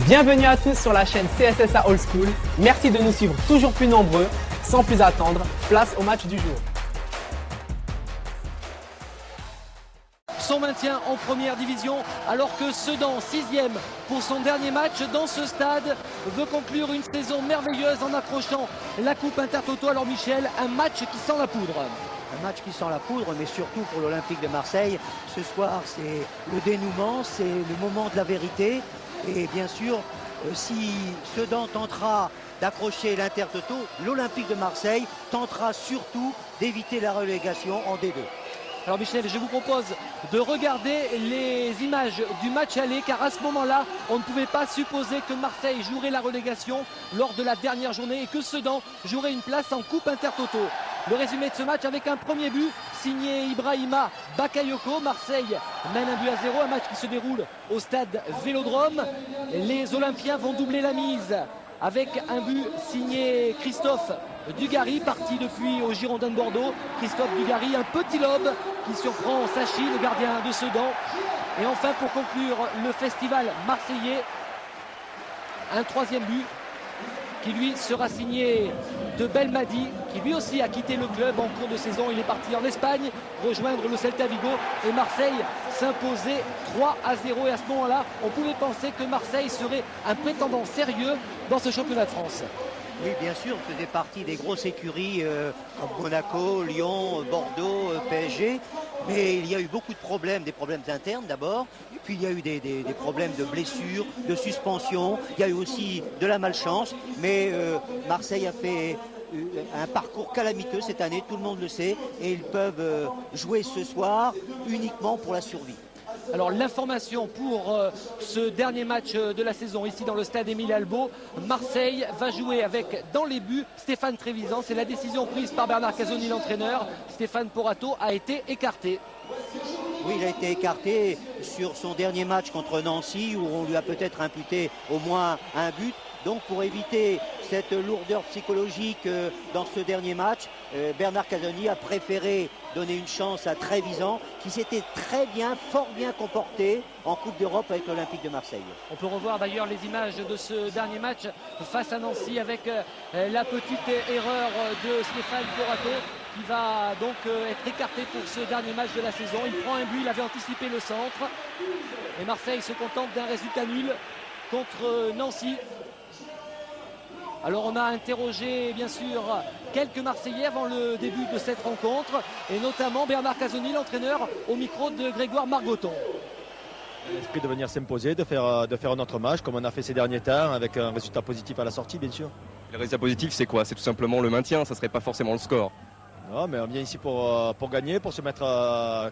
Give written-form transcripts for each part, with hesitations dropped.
Bienvenue à tous sur la chaîne CSSA Old School. Merci de nous suivre toujours plus nombreux. Sans plus attendre, place au match du jour. Son maintien en première division alors que Sedan, 6e pour son dernier match dans ce stade, veut conclure une saison merveilleuse en accrochant la Coupe Intertoto. Alors Michel, un match qui sent la poudre. Un match qui sent la poudre, mais surtout pour l'Olympique de Marseille. Ce soir, c'est le dénouement, c'est le moment de la vérité. Et bien sûr, si Sedan tentera d'accrocher l'Intertoto, l'Olympique de Marseille tentera surtout d'éviter la relégation en D2. Alors Michel, je vous propose de regarder les images du match aller, car à ce moment-là, on ne pouvait pas supposer que Marseille jouerait la relégation lors de la dernière journée et que Sedan jouerait une place en Coupe Intertoto. Le résumé de ce match avec un premier but signé Ibrahima Bakayoko. Marseille mène un but à 0, un match qui se déroule au stade Vélodrome. Les Olympiens vont doubler la mise avec un but signé Christophe Dugarry, parti depuis au Girondins de Bordeaux. Christophe Dugarry, un petit lob qui surprend Sachi, le gardien de Sedan. Et enfin, pour conclure le festival marseillais, un troisième but qui lui sera signé de Belmadi, qui lui aussi a quitté le club en cours de saison. Il est parti en Espagne rejoindre le Celta Vigo et Marseille s'imposait 3-0. Et à ce moment-là, on pouvait penser que Marseille serait un prétendant sérieux dans ce championnat de France. Oui, bien sûr, faisait partie des grosses écuries comme Monaco, Lyon, Bordeaux, PSG. Mais il y a eu beaucoup de problèmes, des problèmes internes d'abord. Et puis il y a eu des problèmes de blessures, de suspension. Il y a eu aussi de la malchance. Mais Marseille a fait un parcours calamiteux cette année, tout le monde le sait. Et ils peuvent jouer ce soir uniquement pour la survie. Alors l'information pour ce dernier match de la saison ici dans le stade Émile Albo, Marseille va jouer avec dans les buts Stéphane Trévisan. C'est la décision prise par Bernard Casoni, l'entraîneur. Stéphane Porato a été écarté. Oui, il a été écarté sur son dernier match contre Nancy où on lui a peut-être imputé au moins un but. Donc pour éviter cette lourdeur psychologique dans ce dernier match, Bernard Casoni a préféré donner une chance à Trévisan qui s'était très bien, fort bien comporté en Coupe d'Europe avec l'Olympique de Marseille. On peut revoir d'ailleurs les images de ce dernier match face à Nancy avec la petite erreur de Stéphane Porato qui va donc être écarté pour ce dernier match de la saison. Il prend un but, il avait anticipé le centre et Marseille se contente d'un résultat nul contre Nancy. Alors on a interrogé bien sûr quelques Marseillais avant le début de cette rencontre et notamment Bernard Casoni, l'entraîneur, au micro de Grégoire Margoton. L'esprit de venir s'imposer, de faire notre match comme on a fait ces derniers temps avec un résultat positif à la sortie bien sûr. Le résultat positif c'est quoi? C'est tout simplement le maintien, ça ne serait pas forcément le score. Non, mais on vient ici pour gagner, pour se mettre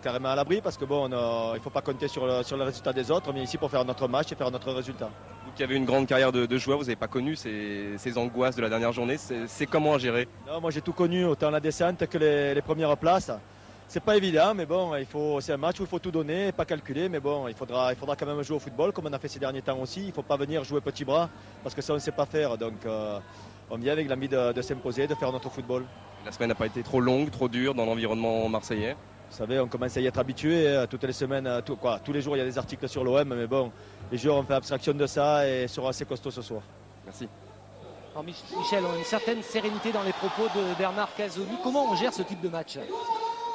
carrément à l'abri parce que bon, il ne faut pas compter sur le résultat des autres. On vient ici pour faire notre match et faire notre résultat. Vous qui avez une grande carrière de joueur, vous n'avez pas connu ces angoisses de la dernière journée. C'est comment à gérer? Non, moi j'ai tout connu, autant la descente que les premières places. C'est pas évident, mais bon, c'est un match où il faut tout donner, pas calculer. Mais bon, il faudra quand même jouer au football comme on a fait ces derniers temps aussi. Il ne faut pas venir jouer petit bras parce que ça on ne sait pas faire. Donc on vient avec l'envie de s'imposer, de faire notre football. La semaine n'a pas été trop longue, trop dure dans l'environnement marseillais. Vous savez, on commence à y être habitué. Toutes les semaines, tous les jours, il y a des articles sur l'OM. Mais bon, les joueurs ont fait abstraction de ça et seront assez costauds ce soir. Merci. Alors Michel, on a une certaine sérénité dans les propos de Bernard Casoni. Comment on gère ce type de match?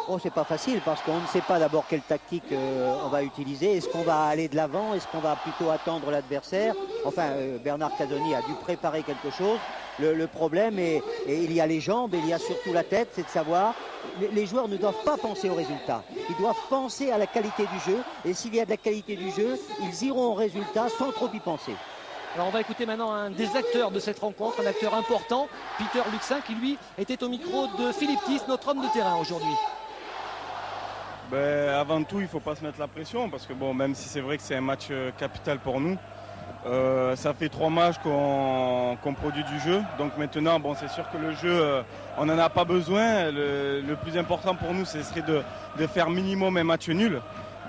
Oh, c'est pas facile parce qu'on ne sait pas d'abord quelle tactique on va utiliser. Est-ce qu'on va aller de l'avant? Est-ce qu'on va plutôt attendre l'adversaire? Enfin, Bernard Casoni a dû préparer quelque chose. Le problème, et il y a les jambes, et il y a surtout la tête, c'est de savoir, les joueurs ne doivent pas penser au résultat. Ils doivent penser à la qualité du jeu. Et s'il y a de la qualité du jeu, ils iront au résultat sans trop y penser. Alors on va écouter maintenant un des acteurs de cette rencontre, un acteur important, Peter Luxin, qui lui était au micro de Philippe Tis, notre homme de terrain aujourd'hui. Avant tout, il ne faut pas se mettre la pression parce que bon, même si c'est vrai que c'est un match capital pour nous, ça fait 3 matchs qu'on produit du jeu. Donc maintenant, bon, c'est sûr que le jeu, on n'en a pas besoin. Le plus important pour nous, ce serait de faire minimum un match nul.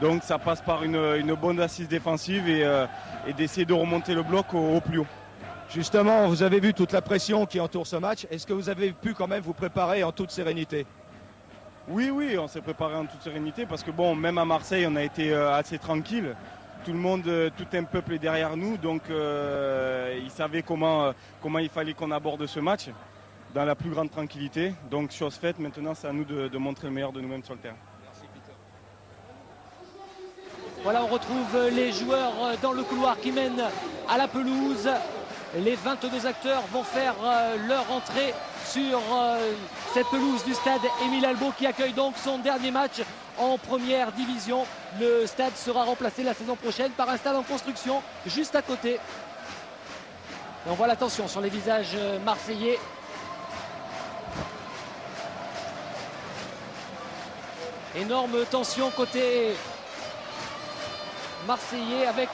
Donc ça passe par une bonne assise défensive et d'essayer de remonter le bloc au plus haut. Justement, vous avez vu toute la pression qui entoure ce match. Est-ce que vous avez pu quand même vous préparer en toute sérénité? Oui, on s'est préparé en toute sérénité parce que bon, même à Marseille, on a été assez tranquille. tout le monde, tout un peuple est derrière nous, donc ils savaient comment il fallait qu'on aborde ce match dans la plus grande tranquillité. Donc chose faite, maintenant c'est à nous de montrer le meilleur de nous-mêmes sur le terrain. Voilà, on retrouve les joueurs dans le couloir qui mène à la pelouse. Les 22 acteurs vont faire leur entrée sur cette pelouse du stade Émile Albo qui accueille donc son dernier match en première division. Le stade sera remplacé la saison prochaine par un stade en construction juste à côté. Et on voit la tension sur les visages marseillais. Énorme tension côté marseillais avec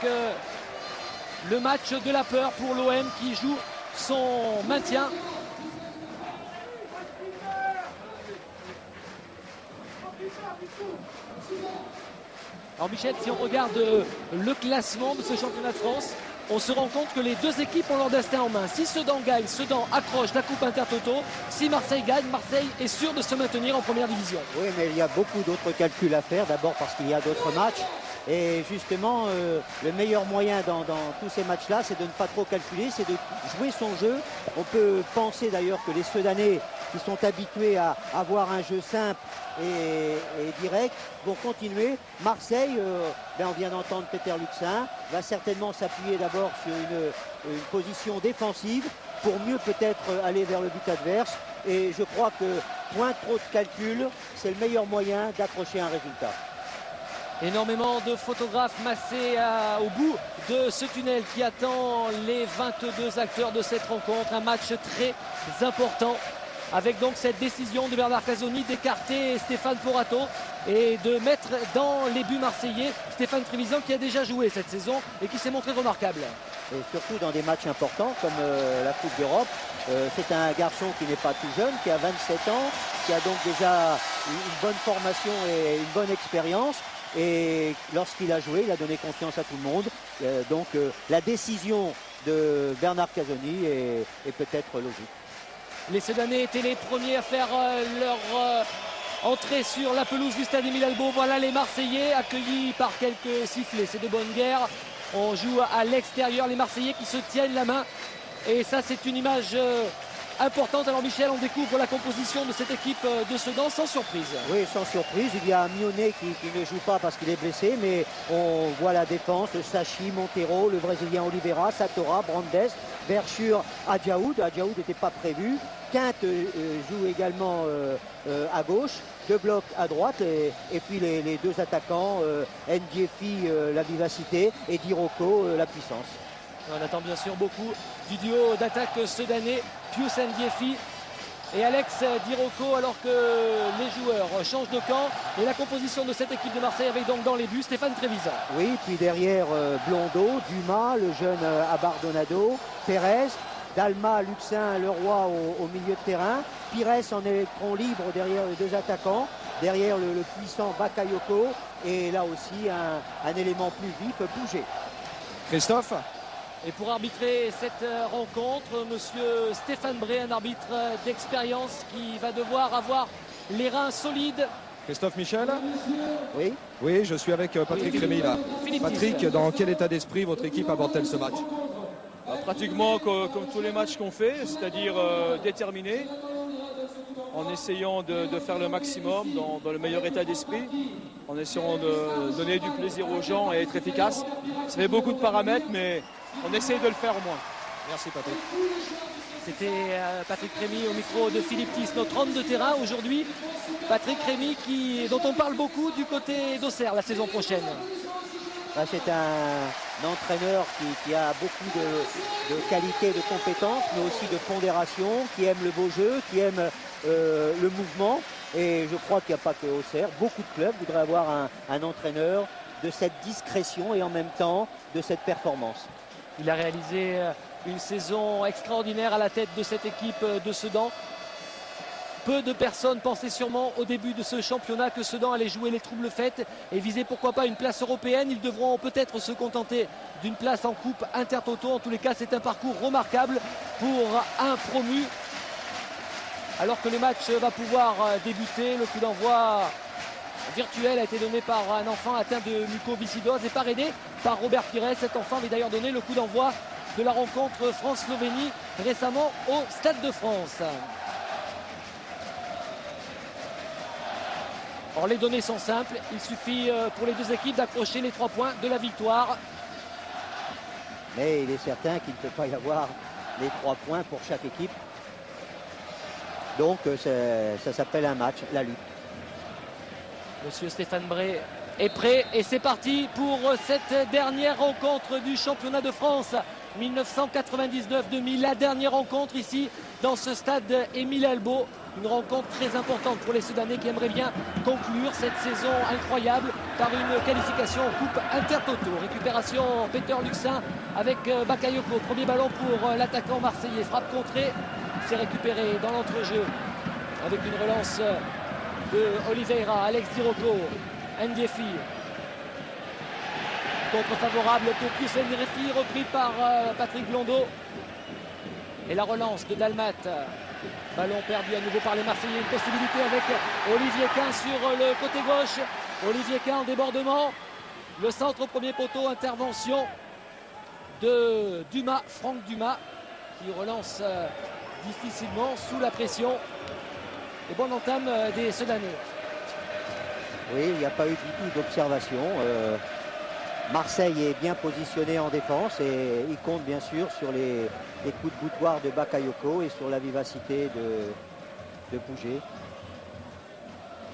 le match de la peur pour l'OM qui joue son maintien. Alors Michel, si on regarde le classement de ce championnat de France, on se rend compte que les deux équipes ont leur destin en main. Si Sedan gagne, Sedan accroche la Coupe Intertoto. Si Marseille gagne, Marseille est sûr de se maintenir en première division. Oui, mais il y a beaucoup d'autres calculs à faire. D'abord parce qu'il y a d'autres matchs. Et justement, le meilleur moyen dans tous ces matchs-là, c'est de ne pas trop calculer, c'est de jouer son jeu. On peut penser d'ailleurs que les Sedanais, qui sont habitués à avoir un jeu simple et direct, vont continuer. Marseille, on vient d'entendre Peter Luxin, va certainement s'appuyer d'abord sur une position défensive pour mieux peut-être aller vers le but adverse. Et je crois que moins trop de calculs, c'est le meilleur moyen d'accrocher un résultat. Énormément de photographes massés au bout de ce tunnel qui attend les 22 acteurs de cette rencontre. Un match très important avec donc cette décision de Bernard Casoni d'écarter Stéphane Porato et de mettre dans les buts marseillais Stéphane Trevisan qui a déjà joué cette saison et qui s'est montré remarquable. Et surtout dans des matchs importants comme la Coupe d'Europe. C'est un garçon qui n'est pas tout jeune, qui a 27 ans, qui a donc déjà une bonne formation et une bonne expérience. Et lorsqu'il a joué, il a donné confiance à tout le monde. Donc la décision de Bernard Casoni est peut-être logique. Les Sedanais étaient les premiers à faire leur entrée sur la pelouse du stade Émile Albo. Voilà les Marseillais accueillis par quelques sifflets. C'est de bonne guerre. On joue à l'extérieur, les Marseillais qui se tiennent la main. Et ça, c'est une image importante. Alors Michel, on découvre la composition de cette équipe de Sedan sans surprise. Oui, sans surprise. Il y a Mionnet qui ne joue pas parce qu'il est blessé, mais on voit la défense, Sachi, Montero, le Brésilien Oliveira, Satora, Brandes, Verschure, Adjaoud. Adjaoud n'était pas prévu. Quinte joue également à gauche, deux blocs à droite et puis les deux attaquants, Ndiefi, la vivacité, et Diroko, la puissance. On attend bien sûr beaucoup du duo d'attaque sedanais, Pius Ndiefi et Alex Diroko, alors que les joueurs changent de camp. Et la composition de cette équipe de Marseille avec donc dans les buts Stéphane Trevisan. Oui, puis derrière Blondeau, Dumas, le jeune Abardonado, Pérez, Dalma, Luxin, Leroy au milieu de terrain, Pires en électron libre derrière les deux attaquants, derrière le puissant Bakayoko, et là aussi un élément plus vif, Bouger. Christophe ? Et pour arbitrer cette rencontre, monsieur Stéphane Bré, un arbitre d'expérience qui va devoir avoir les reins solides. Christophe Michel ? Oui. Oui, je suis avec Patrick Rémy là. Patrick, dans quel état d'esprit votre équipe aborde-t-elle ce match ? Pratiquement comme tous les matchs qu'on fait, c'est-à-dire déterminé, en essayant de faire le maximum dans le meilleur état d'esprit, en essayant de donner du plaisir aux gens et être efficace. Ça fait beaucoup de paramètres, mais on essaye de le faire au moins. Merci Patrick. C'était Patrick Rémy au micro de Philippe Tiss, notre homme de terrain aujourd'hui. Patrick Rémy dont on parle beaucoup du côté d'Auxerre la saison prochaine. C'est un entraîneur qui a beaucoup de qualité, de compétences, mais aussi de pondération, qui aime le beau jeu, qui aime le mouvement. Et je crois qu'il n'y a pas que Auxerre. Beaucoup de clubs voudraient avoir un entraîneur de cette discrétion et en même temps de cette performance. Il a réalisé une saison extraordinaire à la tête de cette équipe de Sedan. Peu de personnes pensaient sûrement au début de ce championnat que Sedan allait jouer les troubles fêtes et viser pourquoi pas une place européenne. Ils devront peut-être se contenter d'une place en Coupe Intertoto. En tous les cas, c'est un parcours remarquable pour un promu. Alors que le match va pouvoir débuter, le coup d'envoi virtuel a été donné par un enfant atteint de mucoviscidose et par aidé par Robert Pires. Cet enfant avait d'ailleurs donné le coup d'envoi de la rencontre France-Slovénie récemment au Stade de France. Alors les données sont simples, il suffit pour les deux équipes d'accrocher les 3 points de la victoire. Mais il est certain qu'il ne peut pas y avoir les 3 points pour chaque équipe. Donc ça s'appelle un match, la lutte. Monsieur Stéphane Bray est prêt et c'est parti pour cette dernière rencontre du championnat de France 1999-2000. La dernière rencontre ici dans ce stade Émile Albo. Une rencontre très importante pour les Soudanais qui aimeraient bien conclure cette saison incroyable par une qualification en coupe intertoto. Récupération Peter Luxin avec Bakayoko. Premier ballon pour l'attaquant marseillais. Frappe contrée. C'est récupéré dans l'entrejeu avec une relance de Oliveira. Alex Diroko. Ndiefi. Contre favorable pour Pius Ndiefi, repris par Patrick Blondeau. Et la relance de Dalmat. Ballon perdu à nouveau par les Marseillais. Une possibilité avec Olivier Quin sur le côté gauche. Olivier Quin en débordement. Le centre au premier poteau. Intervention de Dumas, Franck Dumas, qui relance difficilement sous la pression. Et bonne entame des Soudanais. Oui, il n'y a pas eu du tout d'observation. Marseille est bien positionné en défense et il compte bien sûr sur les coups de boutoir de Bakayoko et sur la vivacité de Pouget.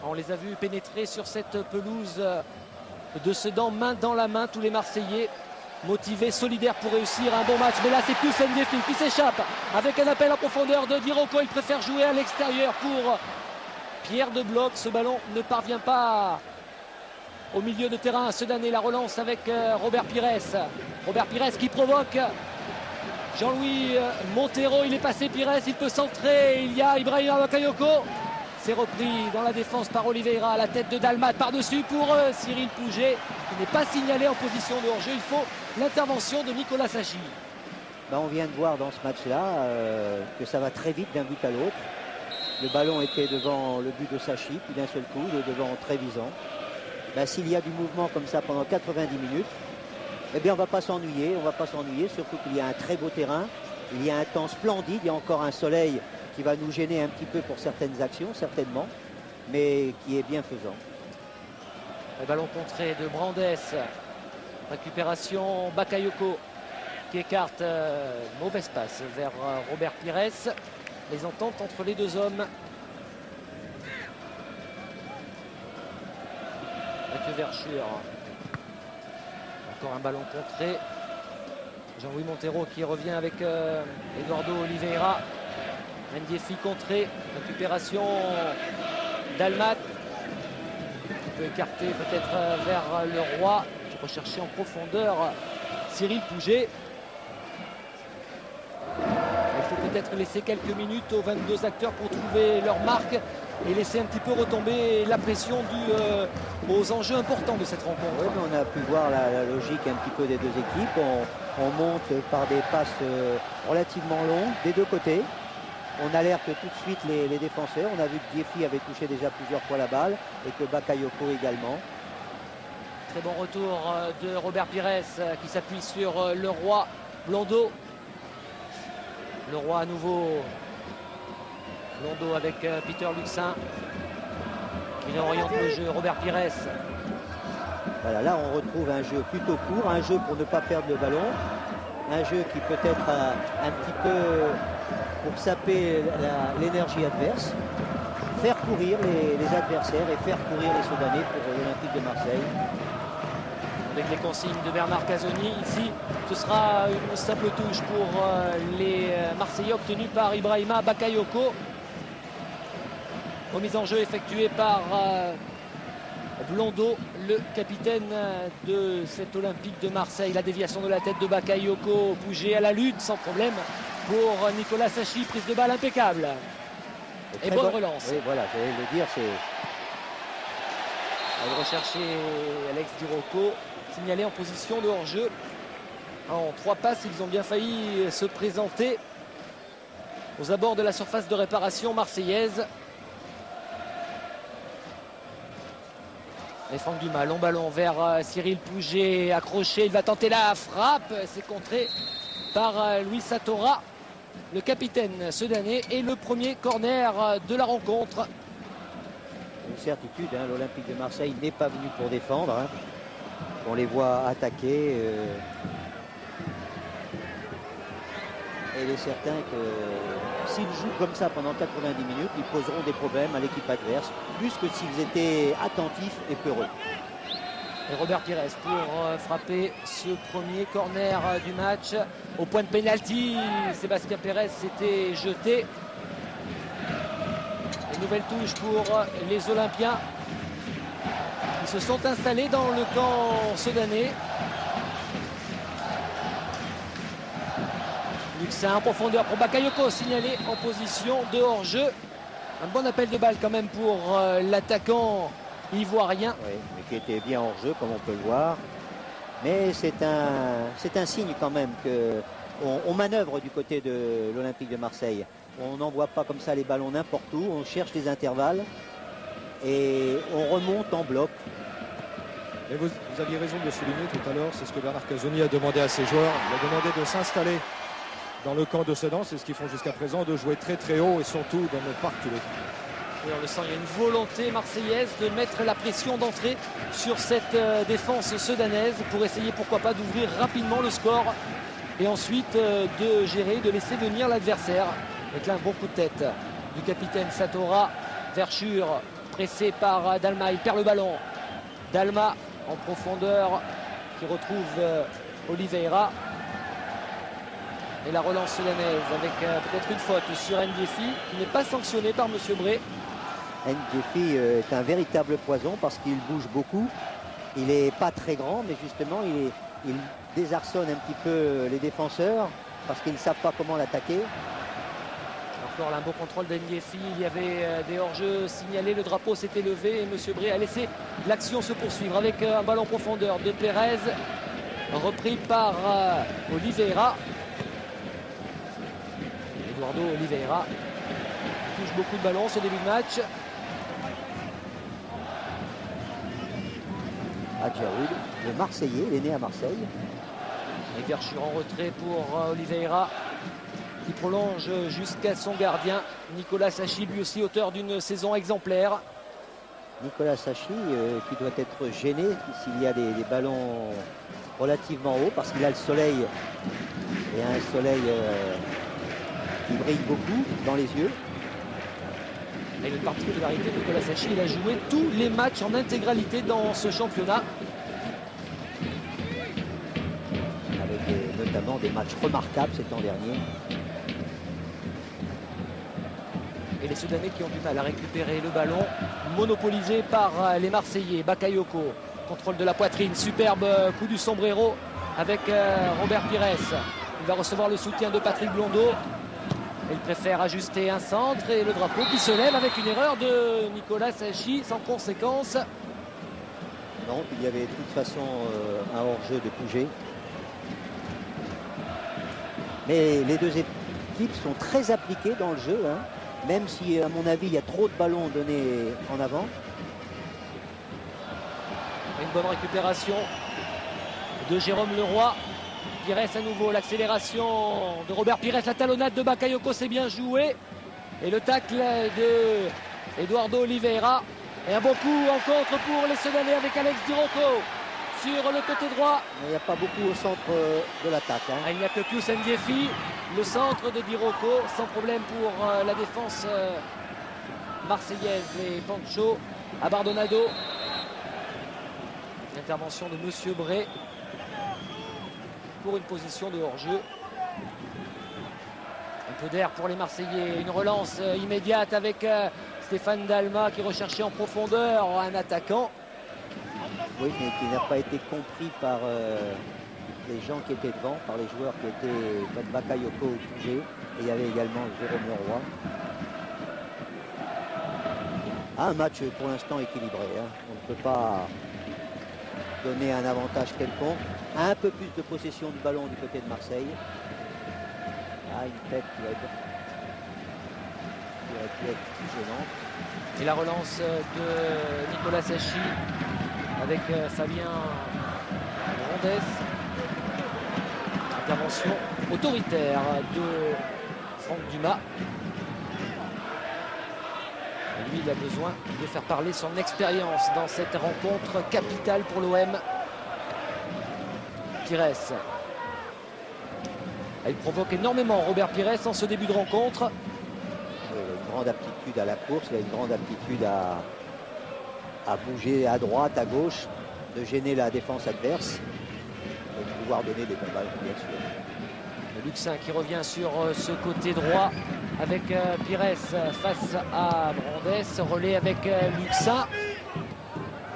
On les a vus pénétrer sur cette pelouse de Sedan, main dans la main, tous les Marseillais motivés, solidaires pour réussir un bon match. Mais là, c'est plus Ndiefi qui s'échappe avec un appel en profondeur de Diroko. Il préfère jouer à l'extérieur pour Pierre de Bloc. Ce ballon ne parvient pas au milieu de terrain. Sedanais, la relance avec Robert Pires. Robert Pires qui provoque Jean-Louis Montero. Il est passé Pires, il peut centrer. Il y a Ibrahima Bakayoko. C'est repris dans la défense par Oliveira. La tête de Dalmat par-dessus pour Cyril Pouget, qui n'est pas signalé en position de hors-jeu. Il faut l'intervention de Nicolas Sachi. On vient de voir dans ce match-là que ça va très vite d'un but à l'autre. Le ballon était devant le but de Sachi, puis d'un seul coup, il est devant Trévisan. S'il y a du mouvement comme ça pendant 90 minutes, eh bien on ne va pas s'ennuyer, surtout qu'il y a un très beau terrain, il y a un temps splendide, il y a encore un soleil qui va nous gêner un petit peu pour certaines actions, certainement, mais qui est bienfaisant. Le ballon contré de Brandes, récupération Bakayoko qui écarte mauvaise passe vers Robert Pires. Les ententes entre les deux hommes. Mathieu Verschure. Encore un ballon contré. Jean-Louis Montero qui revient avec Eduardo Oliveira. Ndiefi contré. Récupération d'Almat. Qui peut écarter peut-être vers le Roi. Rechercher en profondeur Cyril Pouget. Il faut peut-être laisser quelques minutes aux 22 acteurs pour trouver leur marque et laisser un petit peu retomber la pression due aux enjeux importants de cette rencontre. Oui, mais on a pu voir la logique un petit peu des deux équipes. On monte par des passes relativement longues des deux côtés. On alerte tout de suite les défenseurs. On a vu que Ndiefi avait touché déjà plusieurs fois la balle et que Bakayoko également. Très bon retour de Robert Pires qui s'appuie sur le Roi Blondeau. Le Roi à nouveau. Blondeau avec Peter Luxin qui réoriente le jeu. Robert Pires. Voilà, là on retrouve un jeu plutôt court, un jeu pour ne pas perdre le ballon, un jeu qui peut être un petit peu pour saper l'énergie adverse, faire courir les adversaires et faire courir les Soudanais pour l'Olympique de Marseille. Avec les consignes de Bernard Casoni, ici ce sera une simple touche pour les Marseillais obtenue par Ibrahima Bakayoko. Remise en jeu effectuée par Blondeau, le capitaine de cet Olympique de Marseille. La déviation de la tête de Bakayoko, Pouget à la lutte sans problème pour Nicolas Sachi. Prise de balle impeccable. Et bonne relance. Oui, voilà, j'allais le dire, c'est... On va rechercher Alex Diroko, signalé en position de hors-jeu. En 3 passes, ils ont bien failli se présenter aux abords de la surface de réparation marseillaise. Franck Dumas, long ballon vers Cyril Pouget, accroché, il va tenter la frappe, c'est contré par Louis Satora, le capitaine sudanais, et le premier corner de la rencontre. Une certitude, hein, l'Olympique de Marseille n'est pas venu pour défendre. Hein. On les voit attaquer. Et il est certain que s'ils jouent comme ça pendant 90 minutes, ils poseront des problèmes à l'équipe adverse, plus que s'ils étaient attentifs et peureux. Et Robert Pires pour frapper ce premier corner du match. Au point de pénalty, Sébastien Pérez s'était jeté. Une nouvelle touche pour les Olympiens. Ils se sont installés dans le camp sudanais. Luxin en profondeur pour Bakayoko, signalé en position de hors-jeu. Un bon appel de balle quand même pour l'attaquant ivoirien. Oui, mais qui était bien hors-jeu, comme on peut le voir. Mais c'est un signe quand même qu'on manœuvre du côté de l'Olympique de Marseille. On n'envoie pas comme ça les ballons n'importe où, on cherche les intervalles et on remonte en bloc. Et vous aviez raison de le souligner tout à l'heure, c'est ce que Bernard Casoni a demandé à ses joueurs. Il a demandé de s'installer dans le camp de Sedan, c'est ce qu'ils font jusqu'à présent, de jouer très très haut et surtout de ne pas reculer. Et on le sent, il y a une volonté marseillaise de mettre la pression d'entrée sur cette défense sudanaise pour essayer pourquoi pas d'ouvrir rapidement le score et ensuite de gérer, de laisser venir l'adversaire. Avec là un bon coup de tête du capitaine Satora. Verschure pressé par Dalma, il perd le ballon. Dalma en profondeur qui retrouve Oliveira. Et la relance soudanaise avec peut-être une faute sur Ndiefi qui n'est pas sanctionné par M. Bré. Ndiefi est un véritable poison parce qu'il bouge beaucoup. Il n'est pas très grand, mais justement il désarçonne un petit peu les défenseurs parce qu'ils ne savent pas comment l'attaquer. Encore là, un beau contrôle d'Ndiefi. Il y avait des hors-jeux signalés. Le drapeau s'était levé et M. Bré a laissé l'action se poursuivre avec un ballon en profondeur de Pérez, repris par Oliveira. Eduardo Oliveira touche beaucoup de ballons ce début de match. Adjaoud, le Marseillais, il est né à Marseille. Et Verschure en retrait pour Oliveira qui prolonge jusqu'à son gardien. Nicolas Sachi, lui aussi auteur d'une saison exemplaire. Nicolas Sachi qui doit être gêné s'il y a des ballons relativement hauts parce qu'il a le soleil et un soleil qui brille beaucoup dans les yeux. Et une particularité de Nicolas Sachi, il a joué tous les matchs en intégralité dans ce championnat. Avec notamment des matchs remarquables cet an dernier. Et les Soudanais qui ont du mal à récupérer le ballon, monopolisé par les Marseillais. Bakayoko, contrôle de la poitrine, superbe coup du sombrero avec Robert Pires. Il va recevoir le soutien de Patrick Blondeau. Il préfère ajuster un centre et le drapeau qui se lève avec une erreur de Nicolas Sachi sans conséquence. Non, il y avait de toute façon un hors-jeu de Pouget. Mais les deux équipes sont très appliquées dans le jeu, hein, même si à mon avis il y a trop de ballons donnés en avant. Une bonne récupération de Jérôme Leroy. Pires à nouveau, l'accélération de Robert Pires, la talonnade de Bakayoko, c'est bien joué. Et le tacle de Eduardo Oliveira. Et un bon coup en contre pour les Soudanais avec Alex Diroko sur le côté droit. Il n'y a pas beaucoup au centre de l'attaque. Hein. Il n'y a que Pius Ndiefi, le centre de Diroko, sans problème pour la défense marseillaise. Et Pancho Abardonado. L'intervention de Monsieur Bré pour une position de hors-jeu. Un peu d'air pour les Marseillais. Une relance immédiate avec Stéphane Dalma qui recherchait en profondeur un attaquant. Oui, mais qui n'a pas été compris par les gens qui étaient devant, par les joueurs qui étaient comme Bakayoko ou Pouget. Et il y avait également Jérôme Leroy. Un match pour l'instant équilibré. Hein. On ne peut pas donner un avantage quelconque. Un peu plus de possession du ballon du côté de Marseille. Ah, une tête qui aurait pu être gênante. Et la relance de Nicolas Sachi avec Fabien Brandès. Intervention autoritaire de Franck Dumas. Lui, il a besoin de faire parler son expérience dans cette rencontre capitale pour l'OM. Pires. Il provoque énormément Robert Pires en ce début de rencontre. Il a une grande aptitude à la course, il a une grande aptitude à bouger à droite, à gauche, de gêner la défense adverse et de pouvoir donner des bons ballons, bien sûr. Luxin qui revient sur ce côté droit avec Pires face à Brandès. Relais avec Luxin.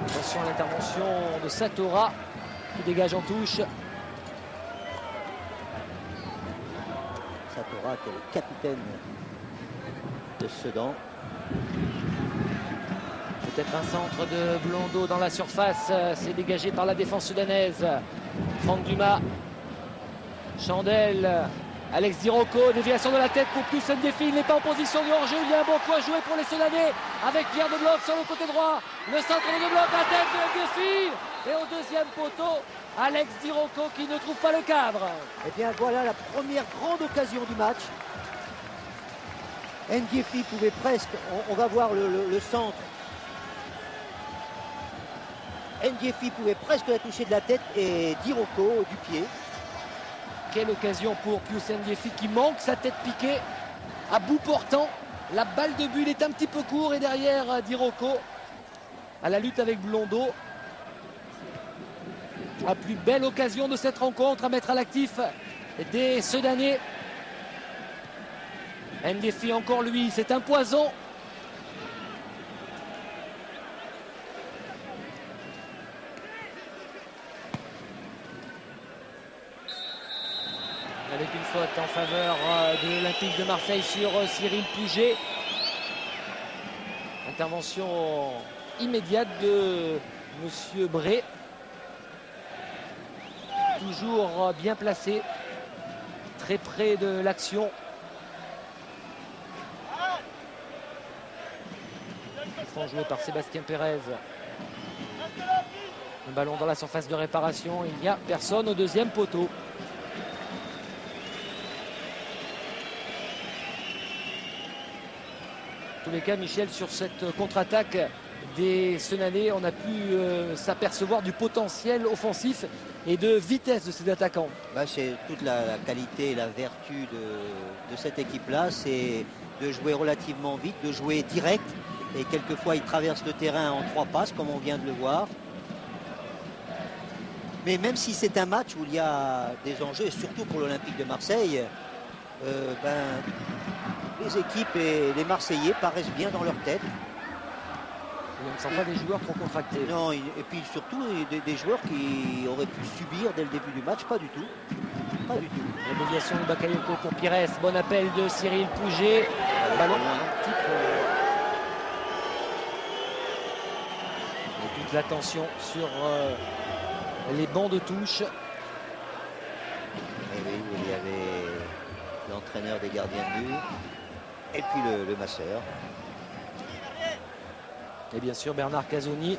Attention à l'intervention de Satora qui dégage en touche. Satora qui est le capitaine de Sedan. Peut-être un centre de Blondeau dans la surface. C'est dégagé par la défense soudanaise. Franck Dumas. Chandel, Alex Di Rocco, déviation de la tête pour Pius Ndéfi, il n'est pas en position de hors-jeu, il y a un bon coup à jouer pour les Soudanais avec Pierre de Bloch sur le côté droit, le centre de Bloch, la tête de Ndéfi, et au deuxième poteau, Alex Di Rocco qui ne trouve pas le cadre. Et bien voilà la première grande occasion du match. Ndéfi pouvait presque, on va voir le centre. Ndéfi pouvait presque la toucher de la tête et Di Rocco du pied. Quelle occasion pour Pius Ndéfi qui manque sa tête piquée à bout portant. La balle de but, il est un petit peu court et derrière Di Rocco à la lutte avec Blondeau. La plus belle occasion de cette rencontre à mettre à l'actif des Soudanais. Ndéfi encore lui, c'est un poison. Avec une faute en faveur de l'Olympique de Marseille sur Cyril Pouget. Intervention immédiate de Monsieur Bré. Toujours bien placé, très près de l'action. Franc joué par Sébastien Pérez. Un ballon dans la surface de réparation. Il n'y a personne au deuxième poteau. En tous les cas, Michel, sur cette contre-attaque des Soudanais, on a pu s'apercevoir du potentiel offensif et de vitesse de ces attaquants. C'est toute la qualité et la vertu de cette équipe-là, c'est de jouer relativement vite, de jouer direct. Et quelquefois, ils traversent le terrain en 3 passes, comme on vient de le voir. Mais même si c'est un match où il y a des enjeux, et surtout pour l'Olympique de Marseille, les équipes et les Marseillais paraissent bien dans leur tête. Et on ne sent pas des joueurs trop contractés. Non, et puis surtout des joueurs qui auraient pu subir dès le début du match, pas du tout. Pas du tout. La déviation de Bakayoko pour Pires, bon appel de Cyril Pouget. Ballon. Et toute l'attention sur les bancs de touche. Et oui, il y avait l'entraîneur des gardiens de but et puis le masseur. Et bien sûr Bernard Casoni,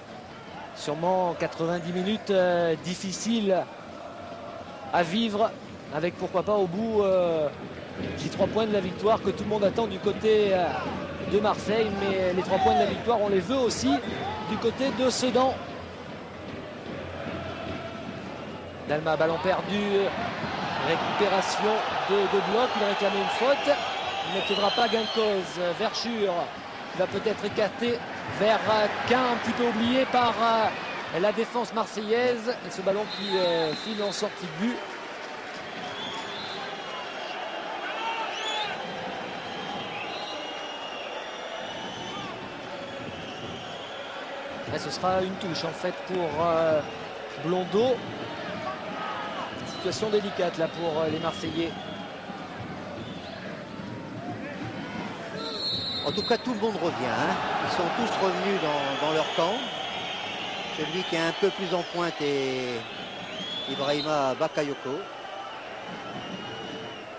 sûrement 90 minutes difficiles à vivre, avec pourquoi pas au bout les 3 points de la victoire que tout le monde attend du côté de Marseille, mais les 3 points de la victoire on les veut aussi du côté de Sedan. Dalma, ballon perdu, récupération de Bloch, il réclamait une faute, il n'obtiendra pas gain de cause. Verschure va peut-être écarter vers Quin, un petit peu oublié par la défense marseillaise, et ce ballon qui file en sortie de but. Et ce sera une touche en fait pour Blondeau. Situation délicate là pour les Marseillais. En tout cas, tout le monde revient. Ils sont tous revenus dans leur camp. Celui qui est un peu plus en pointe est Ibrahima Bakayoko.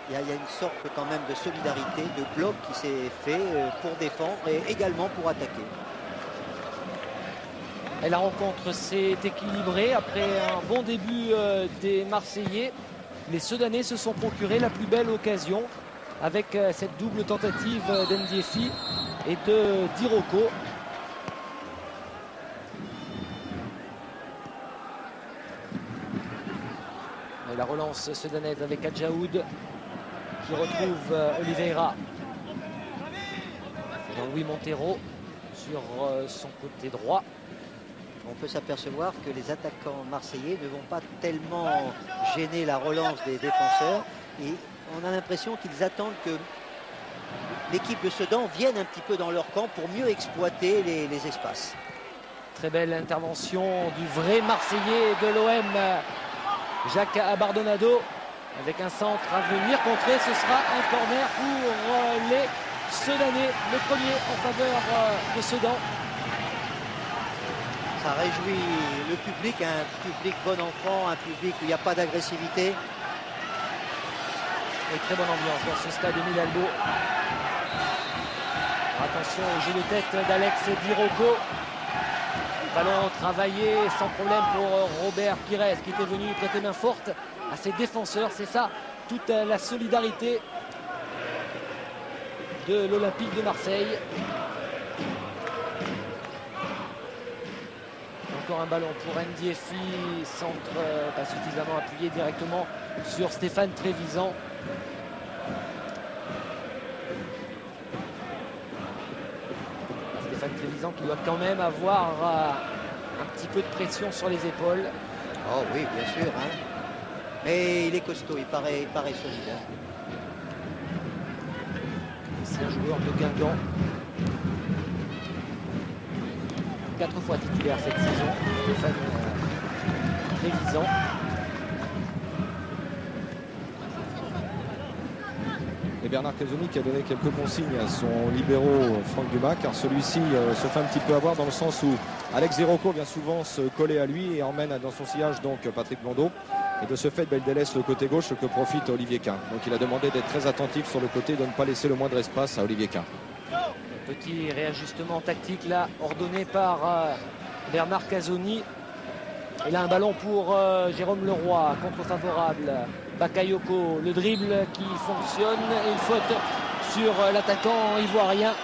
Il y a une sorte quand même de solidarité, de bloc qui s'est fait pour défendre et également pour attaquer. Et la rencontre s'est équilibrée après un bon début des Marseillais. Les Sedanais se sont procurés la plus belle occasion avec cette double tentative d'Ndiefi et de Diroko. Et la relance sedanaise avec Adjaoud qui retrouve Oliveira. Dans Louis Montero sur son côté droit. On peut s'apercevoir que les attaquants marseillais ne vont pas tellement gêner la relance des défenseurs. Et on a l'impression qu'ils attendent que l'équipe de Sedan vienne un petit peu dans leur camp pour mieux exploiter les espaces. Très belle intervention du vrai Marseillais de l'OM, Jacques Abardonado, avec un centre à venir contrer. Ce sera un corner pour les Sedanais, le premier en faveur de Sedan. Ça réjouit le public, un public bon enfant, un public où il n'y a pas d'agressivité. Et très bonne ambiance dans ce stade Émile Albo. Attention au jeu de tête d'Alex Diroko. Ballon travaillé sans problème pour Robert Pires qui était venu prêter main forte à ses défenseurs. C'est ça, toute la solidarité de l'Olympique de Marseille. Encore un ballon pour Ndiefi, centre pas suffisamment appuyé directement sur Stéphane Trévisan. Stéphane Trévisan qui doit quand même avoir un petit peu de pression sur les épaules. Oh oui, bien sûr. Hein. Mais il est costaud, il paraît solide. Hein. C'est un joueur de Guingamp. 4 fois titulaire cette saison, Stéphane Trévisan. Et Bernard Casoni qui a donné quelques consignes à son libéro Franck Dumas, car celui-ci se fait un petit peu avoir dans le sens où Alex Diroko vient souvent se coller à lui et emmène dans son sillage donc Patrick Blondeau. Et de ce fait, il délaisse le côté gauche que profite Olivier Quin. Donc il a demandé d'être très attentif sur le côté, de ne pas laisser le moindre espace à Olivier Quin. Petit réajustement tactique là, ordonné par Bernard Casoni. Et là un ballon pour Jérôme Leroy, contre favorable. Bakayoko, le dribble qui fonctionne et une faute sur l'attaquant ivoirien.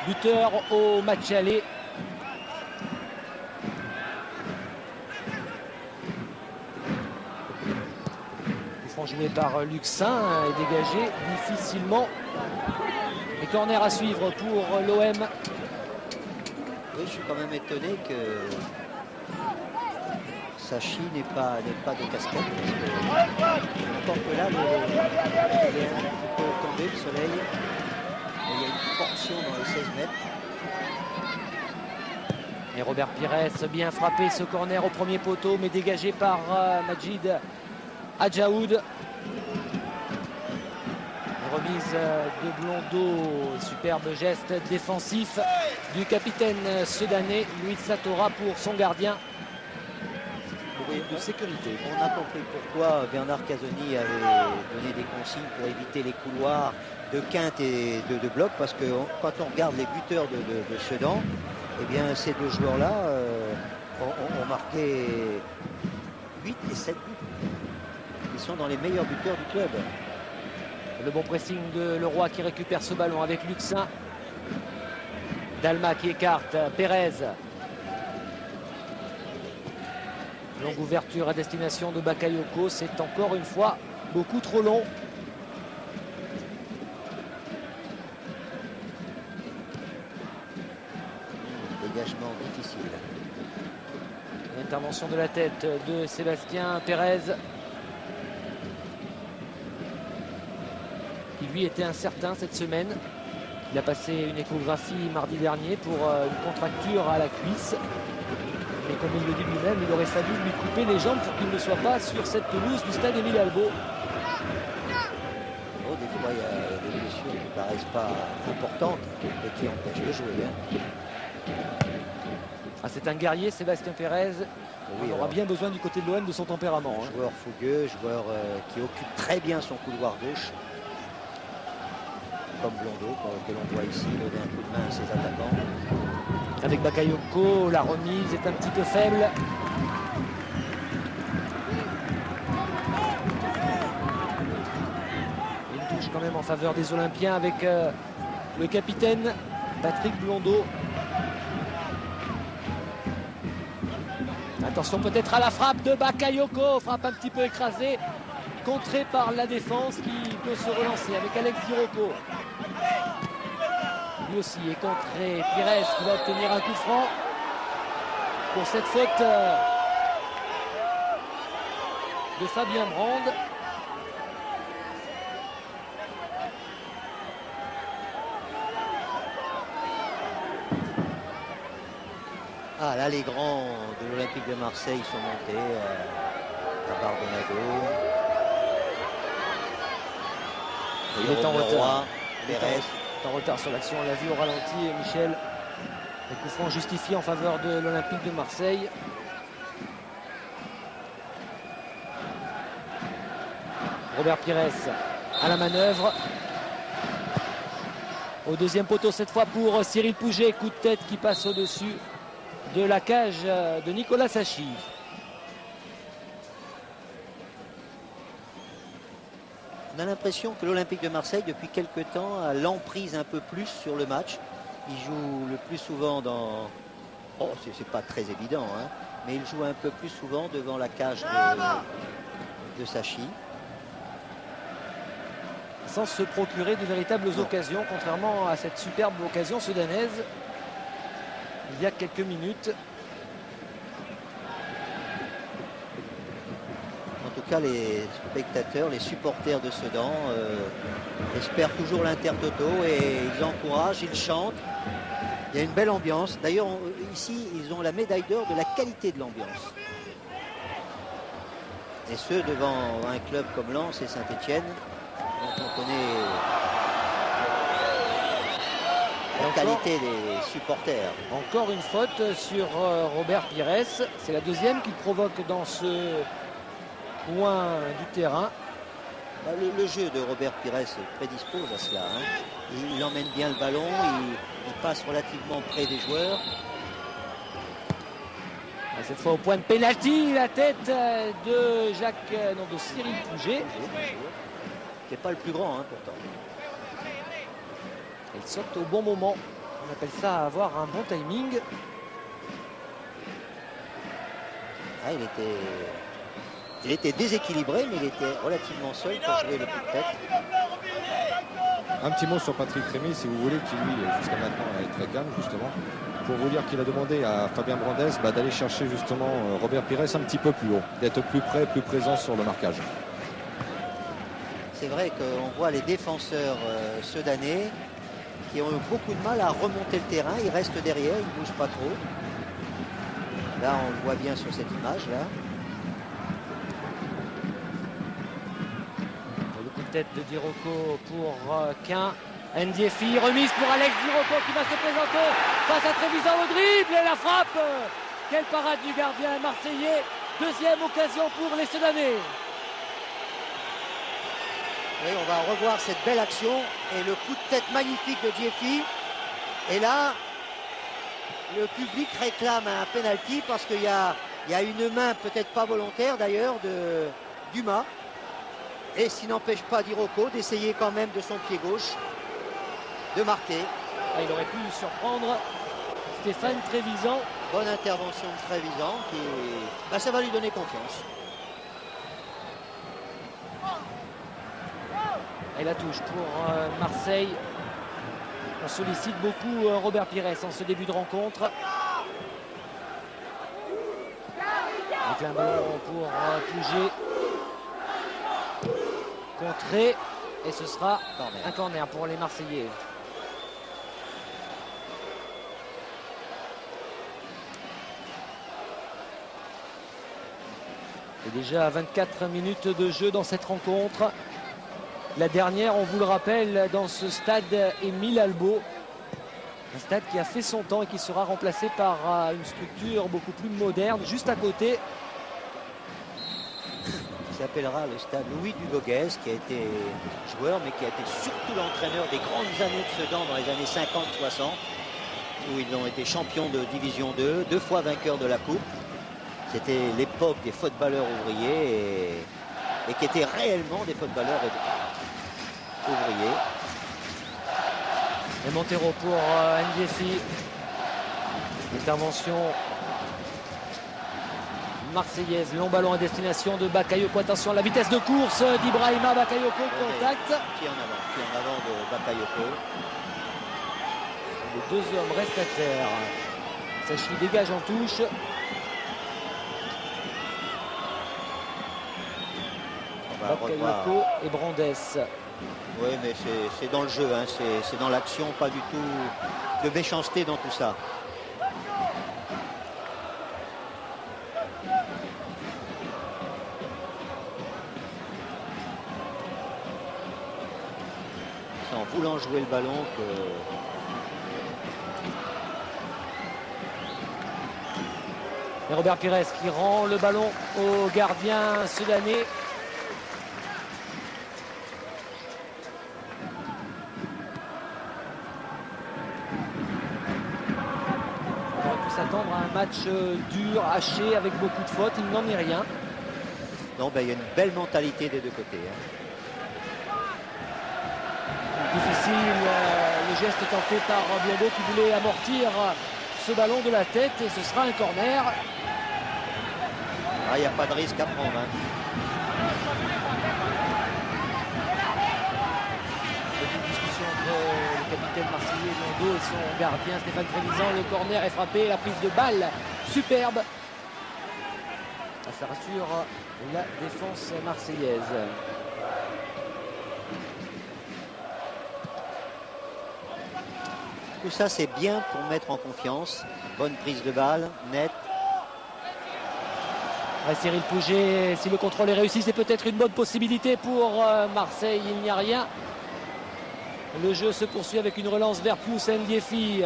Buteur au match aller. Joué par Luxin et dégagé difficilement. Et corner à suivre pour l'OM. Oui, je suis quand même étonné que Sachi n'ait pas de casquette. Tant que là, il est un peu tombé le soleil. Et il y a une portion dans les 16 mètres. Et Robert Pires bien frappé ce corner au premier poteau, mais dégagé par Majid Adjaoud. Remise de Blondeau, superbe geste défensif du capitaine sudanais Louis Satora pour son gardien de sécurité. On a compris pourquoi Bernard Casoni avait donné des consignes pour éviter les couloirs de quinte et de bloc, parce que quand on regarde les buteurs de Sedan, eh bien ces deux joueurs-là ont marqué 8 et 7 buts. Ils sont dans les meilleurs buteurs du club. Le bon pressing de Leroy qui récupère ce ballon avec Luxin. Dalma qui écarte Pérez. Longue ouverture à destination de Bakayoko. C'est encore une fois beaucoup trop long. Dégagement difficile. L'intervention de la tête de Sébastien Pérez. Qui lui était incertain cette semaine. Il a passé une échographie mardi dernier pour une contracture à la cuisse. Mais comme il le dit lui-même, il aurait fallu lui couper les jambes pour qu'il ne soit pas sur cette pelouse du stade Émile Albo. Oh, des fois, il y a des blessures qui ne paraissent pas importantes et qui empêchent de jouer. Hein. Ah, c'est un guerrier, Sébastien Pérez. Oui, on aura bien besoin du côté de l'OM de son tempérament. Hein. Joueur fougueux, joueur qui occupe très bien son couloir gauche. comme Blondeau que l'on voit ici donner un coup de main à ses attaquants. Avec Bakayoko, la remise est un petit peu faible. Une touche quand même en faveur des Olympiens avec le capitaine Patrick Blondeau. Attention peut-être à la frappe de Bakayoko, frappe un petit peu écrasée, contrée par la défense qui peut se relancer avec Alex Di Rocco. Lui aussi est contré, Pires qui va obtenir un coup franc pour cette faute de Fabien Brand. Ah là, les grands de l'Olympique de Marseille sont montés à Bardonado. Il est en retard. Pérez. En retard sur l'action, on l'a vu au ralenti, Michel. Le coup franc justifié en faveur de l'Olympique de Marseille. Robert Pires à la manœuvre. Au deuxième poteau cette fois pour Cyril Pouget. Coup de tête qui passe au-dessus de la cage de Nicolas Sachi. On a l'impression que l'Olympique de Marseille, depuis quelque temps, a l'emprise un peu plus sur le match. Il joue le plus souvent dans... Oh, c'est pas très évident, hein, mais il joue un peu plus souvent devant la cage de Sachi. Sans se procurer de véritables occasions, contrairement à cette superbe occasion soudanaise il y a quelques minutes. En tout cas, les spectateurs, les supporters de Sedan espèrent toujours l'Intertoto et ils encouragent, ils chantent. Il y a une belle ambiance. D'ailleurs, ici, ils ont la médaille d'or de la qualité de l'ambiance. Et ce, devant un club comme Lens et Saint-Etienne, dont on connaît la qualité des supporters. Encore une faute sur Robert Pires. C'est la deuxième qu'il provoque dans ce coin du terrain. Le jeu de Robert Pires prédispose à cela. Hein. Il emmène bien le ballon, il passe relativement près des joueurs. Cette fois au point de pénalty, la tête de de Cyril Pouget. Qui n'est pas le plus grand, hein, pourtant. Il saute au bon moment. On appelle ça avoir un bon timing. Ah, il était déséquilibré, mais il était relativement seul pour jouer le coup de tête. Un petit mot sur Patrick Rémy, si vous voulez, qui lui, jusqu'à maintenant, est très calme, justement. Pour vous dire qu'il a demandé à Fabien Brandes d'aller chercher justement Robert Pires un petit peu plus haut, d'être plus près, plus présent sur le marquage. C'est vrai qu'on voit les défenseurs sedanais qui ont eu beaucoup de mal à remonter le terrain. Ils restent derrière, ils ne bougent pas trop. Là, on le voit bien sur cette image-là. Le coup de tête de Di Rocco pour Quin. Ndiefi, remise pour Alex Di Rocco qui va se présenter face à Trevisan au dribble et la frappe. Quelle parade du gardien marseillais. Deuxième occasion pour les Sedanais. Oui, on va revoir cette belle action et le coup de tête magnifique de Ndiefi. Et là, le public réclame un penalty parce qu'il y a une main, peut-être pas volontaire d'ailleurs, de Dumas. Et ce qui n'empêche pas Di Rocco d'essayer quand même de son pied gauche de marquer. Il aurait pu surprendre Stéphane Trevisan. Bonne intervention de Trevisan qui, ça va lui donner confiance. Et la touche pour Marseille. On sollicite beaucoup Robert Pires en ce début de rencontre. Avec un ballon pour Pouget. Contré. Et ce sera un corner pour les Marseillais. Et déjà 24 minutes de jeu dans cette rencontre. La dernière, on vous le rappelle, dans ce stade Émile Albo. Un stade qui a fait son temps et qui sera remplacé par une structure beaucoup plus moderne, juste à côté. s'appellera le stade Louis Duboguez, qui a été joueur, mais qui a été surtout l'entraîneur des grandes années de Sedan dans les années 50-60, où ils ont été champions de Division 2, 2 fois vainqueurs de la Coupe. C'était l'époque des footballeurs ouvriers et qui étaient réellement des footballeurs ouvriers. Et Montero pour Ndiessi. Intervention marseillaise, long ballon à destination de Bakayoko. Attention à la vitesse de course d'Ibrahima Bakayoko. Contact. Pied en avant de Bakayoko. Les 2 hommes restent à terre. Sachi dégage en touche. Bakayoko et Brandès. Oui, mais c'est dans le jeu, hein. C'est dans l'action, pas du tout de méchanceté dans tout ça. C'est en voulant jouer le ballon que... Et Robert Pires qui rend le ballon au gardien sudanais. On aurait pu s'attendre à un match dur, haché, avec beaucoup de fautes. Il n'en est rien. Non, ben, il y a une belle mentalité des deux côtés, hein. Difficile, le geste tenté par Biondo qui voulait amortir ce ballon de la tête et ce sera un corner. Ah, il n'y a pas de risque à prendre, hein. Petite discussion entre le capitaine marseillais Biondo et son gardien Stéphane Trévisan. Le corner est frappé, la prise de balle superbe. Ça rassure la défense marseillaise. Tout ça, c'est bien pour mettre en confiance. Bonne prise de balle, nette. Ouais, Cyril Pouget, si le contrôle est réussi, c'est peut-être une bonne possibilité pour Marseille. Il n'y a rien. Le jeu se poursuit avec une relance vers Pousse Ndiéfi.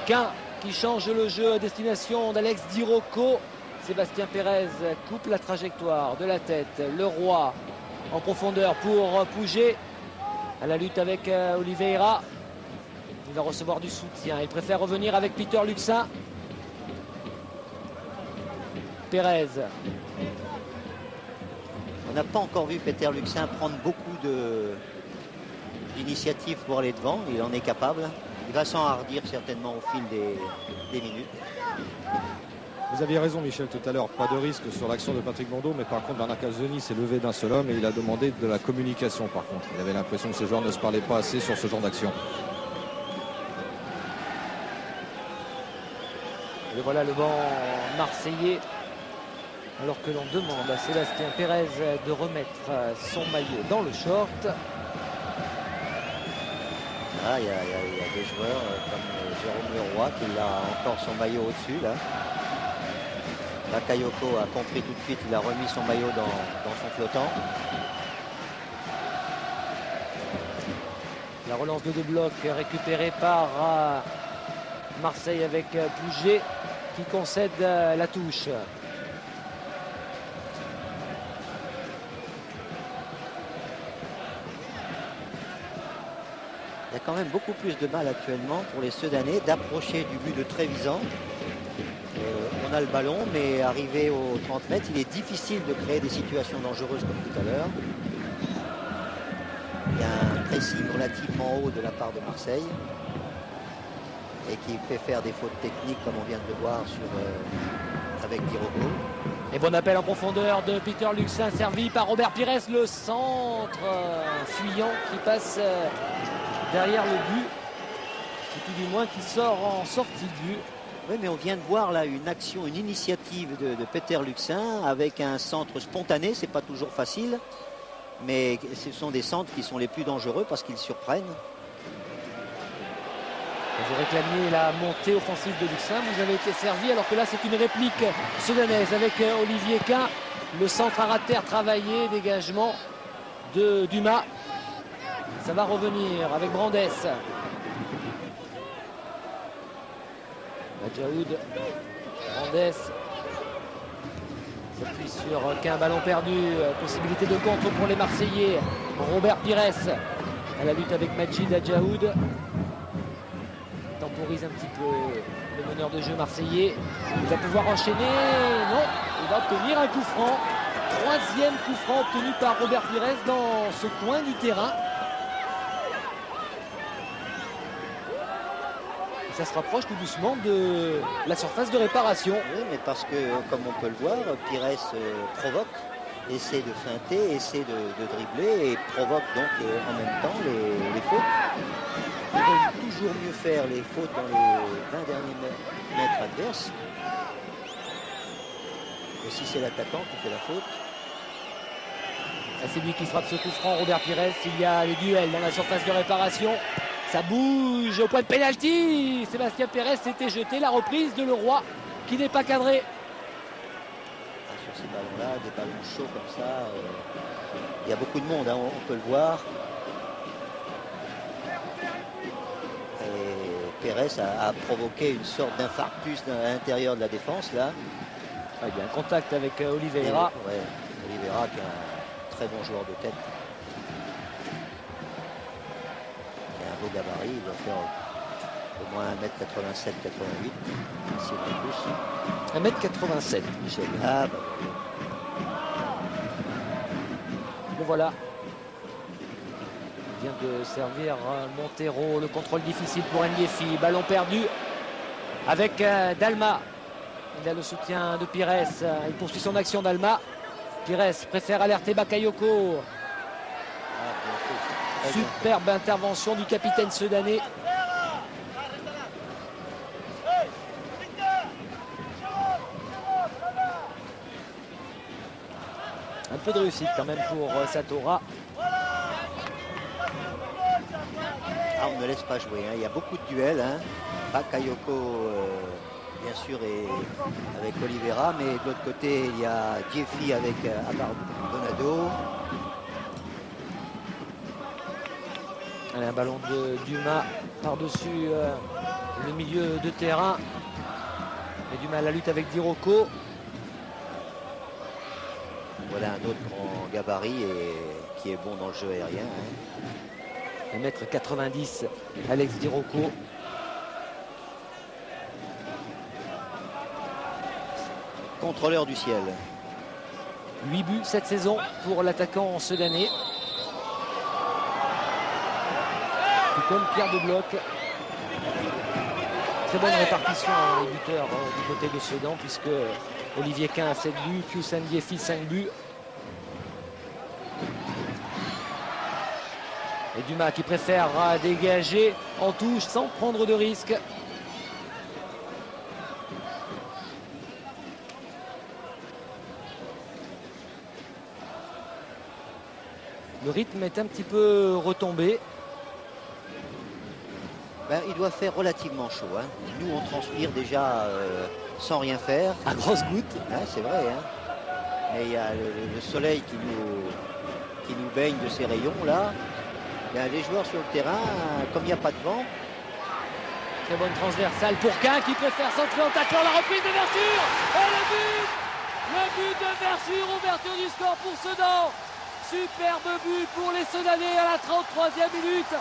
Quin qui change le jeu à destination d'Alex Di Rocco. Sébastien Pérez coupe la trajectoire de la tête. Leroy en profondeur pour Pouget. À la lutte avec Oliveira. Il va recevoir du soutien. Il préfère revenir avec Peter Luxin. Pérez. On n'a pas encore vu Peter Luxin prendre beaucoup d'initiatives pour aller devant. Il en est capable. Il va s'enhardir certainement au fil des minutes. Vous aviez raison, Michel, tout à l'heure. Pas de risque sur l'action de Patrick Bando, mais par contre, Bernard Casoni s'est levé d'un seul homme et il a demandé de la communication. Par contre, il avait l'impression que ces joueurs ne se parlaient pas assez sur ce genre d'action. Et voilà le banc marseillais. Alors que l'on demande à Sébastien Pérez de remettre son maillot dans le short. Ah, il y a des joueurs comme Jérôme Leroy qui a encore son maillot au-dessus, là. Bakayoko a compris tout de suite, il a remis son maillot dans son flottant. La relance de 2 blocs récupérée par Marseille avec Pouget qui concède la touche. Il y a quand même beaucoup plus de mal actuellement pour les Sedanais d'approcher du but de Trévisan. On a le ballon, mais arrivé aux 30 mètres, il est difficile de créer des situations dangereuses comme tout à l'heure. Il y a un pressing relativement haut de la part de Marseille et qui fait faire des fautes techniques comme on vient de le voir avec Di Rocco. Et bon appel en profondeur de Peter Luxin servi par Robert Pires, le centre fuyant qui passe derrière le but, ou tout du moins qui sort en sortie de but. Oui, mais on vient de voir là une action, une initiative de Peter Luxin avec un centre spontané. C'est pas toujours facile, mais ce sont des centres qui sont les plus dangereux parce qu'ils surprennent. Vous réclamiez la montée offensive de Luxin, vous avez été servi alors que là c'est une réplique soudanaise avec Olivier Quin. Le centre à rater travaillé, dégagement de Dumas. Ça va revenir avec Brandès. Badjaoud, Brandès. S'appuie sur qu'un ballon perdu, possibilité de contre pour les Marseillais. Robert Pires à la lutte avec Majid Adjaoud. Temporise un petit peu le meneur de jeu marseillais. Il va pouvoir enchaîner. Non, il va obtenir un coup franc. Troisième coup franc obtenu par Robert Pires dans ce coin du terrain. Et ça se rapproche tout doucement de la surface de réparation. Oui, mais parce que, comme on peut le voir, Pires provoque, essaie de feinter, essaie de dribbler et provoque donc en même temps les fautes. Il faut toujours mieux faire les fautes dans les 20 derniers mètres adverses. Et si c'est l'attaquant qui fait la faute. C'est lui qui frappe ce coup franc, Robert Pires. Il y a le duel dans la surface de réparation. Ça bouge au point de pénalty. Sébastien Pérez s'était jeté. La reprise de Leroy qui n'est pas cadré. Sur ces ballons-là, des ballons chauds comme ça, il y a beaucoup de monde, hein, on peut le voir. Et Pérez a provoqué une sorte d'infarctus à l'intérieur de la défense là. Ah, il y a un contact avec Oliveira. Ouais, Oliveira qui est un très bon joueur de tête. Qui a un beau gabarit, il doit faire au moins 1m87-88, si on est plus. 1m87, Michel. Ah, bah, Bon voilà. Il vient de servir Montero, le contrôle difficile pour Ndiefi. Ballon perdu avec Dalma. Il a le soutien de Pires. Il poursuit son action, Dalma. Pires préfère alerter Bakayoko. Superbe intervention du capitaine sudanais. Un peu de réussite quand même pour Satora. Ah, on ne laisse pas jouer, hein. Il y a beaucoup de duels. Hein. Bakayoko, bien sûr, est avec Oliveira, mais de l'autre côté, il y a Ndiefi avec Abardonado. Allez, un ballon de Dumas par-dessus le milieu de terrain. Et Dumas à la lutte avec Diroko. Voilà un autre grand gabarit et qui est bon dans le jeu aérien. Hein. 1m90, Alex Diroko. Contrôleur du ciel. 8 buts cette saison pour l'attaquant sudanais. Tout comme Pierre de Bloch. Très bonne répartition des buteurs du côté de Sedan, puisque Olivier Quin a 7 buts, Pius Ndiefi 5 buts. Et Dumas qui préfère dégager en touche sans prendre de risque. Le rythme est un petit peu retombé. Ben, il doit faire relativement chaud. Hein. Nous, on transpire déjà sans rien faire. À grosses gouttes. Hein, c'est vrai. Hein. Mais il y a le soleil qui nous baigne de ses rayons là. Ben, les joueurs sur le terrain, comme il n'y a pas de vent. Très bonne transversale pour Quin qui préfère centrer en taclant. La reprise de Versure. Et le but! Le but de Versure, ouverture du score pour Sedan. Superbe but pour les Sedanais à la 33e minute.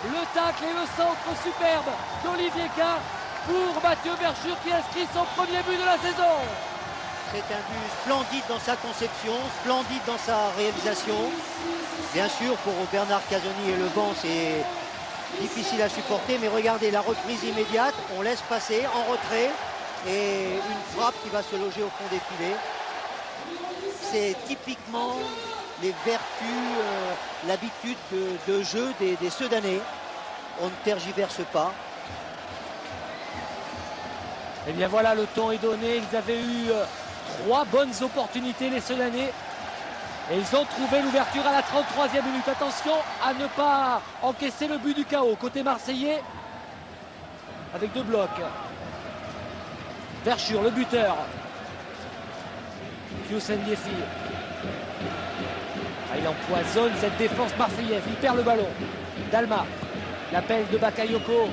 Le tacle et le centre superbe d'Olivier Quin pour Mathieu Versure qui inscrit son premier but de la saison. C'est un but splendide dans sa conception, splendide dans sa réalisation. Bien sûr, pour Bernard Casoni et le banc, c'est difficile à supporter, mais regardez la reprise immédiate, on laisse passer en retrait et une frappe qui va se loger au fond des filets. C'est typiquement les vertus, l'habitude de jeu des Sedanais. On ne tergiverse pas. Et bien voilà, le temps est donné. Ils avaient eu 3 bonnes opportunités, les Sedanais. Et ils ont trouvé l'ouverture à la 33e minute. Attention à ne pas encaisser le but du chaos. Côté marseillais, avec 2 blocs. Versure, le buteur. Pius Ndiefi. Il empoisonne cette défense marseillaise. Il perd le ballon. Dalma. L'appel de Bakayoko.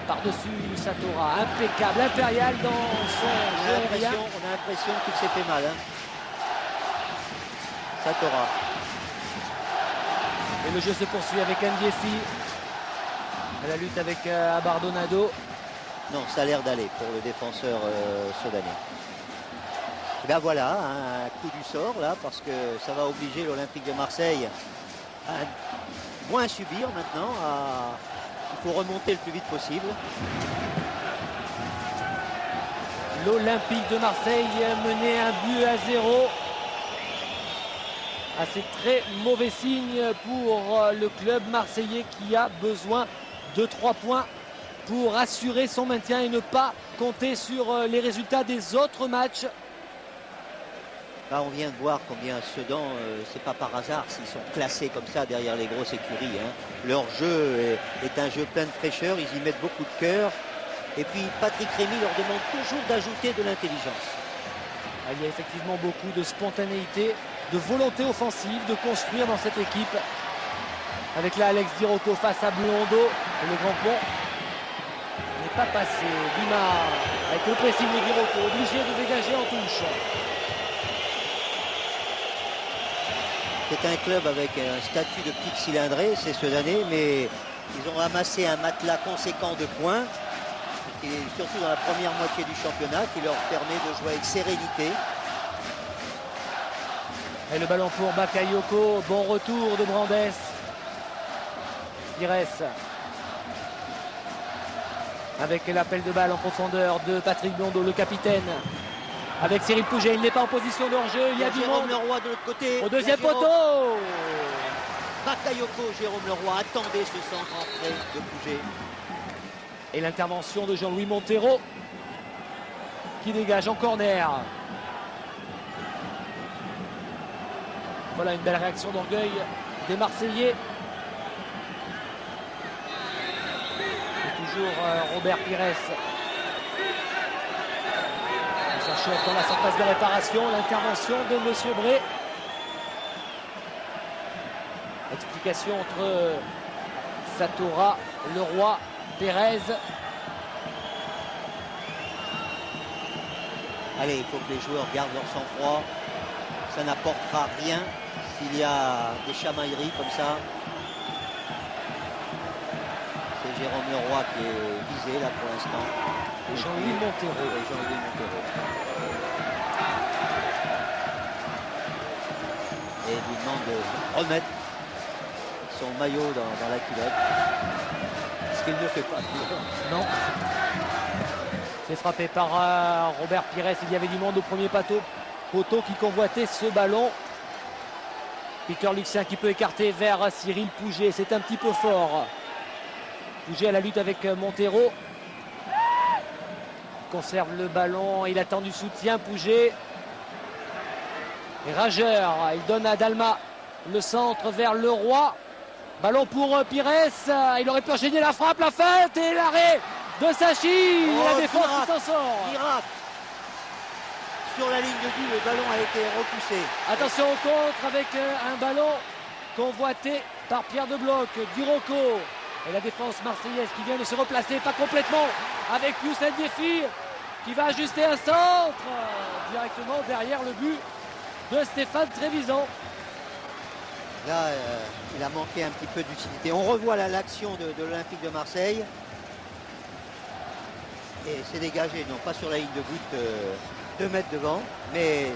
Par-dessus Satora. Impeccable, impérial dans son jeu aérien. On a l'impression qu'il s'est fait mal. Hein. Satora. Et le jeu se poursuit avec Ndiessi. À la lutte avec Abardonado. Non, ça a l'air d'aller pour le défenseur soudanais. Et bien voilà, un coup du sort là, parce que ça va obliger l'Olympique de Marseille à moins subir maintenant. Il faut remonter le plus vite possible. L'Olympique de Marseille menait 1-0. C'est très mauvais signe pour le club marseillais qui a besoin de 3 points pour assurer son maintien et ne pas compter sur les résultats des autres matchs. Là, on vient de voir combien Sedan, c'est pas par hasard s'ils sont classés comme ça derrière les grosses écuries. Hein. Leur jeu est un jeu plein de fraîcheur, ils y mettent beaucoup de cœur. Et puis Patrick Rémy leur demande toujours d'ajouter de l'intelligence. Il y a effectivement beaucoup de spontanéité, de volonté offensive, de construire dans cette équipe. Avec là Alex Di Rocco face à Blondo. Et le grand pont n'est pas passé. Dumas avec le pressing de Di Rocco, obligé de dégager en touche. C'est un club avec un statut de petite cylindrée, c'est cette année, mais ils ont amassé un matelas conséquent de points, et surtout dans la première moitié du championnat, qui leur permet de jouer avec sérénité. Et le ballon pour Bakayoko, bon retour de Brandes. Pires avec l'appel de balle en profondeur de Patrick Blondo, le capitaine. Avec Cyril Pouget, il n'est pas en position de hors-jeu, il y a du Jérôme monde. Leroy de l'autre côté. Au deuxième poteau. Bakayoko, Jérôme Leroy, attendez ce centre entré de Pouget. Et l'intervention de Jean-Louis Montero qui dégage en corner. Voilà une belle réaction d'orgueil des Marseillais. Et toujours Robert Pires. Ça chauffe dans la surface de réparation. L'intervention de Monsieur Bré. Explication entre Satora, Leroy, Pérez. Allez, il faut que les joueurs gardent leur sang-froid. Ça n'apportera rien s'il y a des chamailleries comme ça. C'est Jérôme Leroy qui est visé là pour l'instant. Et Jean-Louis Montero. Et il lui demande de remettre son maillot dans la culotte. Ce qu'il ne fait pas. Non. C'est frappé par Robert Pires. Il y avait du monde au premier poteau qui convoitait ce ballon. Peter Luxien qui peut écarter vers Cyril Pouget. C'est un petit peu fort. Pouget à la lutte avec Montero. Il conserve le ballon. Il attend du soutien. Pouget. Et Rageur. Il donne à Dalma le centre vers Leroy. Ballon pour Pires. Il aurait pu enchaîner la frappe, la feinte et l'arrêt de Sachi. La défense qui s'en sort. Miracle. Sur la ligne de but, le ballon a été repoussé. Attention au contre avec un ballon convoité par Pierre de Bloc, Di Rocco. Et la défense marseillaise qui vient de se replacer, pas complètement, avec Pius Ndiessi qui va ajuster un centre directement derrière le but de Stéphane Trévisan. Là, il a manqué un petit peu d'utilité. On revoit l'action de l'Olympique de Marseille. Et c'est dégagé, non pas sur la ligne de but 2 mètres devant, mais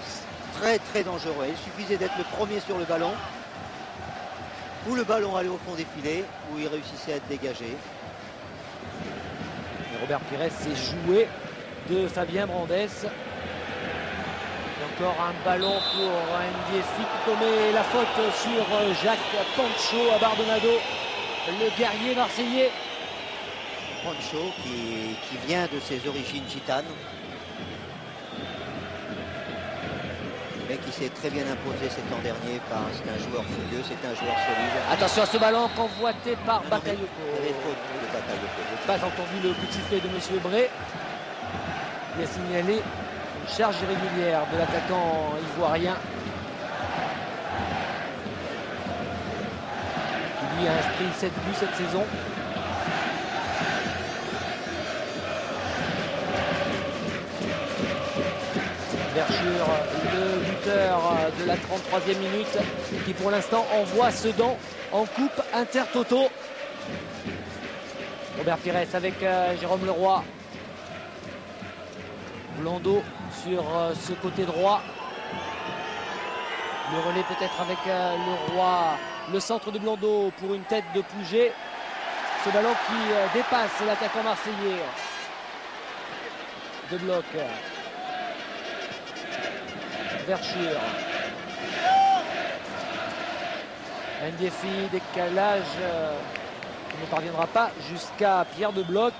très très dangereux. Il suffisait d'être le premier sur le ballon, où le ballon allait au fond des filets, où il réussissait à être dégagé. Et Robert Pires s'est joué de Fabien Brandes. Et encore un ballon pour Ndiessi qui commet la faute sur Jacques Pancho Abardonado, le guerrier marseillais. Pancho qui vient de ses origines gitanes, mais qui s'est très bien imposé ces temps derniers. C'est un joueur fougueux, c'est un joueur solide. Attention à ce ballon convoité par Bakayoko. Il y avait faute de Bakayoko. Je n'ai pas entendu le coup de sifflet de Monsieur Bré. Il a signalé une charge irrégulière de l'attaquant ivoirien qui lui a inscrit 7 buts cette saison. Verchot sur le buteur de la 33e minute qui pour l'instant envoie Sedan en coupe Intertoto. Robert Pires avec Jérôme Leroy. Blondeau sur ce côté droit. Le relais peut-être avec Leroy. Le centre de Blondeau pour une tête de Pouget. Ce ballon qui dépasse l'attaquant marseillais. De bloc. Verschure. Ndiefi, décalage qui ne parviendra pas jusqu'à Pierre de Bloc.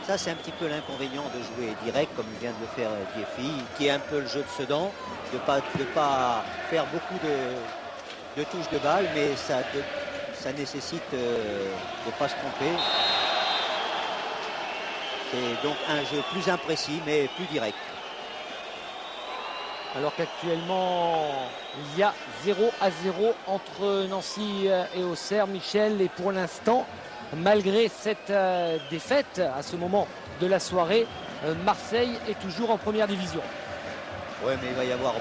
Ça, c'est un petit peu l'inconvénient de jouer direct, comme vient de le faire Ndiefi, qui est un peu le jeu de Sedan, de pas faire beaucoup de touches de balle, mais ça nécessite de ne pas se tromper. C'est donc un jeu plus imprécis, mais plus direct. Alors qu'actuellement, il y a 0-0 entre Nancy et Auxerre, Michel. Et pour l'instant, malgré cette défaite à ce moment de la soirée, Marseille est toujours en première division. Oui, mais il va y avoir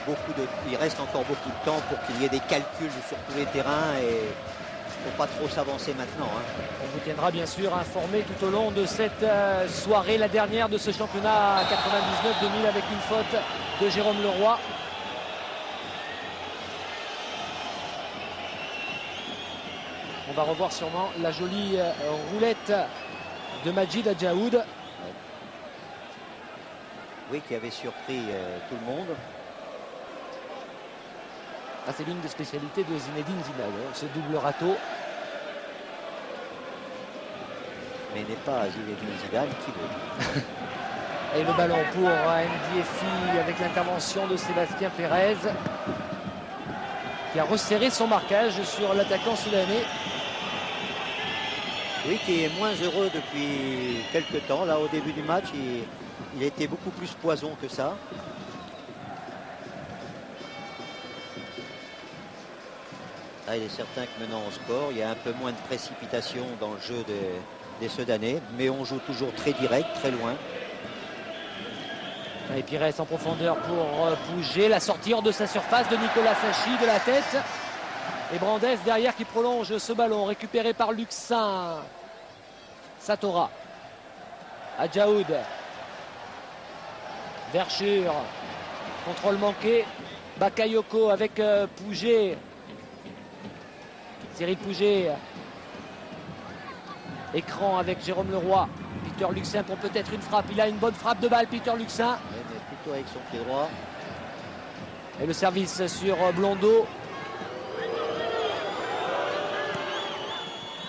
il reste encore beaucoup de temps pour qu'il y ait des calculs sur tous les terrains et il ne faut pas trop s'avancer maintenant. On vous tiendra bien sûr informé tout au long de cette soirée, la dernière de ce championnat 99-2000 avec une faute de Jérôme Leroy. On va revoir sûrement la jolie roulette de Majid Adjaoud. Oui, qui avait surpris tout le monde. Ah, c'est l'une des spécialités de Zinedine Zidane, ce double râteau. Mais n'est pas Zinedine Zidane qui veut. Et le ballon pour Ndiefi avec l'intervention de Sébastien Pérez qui a resserré son marquage sur l'attaquant soudanais. Oui, qui est moins heureux depuis quelques temps. Là, au début du match, il était beaucoup plus poison que ça. Là, il est certain que maintenant on score. Il y a un peu moins de précipitation dans le jeu des Soudanais. Mais on joue toujours très direct, très loin. Et Pires en profondeur pour Pouget. La sortie hors de sa surface de Nicolas Sachi de la tête. Et Brandes derrière qui prolonge ce ballon. Récupéré par Luxin. Satora. Adjaoud. Verschure. Contrôle manqué. Bakayoko avec Pouget. Cyril Pouget. Écran avec Jérôme Leroy. Peter Luxin pour peut-être une frappe. Il a une bonne frappe de balle, Peter Luxin. Oui, mais plutôt avec son pied droit. Et le service sur Blondeau.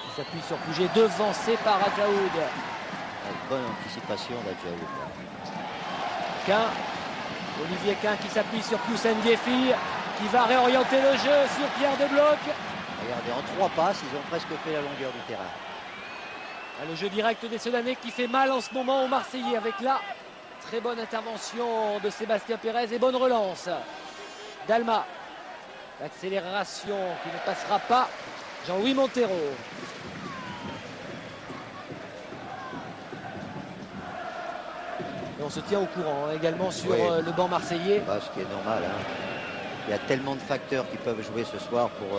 Il s'appuie sur Pouget, devancé par Adjaoud. Une bonne anticipation d'Adjaoud. Quin. Olivier Quin qui s'appuie sur Pius Ndiefi, qui va réorienter le jeu sur Pierre de Bloc. Regardez, en 3 passes, ils ont presque fait la longueur du terrain. Le jeu direct des Soudanais qui fait mal en ce moment aux Marseillais avec la très bonne intervention de Sébastien Pérez et bonne relance d'Alma. L'accélération qui ne passera pas. Jean-Louis Montero. Et on se tient au courant également sur le banc marseillais. Bah, ce qui est normal. Il y a tellement de facteurs qui peuvent jouer ce soir pour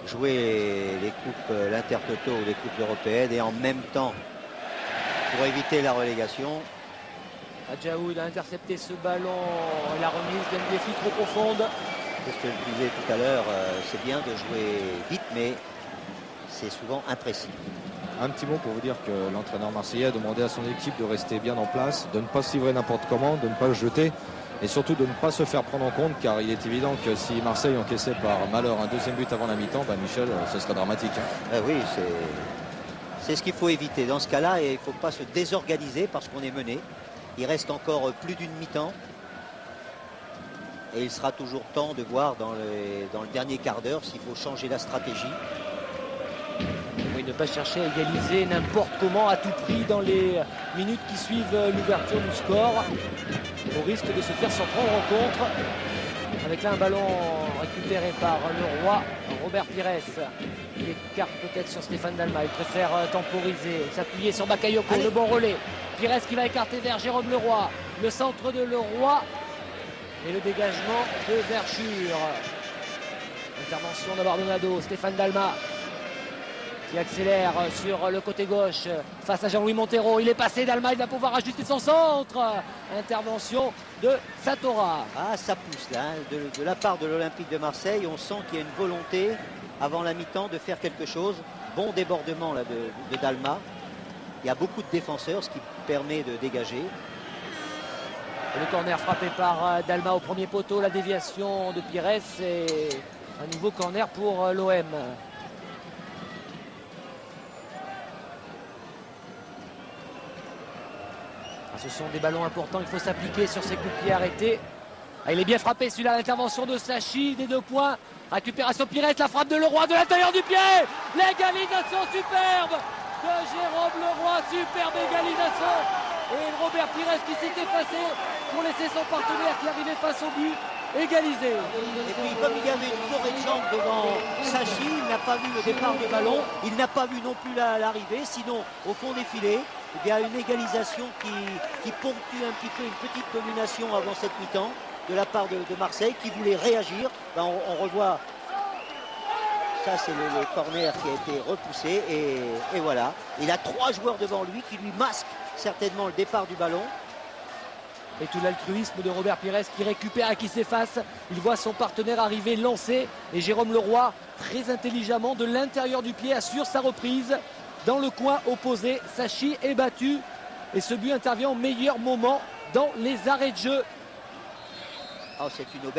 jouer les coupes, l'Intertoto ou les coupes européennes et en même temps pour éviter la relégation. Adjaoud a intercepté ce ballon et la remise d'un défi trop profonde. C'est ce que je disais tout à l'heure, c'est bien de jouer vite mais c'est souvent imprécis. Un petit mot pour vous dire que l'entraîneur marseillais a demandé à son équipe de rester bien en place, de ne pas se livrer n'importe comment, de ne pas se jeter et surtout de ne pas se faire prendre en compte, car il est évident que si Marseille encaissait par malheur un deuxième but avant la mi-temps, bah Michel, ce serait dramatique. Oui, c'est ce qu'il faut éviter dans ce cas-là et il ne faut pas se désorganiser parce qu'on est mené. Il reste encore plus d'une mi-temps et il sera toujours temps de voir dans le dernier quart d'heure s'il faut changer la stratégie. Oui, ne pas chercher à égaliser n'importe comment à tout prix dans les minutes qui suivent l'ouverture du score, au risque de se faire s'en prendre en contre. Avec là un ballon récupéré par le roi Robert Pires. Il écarte peut-être sur Stéphane Dalma. Il préfère temporiser, s'appuyer sur Bakayoko. Le bon relais. Pires qui va écarter vers Jérôme Leroy. le centre de Leroy et le dégagement de Verschure. Intervention d'Abardonado, Stéphane Dalma qui accélère sur le côté gauche face à Jean-Louis Montero. Il est passé, Dalma, il va pouvoir ajuster son centre. Intervention de Satora. Ah, ça pousse là, hein, de la part de l'Olympique de Marseille. On sent qu'il y a une volonté avant la mi-temps de faire quelque chose. Bon débordement là, de Dalma. Il y a beaucoup de défenseurs, ce qui permet de dégager. Et le corner frappé par Dalma au premier poteau. La déviation de Pires et un nouveau corner pour l'OM. Ce sont des ballons importants, il faut s'appliquer sur ces coups de pied arrêtés. Ah, il est bien frappé celui-là, l'intervention de Sachi, des 2 points. Récupération Pires, la frappe de Leroy de l'intérieur du pied. L'égalisation superbe de Jérôme Leroy, superbe égalisation. Et Robert Pires qui s'est effacé pour laisser son partenaire qui arrivait face au but égalisé. Et puis comme il y avait une forêt de jambes devant Sachi, il n'a pas vu le départ du ballon, il n'a pas vu non plus l'arrivée, sinon au fond des filets, il y a une égalisation qui ponctue un petit peu une petite domination avant cette mi-temps de la part de Marseille qui voulait réagir. Ben, on revoit, ça c'est le corner qui a été repoussé et voilà. Il a 3 joueurs devant lui qui lui masquent certainement le départ du ballon. Et tout l'altruisme de Robert Pires qui récupère et qui s'efface. Il voit son partenaire arriver, lancer. Et Jérôme Leroy, très intelligemment, de l'intérieur du pied, assure sa reprise. Dans le coin opposé, Sachi est battu. Et ce but intervient au meilleur moment dans les arrêts de jeu. Oh, c'est une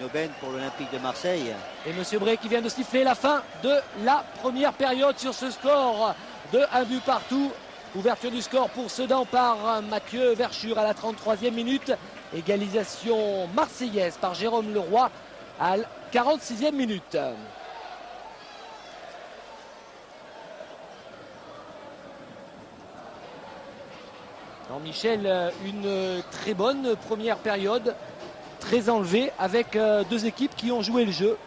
aubaine pour l'Olympique de Marseille. Et M. Bray qui vient de siffler la fin de la première période sur ce score de 1 but partout. Ouverture du score pour Sedan par Mathieu Verschure à la 33e minute. Égalisation marseillaise par Jérôme Leroy à la 46e minute. Alors Michel, une très bonne première période, très enlevée avec 2 équipes qui ont joué le jeu.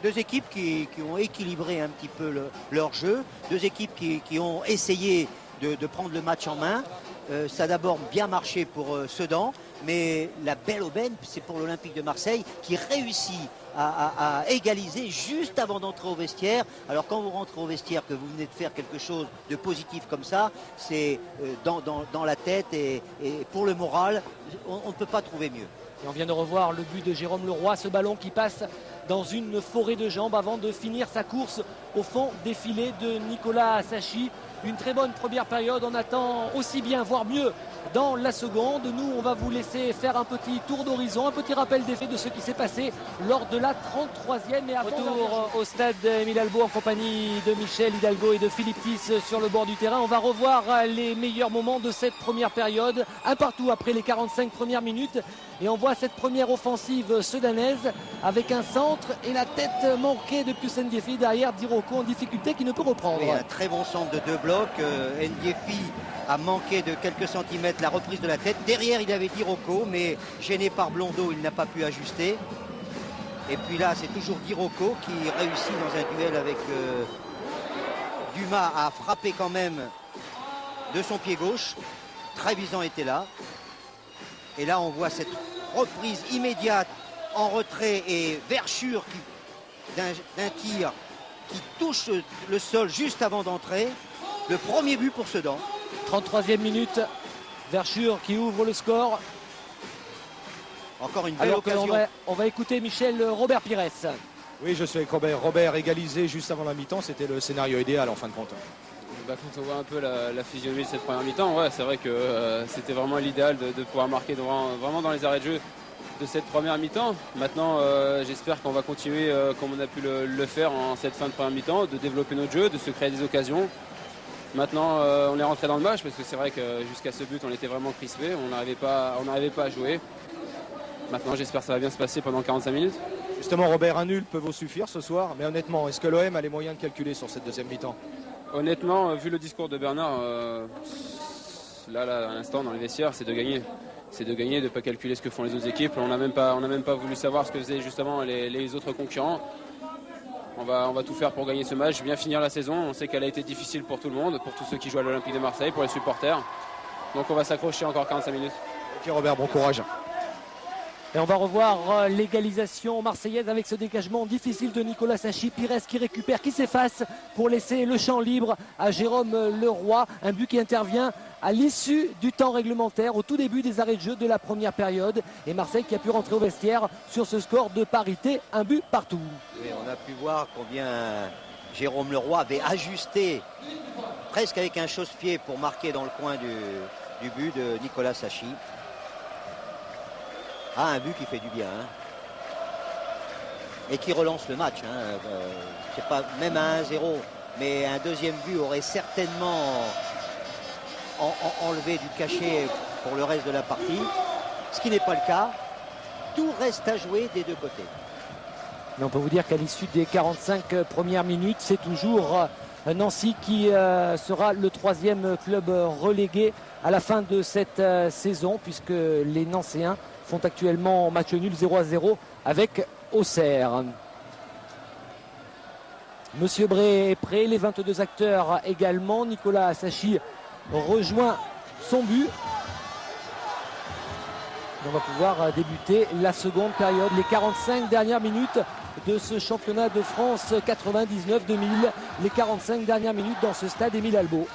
2 équipes qui ont équilibré un petit peu leur jeu. 2 équipes qui ont essayé de prendre le match en main. Ça a d'abord bien marché pour Sedan, mais la belle aubaine, c'est pour l'Olympique de Marseille qui réussit à égaliser juste avant d'entrer au vestiaire. Alors quand vous rentrez au vestiaire, que vous venez de faire quelque chose de positif comme ça, c'est dans la tête et pour le moral, on ne peut pas trouver mieux. Et on vient de revoir le but de Jérôme Leroy, ce ballon qui passe dans une forêt de jambes avant de finir sa course au fond des filets de Nicolas Sachi. Une très bonne première période, on attend aussi bien, voire mieux dans la seconde. Nous, on va vous laisser faire un petit tour d'horizon, un petit rappel des faits de ce qui s'est passé lors de la 33e. Et avant retour au stade Émile Albo en compagnie de Michel Hidalgo et de Philippe Tiss sur le bord du terrain. On va revoir les meilleurs moments de cette première période, un partout après les 45 premières minutes. Et on voit cette première offensive sedanaise avec un centre et la tête manquée de Pius Ndiefi derrière Diroko en difficulté qui ne peut reprendre. Oui, un très bon centre de 2 blocs. Ndiefi a manqué de quelques centimètres la reprise de la tête. Derrière, il avait Diroko, mais gêné par Blondeau, il n'a pas pu ajuster. Et puis là, c'est toujours Diroko qui réussit dans un duel avec Dumas à frapper quand même de son pied gauche. Trevisan était là. Et là, on voit cette reprise immédiate en retrait et Verschure d'un tir qui touche le sol juste avant d'entrer. Le premier but pour Sedan. 33e minute, Verschure qui ouvre le score. Encore une belle occasion. On va écouter Michel Robert Pires. Oui, je suis avec Robert. Robert égalisé juste avant la mi-temps, c'était le scénario idéal en fin de compte. Quand on voit un peu la physionomie de cette première mi-temps, ouais, c'est vrai que c'était vraiment l'idéal de pouvoir marquer vraiment dans les arrêts de jeu de cette première mi-temps. Maintenant, j'espère qu'on va continuer comme on a pu le faire en cette fin de première mi-temps, de développer notre jeu, de se créer des occasions. Maintenant, on est rentré dans le match parce que c'est vrai que jusqu'à ce but, on était vraiment crispé, on n'arrivait pas à jouer. Maintenant, j'espère que ça va bien se passer pendant 45 minutes. Justement, Robert, un nul peut vous suffire ce soir, mais honnêtement, est-ce que l'OM a les moyens de calculer sur cette deuxième mi-temps? Honnêtement, vu le discours de Bernard, là, à l'instant, dans les vestiaires, c'est de gagner. C'est de gagner, de ne pas calculer ce que font les autres équipes. On n'a même pas voulu savoir ce que faisaient justement les autres concurrents. On va tout faire pour gagner ce match, bien finir la saison. On sait qu'elle a été difficile pour tout le monde, pour tous ceux qui jouent à l'Olympique de Marseille, pour les supporters. Donc on va s'accrocher encore 45 minutes. Ok Robert, bon courage. Et on va revoir l'égalisation marseillaise avec ce dégagement difficile de Nicolas Sachi. Pires qui récupère, qui s'efface pour laisser le champ libre à Jérôme Leroy. Un but qui intervient à l'issue du temps réglementaire, au tout début des arrêts de jeu de la première période. Et Marseille qui a pu rentrer au vestiaire sur ce score de parité, un but partout. Oui, on a pu voir combien Jérôme Leroy avait ajusté presque avec un chausse-pied pour marquer dans le coin du but de Nicolas Sachi. Ah, un but qui fait du bien. Hein. Et qui relance le match. Hein. C'est pas même à 1-0. Mais un deuxième but aurait certainement enlevé du cachet pour le reste de la partie. Ce qui n'est pas le cas. Tout reste à jouer des deux côtés. Mais on peut vous dire qu'à l'issue des 45 premières minutes, c'est toujours Nancy qui sera le 3e club relégué à la fin de cette saison, puisque les Nancéens font actuellement match nul 0-0 avec Auxerre. Monsieur Bré est prêt, les 22 acteurs également. Nicolas Sachi rejoint son but. On va pouvoir débuter la seconde période, les 45 dernières minutes de ce championnat de France 99-2000. Les 45 dernières minutes dans ce stade Émile Albo.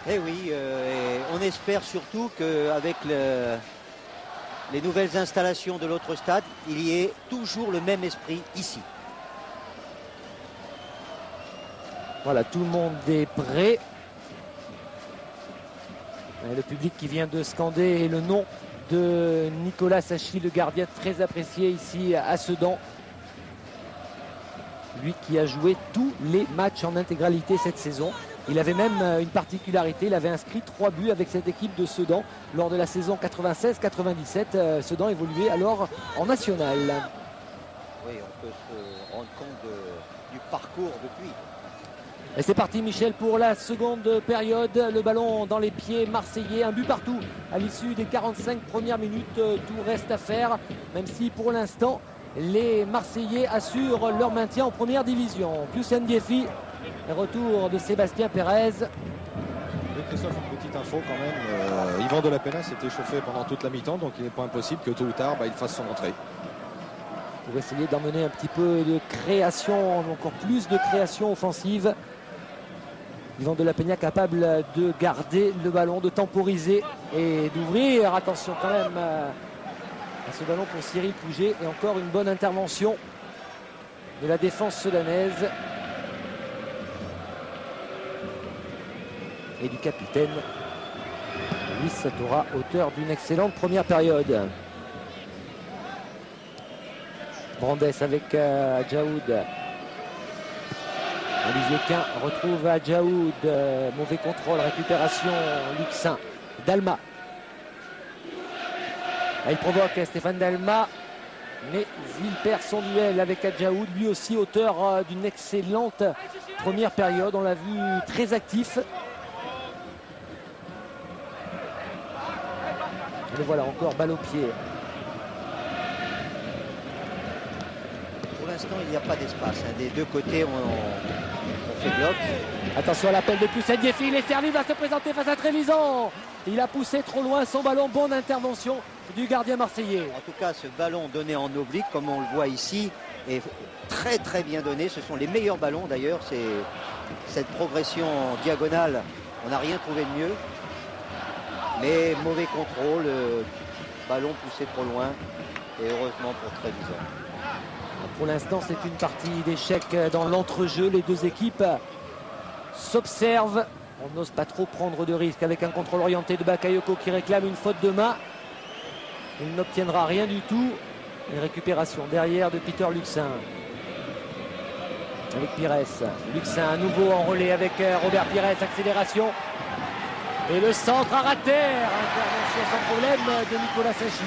Eh oui, et on espère surtout qu'avec les nouvelles installations de l'autre stade, il y ait toujours le même esprit ici. Voilà, tout le monde est prêt. Et le public qui vient de scander le nom de Nicolas Sachi, le gardien très apprécié ici à Sedan. Lui qui a joué tous les matchs en intégralité cette saison. Il avait même une particularité, il avait inscrit 3 buts avec cette équipe de Sedan lors de la saison 96-97. Sedan évoluait alors en national. Oui, on peut se rendre compte du parcours depuis. Et c'est parti Michel pour la seconde période. Le ballon dans les pieds marseillais, un but partout à l'issue des 45 premières minutes. Tout reste à faire, même si pour l'instant les Marseillais assurent leur maintien en première division. Plus Ndiefi. Retour de Sébastien Pérez. Et Christophe, une petite info quand même. Yvan de la Peña s'était chauffé pendant toute la mi-temps, donc il n'est pas impossible que tôt ou tard il fasse son entrée. Pour essayer d'emmener un petit peu de création, encore plus de création offensive. Yvan de la Peña capable de garder le ballon, de temporiser et d'ouvrir. Attention quand même à ce ballon pour Cyril Pouget. Et encore une bonne intervention de la défense sudanaise. Et du capitaine Luis Satora, auteur d'une excellente première période. Brandes avec Adjaoud. Olivier Quin retrouve Adjaoud. Mauvais contrôle, récupération, Luxin. Dalma. Il provoque Stéphane Dalma, mais il perd son duel avec Adjaoud, lui aussi auteur d'une excellente première période. On l'a vu très actif. Et voilà, encore balle au pied. Pour l'instant, il n'y a pas d'espace. Des deux côtés, on fait bloc. Attention à l'appel de Poussé Ndiefi. Il est servi, va se présenter face à Trévisan. Il a poussé trop loin son ballon. Bonne intervention du gardien marseillais. En tout cas, ce ballon donné en oblique, comme on le voit ici, est très très bien donné. Ce sont les meilleurs ballons d'ailleurs. C'est cette progression en diagonale. On n'a rien trouvé de mieux. Mais mauvais contrôle, ballon poussé trop loin. Et heureusement pour Trévisan. Pour l'instant, c'est une partie d'échecs dans l'entrejeu. Les deux équipes s'observent. On n'ose pas trop prendre de risques avec un contrôle orienté de Bakayoko qui réclame une faute de main. Il n'obtiendra rien du tout. Une récupération derrière de Peter Luxin. Avec Pires. Luxin à nouveau en relais avec Robert Pires. Accélération. Et le centre à rater. Intervention sans problème de Nicolas Sachi.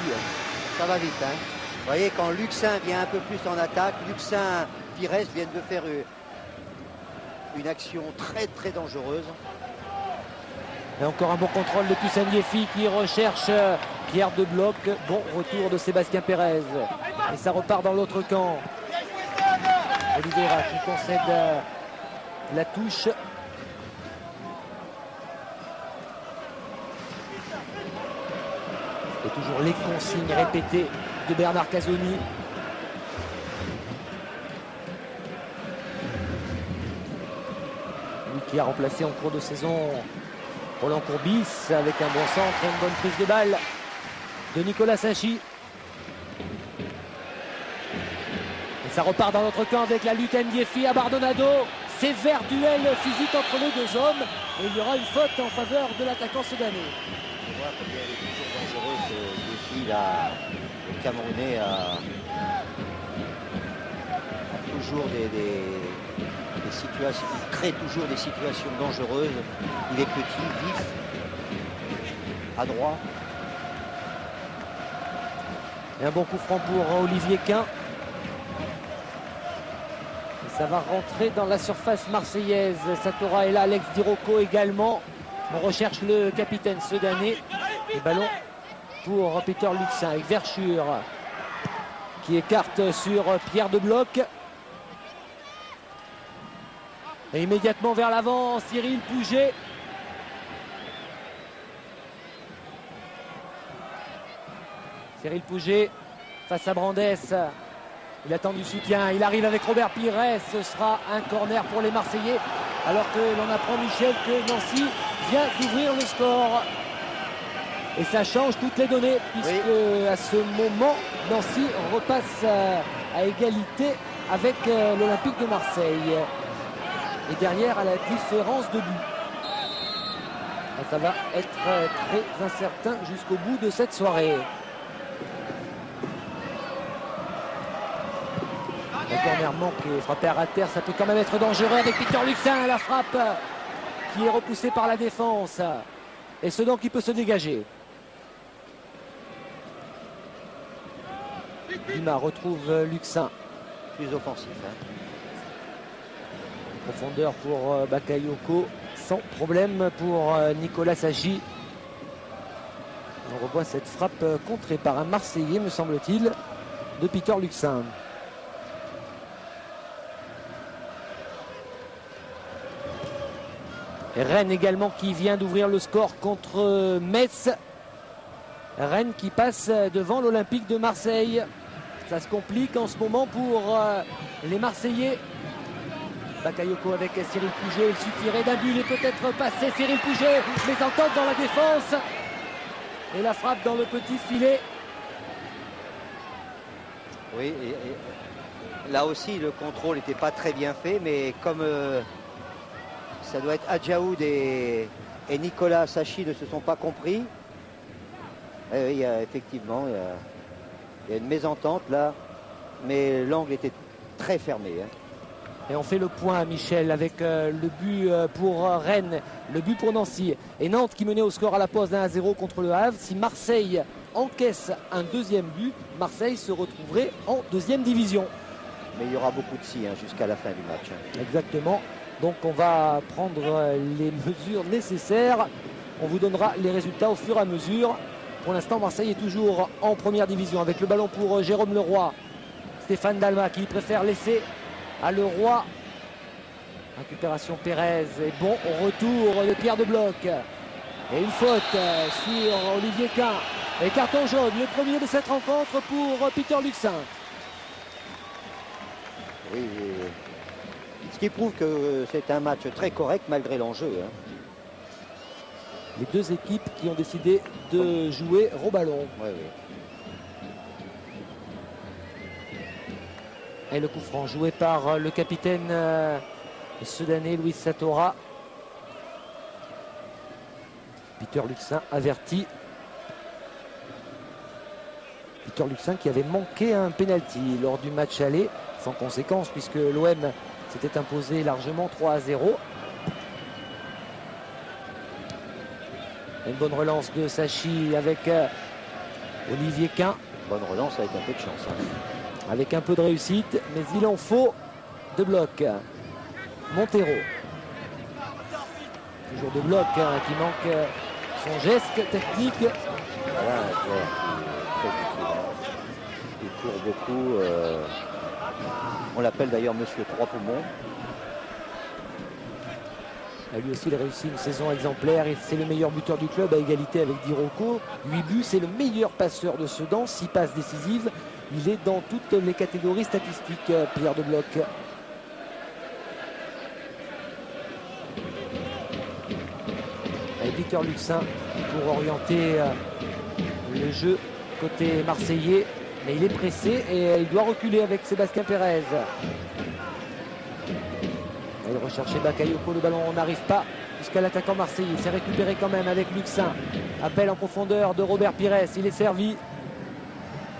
Ça va vite, hein. Vous voyez, quand Luxin vient un peu plus en attaque, Luxin, Pires viennent de faire une action très très dangereuse. Et encore un bon contrôle de Poussé Ndiefi qui recherche Pierre de Bloc. Bon retour de Sébastien Pérez. Et ça repart dans l'autre camp. Oliveira qui concède la touche. C'est toujours les consignes répétées de Bernard Casoni. Lui qui a remplacé en cours de saison Roland Courbis avec un bon centre et une bonne prise de balle de Nicolas Sacchi. Et ça repart dans notre camp avec la lutte Ndiefi à Bardonado. Sévère duel physique entre les deux hommes. Et il y aura une faute en faveur de l'attaquant soudanais. On voit combien elle est toujours dangereuse, Ndiefi, là. Le Camerounais a toujours des situations, il crée toujours des situations dangereuses. Il est petit, vif, adroit. Et un bon coup franc pour Olivier Quin. Et ça va rentrer dans la surface marseillaise. Satora est là, Alex Dirocco également. On recherche le capitaine soudanais. Le ballon pour Peter Luxin avec Verschure qui écarte sur Pierre de Bloc. Et immédiatement vers l'avant, Cyril Pouget. Cyril Pouget face à Brandès. Il attend du soutien. Il arrive avec Robert Pires. Ce sera un corner pour les Marseillais. Alors que l'on apprend, Michel, que Nancy vient d'ouvrir le score. Et ça change toutes les données. Puisque à ce moment, Nancy repasse à égalité avec l'Olympique de Marseille. Et derrière, à la différence de but. Ça va être très incertain jusqu'au bout de cette soirée. Le corner manqué, frappé à terre, ça peut quand même être dangereux avec Peter Luxin. La frappe qui est repoussée par la défense. Et Sedan qui peut se dégager. Dumas retrouve Luxin. Plus offensif. Profondeur pour Bakayoko, sans problème pour Nicolas Sacchi. On revoit cette frappe contrée par un Marseillais, me semble-t-il, de Peter Luxin. Et Rennes également qui vient d'ouvrir le score contre Metz. Rennes qui passe devant l'Olympique de Marseille. Ça se complique en ce moment pour les Marseillais. Bakayoko avec Cyril Pouget, il suffirait d'un but et peut-être passer Cyril Pouget, mais encore dans la défense. Et la frappe dans le petit filet. Oui, et là aussi le contrôle n'était pas très bien fait, mais comme ça doit être Adjaoud et Nicolas Sacchi ne se sont pas compris. Il y a effectivement il y a une mésentente là, mais l'angle était très fermé. Et on fait le point, Michel, avec le but pour Rennes, le but pour Nancy. Et Nantes qui menait au score à la pause d'1-0 contre le Havre. Si Marseille encaisse un deuxième but, Marseille se retrouverait en deuxième division. Mais il y aura beaucoup de si jusqu'à la fin du match. Exactement. Donc on va prendre les mesures nécessaires. On vous donnera les résultats au fur et à mesure. Pour l'instant, Marseille est toujours en première division avec le ballon pour Jérôme Leroy. Stéphane Dalma qui préfère laisser à Leroy. Récupération Pérez. Et bon retour de Pierre de Bloc. Et une faute sur Olivier Quin. Et carton jaune, le premier de cette rencontre pour Peter Luxin. Oui, ce qui prouve que c'est un match très correct malgré l'enjeu. Les deux équipes qui ont décidé de jouer au ballon. Oui. Et le coup franc joué par le capitaine soudanais Louis Satora. Peter Luxin averti. Peter Luxin qui avait manqué un penalty lors du match aller, sans conséquence puisque l'OM s'était imposé largement 3-0. Une bonne relance de Sacchi avec Olivier Quin. Bonne relance avec un peu de chance. Avec un peu de réussite, mais il en faut de Bloc. Montero. Toujours de Bloc qui manque son geste technique. Voilà, il court beaucoup. On l'appelle d'ailleurs Monsieur Trois Poumons. Lui aussi, il a réussi une saison exemplaire et c'est le meilleur buteur du club à égalité avec Diroko. 8 buts, c'est le meilleur passeur de Sedan, 6 passes décisives. Il est dans toutes les catégories statistiques, Pierre de Bloch. Avec Victor Luxin pour orienter le jeu côté marseillais. Mais il est pressé et il doit reculer avec Sébastien Pérez. Il recherchait Bakayoko, le ballon n'arrive pas jusqu'à l'attaquant marseillais. C'est récupéré quand même avec Luxin. Appel en profondeur de Robert Pires, il est servi.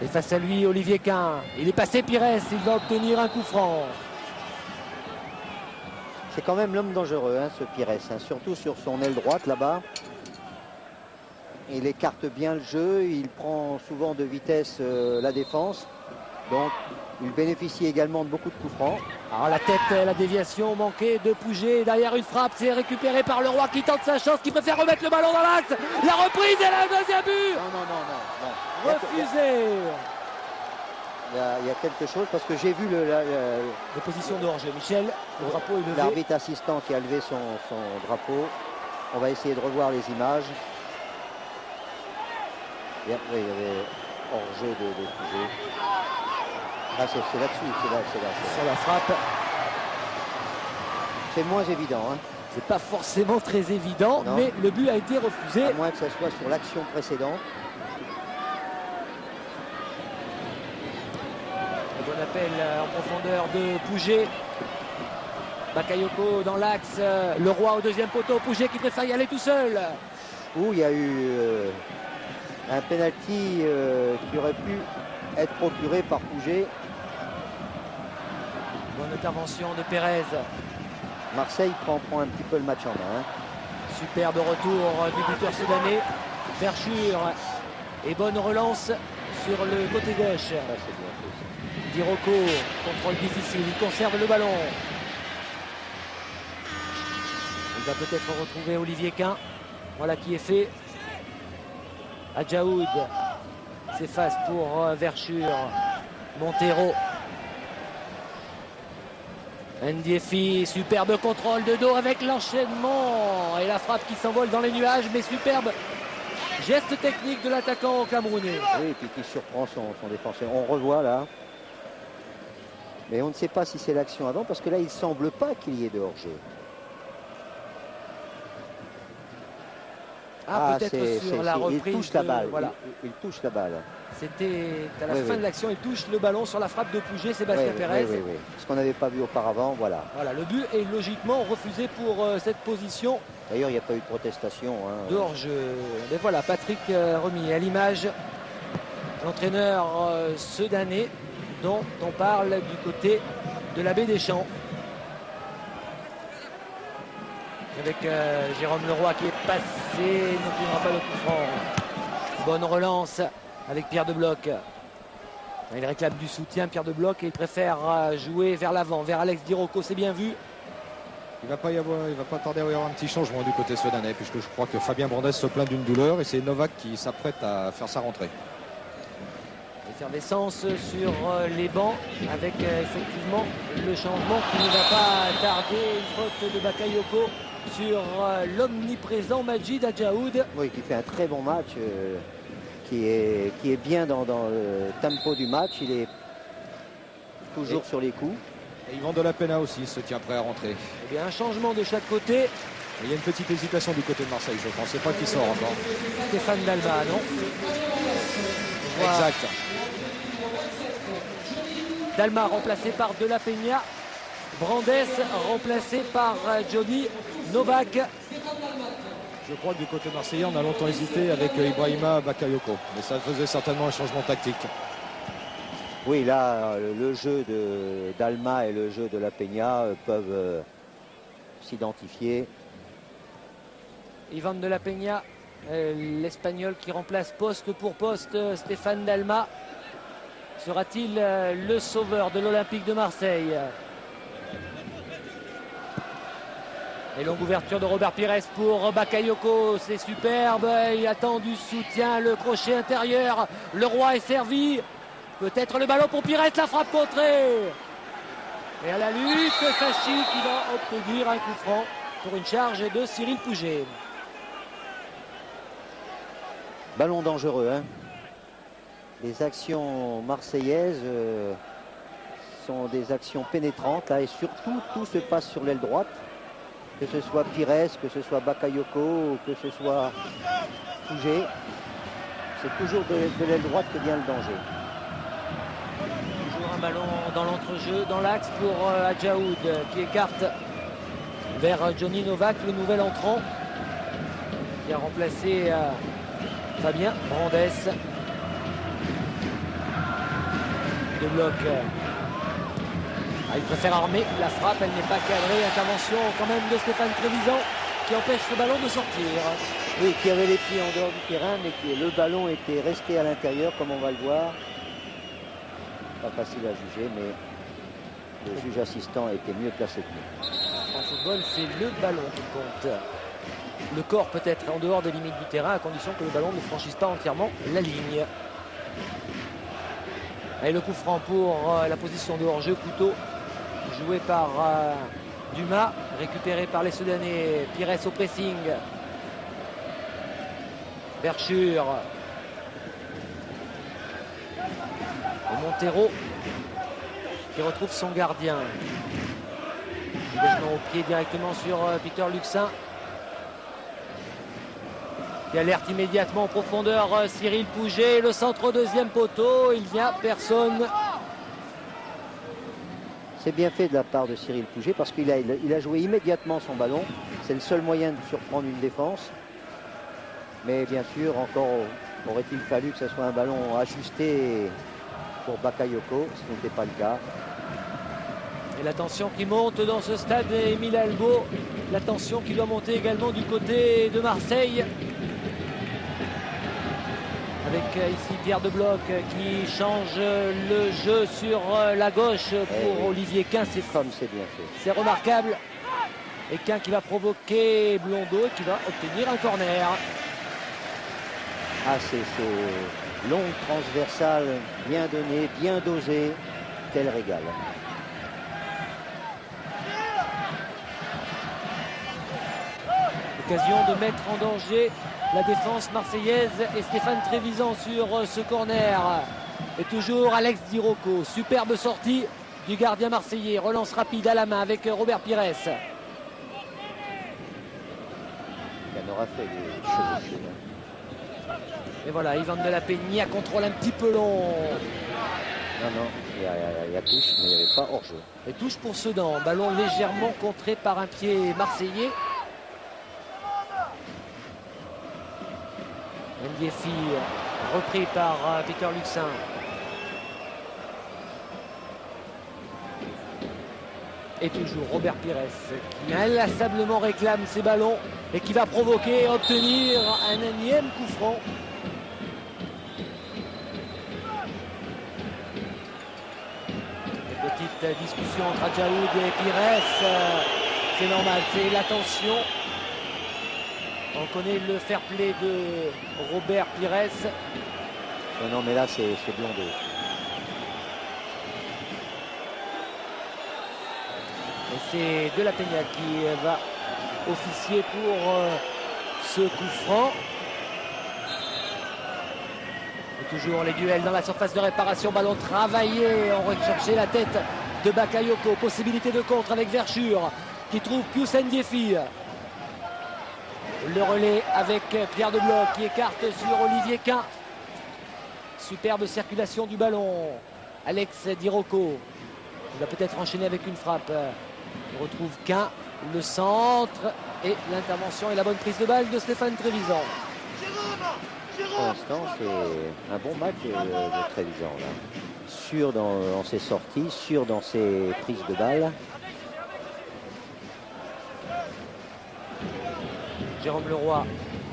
Et face à lui, Olivier Quin. Il est passé Pires, il va obtenir un coup franc. C'est quand même l'homme dangereux, hein, ce Pires, hein, surtout sur son aile droite là-bas. Il écarte bien le jeu, il prend souvent de vitesse la défense. Donc il bénéficie également de beaucoup de coups francs. Alors la tête, la déviation manquée de Pouget. Derrière une frappe, c'est récupéré par le Roi qui tente sa chance, qui préfère remettre le ballon dans l'axe. La reprise et le deuxième but. Non. Refusé. Il y a quelque chose parce que j'ai vu les positions de hors-jeu. Michel, le drapeau est levé. L'arbitre assistant qui a levé son drapeau. On va essayer de revoir les images. Oui, il y avait hors-jeu de Pouget. Ah, c'est là-dessus, c'est là. Sur la frappe. C'est moins évident. Hein. C'est pas forcément très évident, non. Mais le but a été refusé. À moins que ça soit sur l'action précédente. Un bon appel en profondeur de Pouget. Bakayoko dans l'axe. Le Roi au deuxième poteau. Pouget qui préfère y aller tout seul. Où il y a eu un penalty qui aurait pu être procuré par Pouget. Bonne intervention de Pérez. Marseille prend un petit peu le match en main. Hein. Superbe retour du buteur soudanais. Verschure. Et bonne relance sur le côté gauche. Diroko, contrôle difficile, il conserve le ballon. Il va peut-être retrouver Olivier Quin. Voilà qui est fait. Adjaoud s'efface pour Verschure. Montero. Ndiefi, superbe contrôle de dos avec l'enchaînement. Et la frappe qui s'envole dans les nuages, mais superbe geste technique de l'attaquant camerounais. Oui, et puis qui surprend son défenseur. On revoit là. Mais on ne sait pas si c'est l'action avant, parce que là, il ne semble pas qu'il y ait de hors-jeu. Peut-être sur la reprise. Il touche la balle. Voilà. Il touche la balle. C'était à la fin de l'action, il touche le ballon sur la frappe de Pouget, Sébastien Pérez. Oui. Ce qu'on n'avait pas vu auparavant, voilà. Voilà, le but est logiquement refusé pour cette position. D'ailleurs, il n'y a pas eu de protestation. Hein. De hors-jeu. Mais voilà, Patrick Remy à l'image. L'entraîneur Sedanais dont on parle du côté de la baie des Champs. Avec Jérôme Leroy qui est passé, il n'obtiendra pas le coup franc. Bonne relance avec Pierre de Bloch. Il réclame du soutien, Pierre de Bloch, et il préfère jouer vers l'avant, vers Alex Diroko, c'est bien vu. Il va pas tarder à y avoir un petit changement du côté sudanais, puisque je crois que Fabien Brandes se plaint d'une douleur et c'est Novak qui s'apprête à faire sa rentrée. Effervescence sur les bancs avec effectivement le changement qui ne va pas tarder. Une faute de Bakayoko sur l'omniprésent Majid Adjaoud. Oui, qui fait un très bon match, qui est bien dans le tempo du match. Il est toujours sur les coups. Et Yvan de la Pena aussi se tient prêt à rentrer. Eh bien, un changement de chaque côté. Il y a une petite hésitation du côté de Marseille, je ne pensais pas qu'il sort encore. Stéphane Dalma, non? Exact. Dalma remplacé par De La Peña. Brandes remplacé par Johnny Novak. Je crois que du côté marseillais, on a longtemps hésité avec Ibrahima Bakayoko. Mais ça faisait certainement un changement tactique. Oui, là, le jeu d'Alma et le jeu de La Peña peuvent s'identifier. Ivan De La Peña, l'Espagnol qui remplace poste pour poste Stéphane Dalma. Sera-t-il le sauveur de l'Olympique de Marseille? Et longue ouverture de Robert Pires pour Bakayoko, c'est superbe, il attend du soutien, le crochet intérieur, le Roi est servi, peut-être le ballon pour Pires, la frappe contrée. Et à la lutte, Sachi qui va obtenir un coup franc. pour une charge de Cyril Pouget. Ballon dangereux, hein. Les actions marseillaises sont des actions pénétrantes là, et surtout tout se passe sur l'aile droite, que ce soit Pires, que ce soit Bakayoko ou que ce soit Pouget. C'est toujours de l'aile droite que vient le danger. Toujours un ballon dans l'entrejeu, dans l'axe pour Adjaoud qui écarte vers Johnny Novak, le nouvel entrant qui a remplacé Fabien Brandès. De bloc. Il préfère armer la frappe, elle n'est pas cadrée. Intervention quand même de Stéphane Trevisan qui empêche le ballon de sortir. Oui, qui avait les pieds en dehors du terrain, mais le ballon était resté à l'intérieur, comme on va le voir. Pas facile à juger, mais le juge assistant a été mieux placé que nous. En football, c'est le ballon qui compte. Le corps peut être en dehors des limites du terrain, à condition que le ballon ne franchisse pas entièrement la ligne. Et le coup franc pour la position de hors-jeu, Couteau, joué par Dumas, récupéré par les Soudanais. Pires au pressing. Verschure. Et Montero qui retrouve son gardien. Dégagement au pied directement sur Peter Luxin. Qui alerte immédiatement en profondeur Cyril Pouget. Le centre au deuxième poteau. Il n'y a personne. C'est bien fait de la part de Cyril Pouget parce qu'il a joué immédiatement son ballon. C'est le seul moyen de surprendre une défense. Mais bien sûr, encore aurait-il fallu que ce soit un ballon ajusté pour Bakayoko, ce n'était pas le cas. Et la tension qui monte dans ce stade Émile Albo. La tension qui doit monter également du côté de Marseille. Avec ici Pierre de Bloc qui change le jeu sur la gauche pour Olivier Quin. C'est bien fait. C'est remarquable. Et Quin qui va provoquer Blondeau et qui va obtenir un corner. Ah, c'est long transversal, bien donné, bien dosé. Quel régal. Occasion de mettre en danger la défense marseillaise et Stéphane Trevisan sur ce corner. Et toujours Alex Di Rocco. Superbe sortie du gardien marseillais. Relance rapide à la main avec Robert Pires. Il en aura fait des cheveux. Et voilà, Ivan de la Peña contrôle un petit peu long. Non, il y a touche, mais il n'y avait pas hors-jeu. Et touche pour Sedan. Ballon légèrement contré par un pied marseillais. Ndiefi repris par Peter Luxin. Et toujours Robert Pires qui inlassablement réclame ses ballons et qui va provoquer et obtenir un énième coup franc. Une petite discussion entre Adjaoud et Pires. C'est normal, c'est la tension. On connaît le fair play de Robert Pires. Non, mais là, c'est Blondeau. Et c'est De la Peña qui va officier pour ce coup franc. Et toujours les duels dans la surface de réparation. Ballon travaillé. On recherchait la tête de Bakayoko. Possibilité de contre avec Verschure qui trouve Pius Ndiefi. Le relais avec Pierre de Bloc qui écarte sur Olivier Quin. Superbe circulation du ballon. Alex Di Rocco. Il va peut-être enchaîner avec une frappe. On retrouve Quin, le centre et l'intervention et la bonne prise de balle de Stéphane Trevisan. Pour l'instant, c'est un bon match de Trevisan. Sûr dans ses sorties, sûr dans ses prises de balle. Jérôme Leroy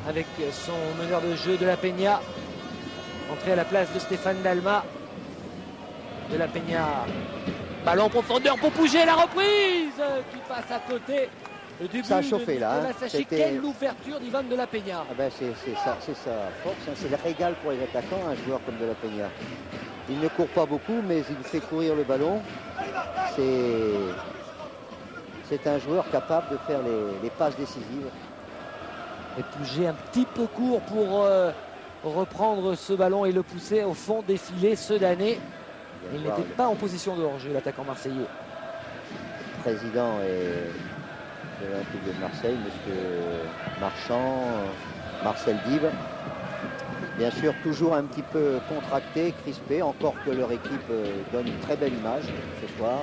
avec son meneur de jeu De la Peña. Entré à la place de Stéphane Dalma. De la Peña. Ballon en profondeur pour Pouget. La reprise qui passe à côté du but ça a chauffé, de là. Sachi. Quelle ouverture d'Ivan De la Peña. Ah ben c'est sa force. Hein. C'est le régal pour les attaquants, un joueur comme De la Peña. Il ne court pas beaucoup, mais il fait courir le ballon. C'est un joueur capable de faire les passes décisives. Et Pouget un petit peu court pour reprendre ce ballon et le pousser au fond des filets, ceux d'année. Il n'était pas en position de hors-jeu, l'attaquant marseillais. Président de l'Olympique de Marseille, M. Marchand, Marcel Dib. Bien sûr, toujours un petit peu contracté, crispé, encore que leur équipe donne une très belle image ce soir.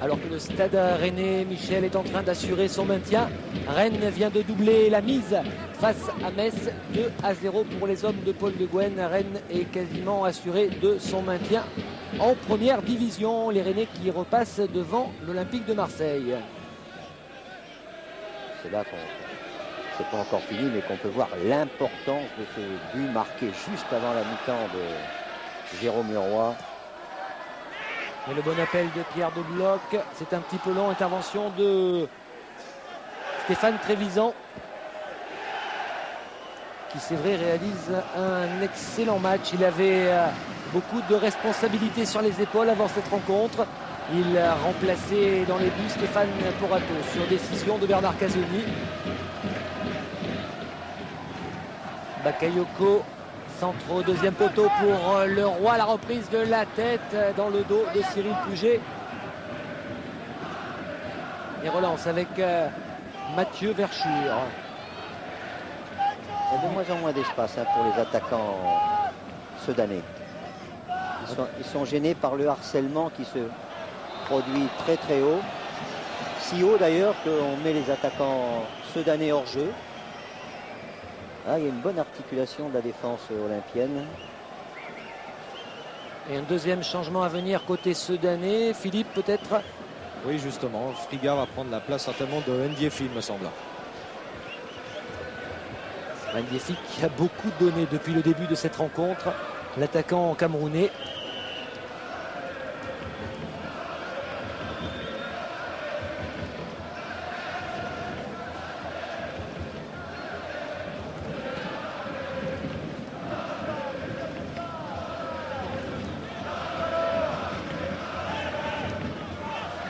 Alors que le Stade Rennais, Michel, est en train d'assurer son maintien. Rennes vient de doubler la mise face à Metz, 2-0 pour les hommes de Paul Le Guen. Rennes est quasiment assuré de son maintien en première division. Les Rennais qui repassent devant l'Olympique de Marseille. C'est là qu'on c'est pas encore fini, mais qu'on peut voir l'importance de ce but marqué juste avant la mi-temps de Jérôme Leroy. Et le bon appel de Pierre de Bloc, c'est un petit peu long. Intervention de Stéphane Trévisan, qui c'est vrai réalise un excellent match. Il avait beaucoup de responsabilités sur les épaules avant cette rencontre. Il a remplacé dans les buts Stéphane Porato sur décision de Bernard Casoni. Bakayoko, centre au deuxième poteau pour Leroy, la reprise de la tête dans le dos de Cyril Pouget. Et relance avec Mathieu Verschure. Il y a de moins en moins d'espace pour les attaquants sedanais. Ils sont gênés par le harcèlement qui se produit très très haut. Si haut d'ailleurs qu'on met les attaquants sedanais hors jeu. Ah, il y a une bonne articulation de la défense olympienne. Et un deuxième changement à venir côté sedanais. Philippe, peut-être? Oui, justement. Frigard va prendre la place certainement de Ndiefi, il me semble. Ndiefi qui a beaucoup donné depuis le début de cette rencontre. L'attaquant camerounais.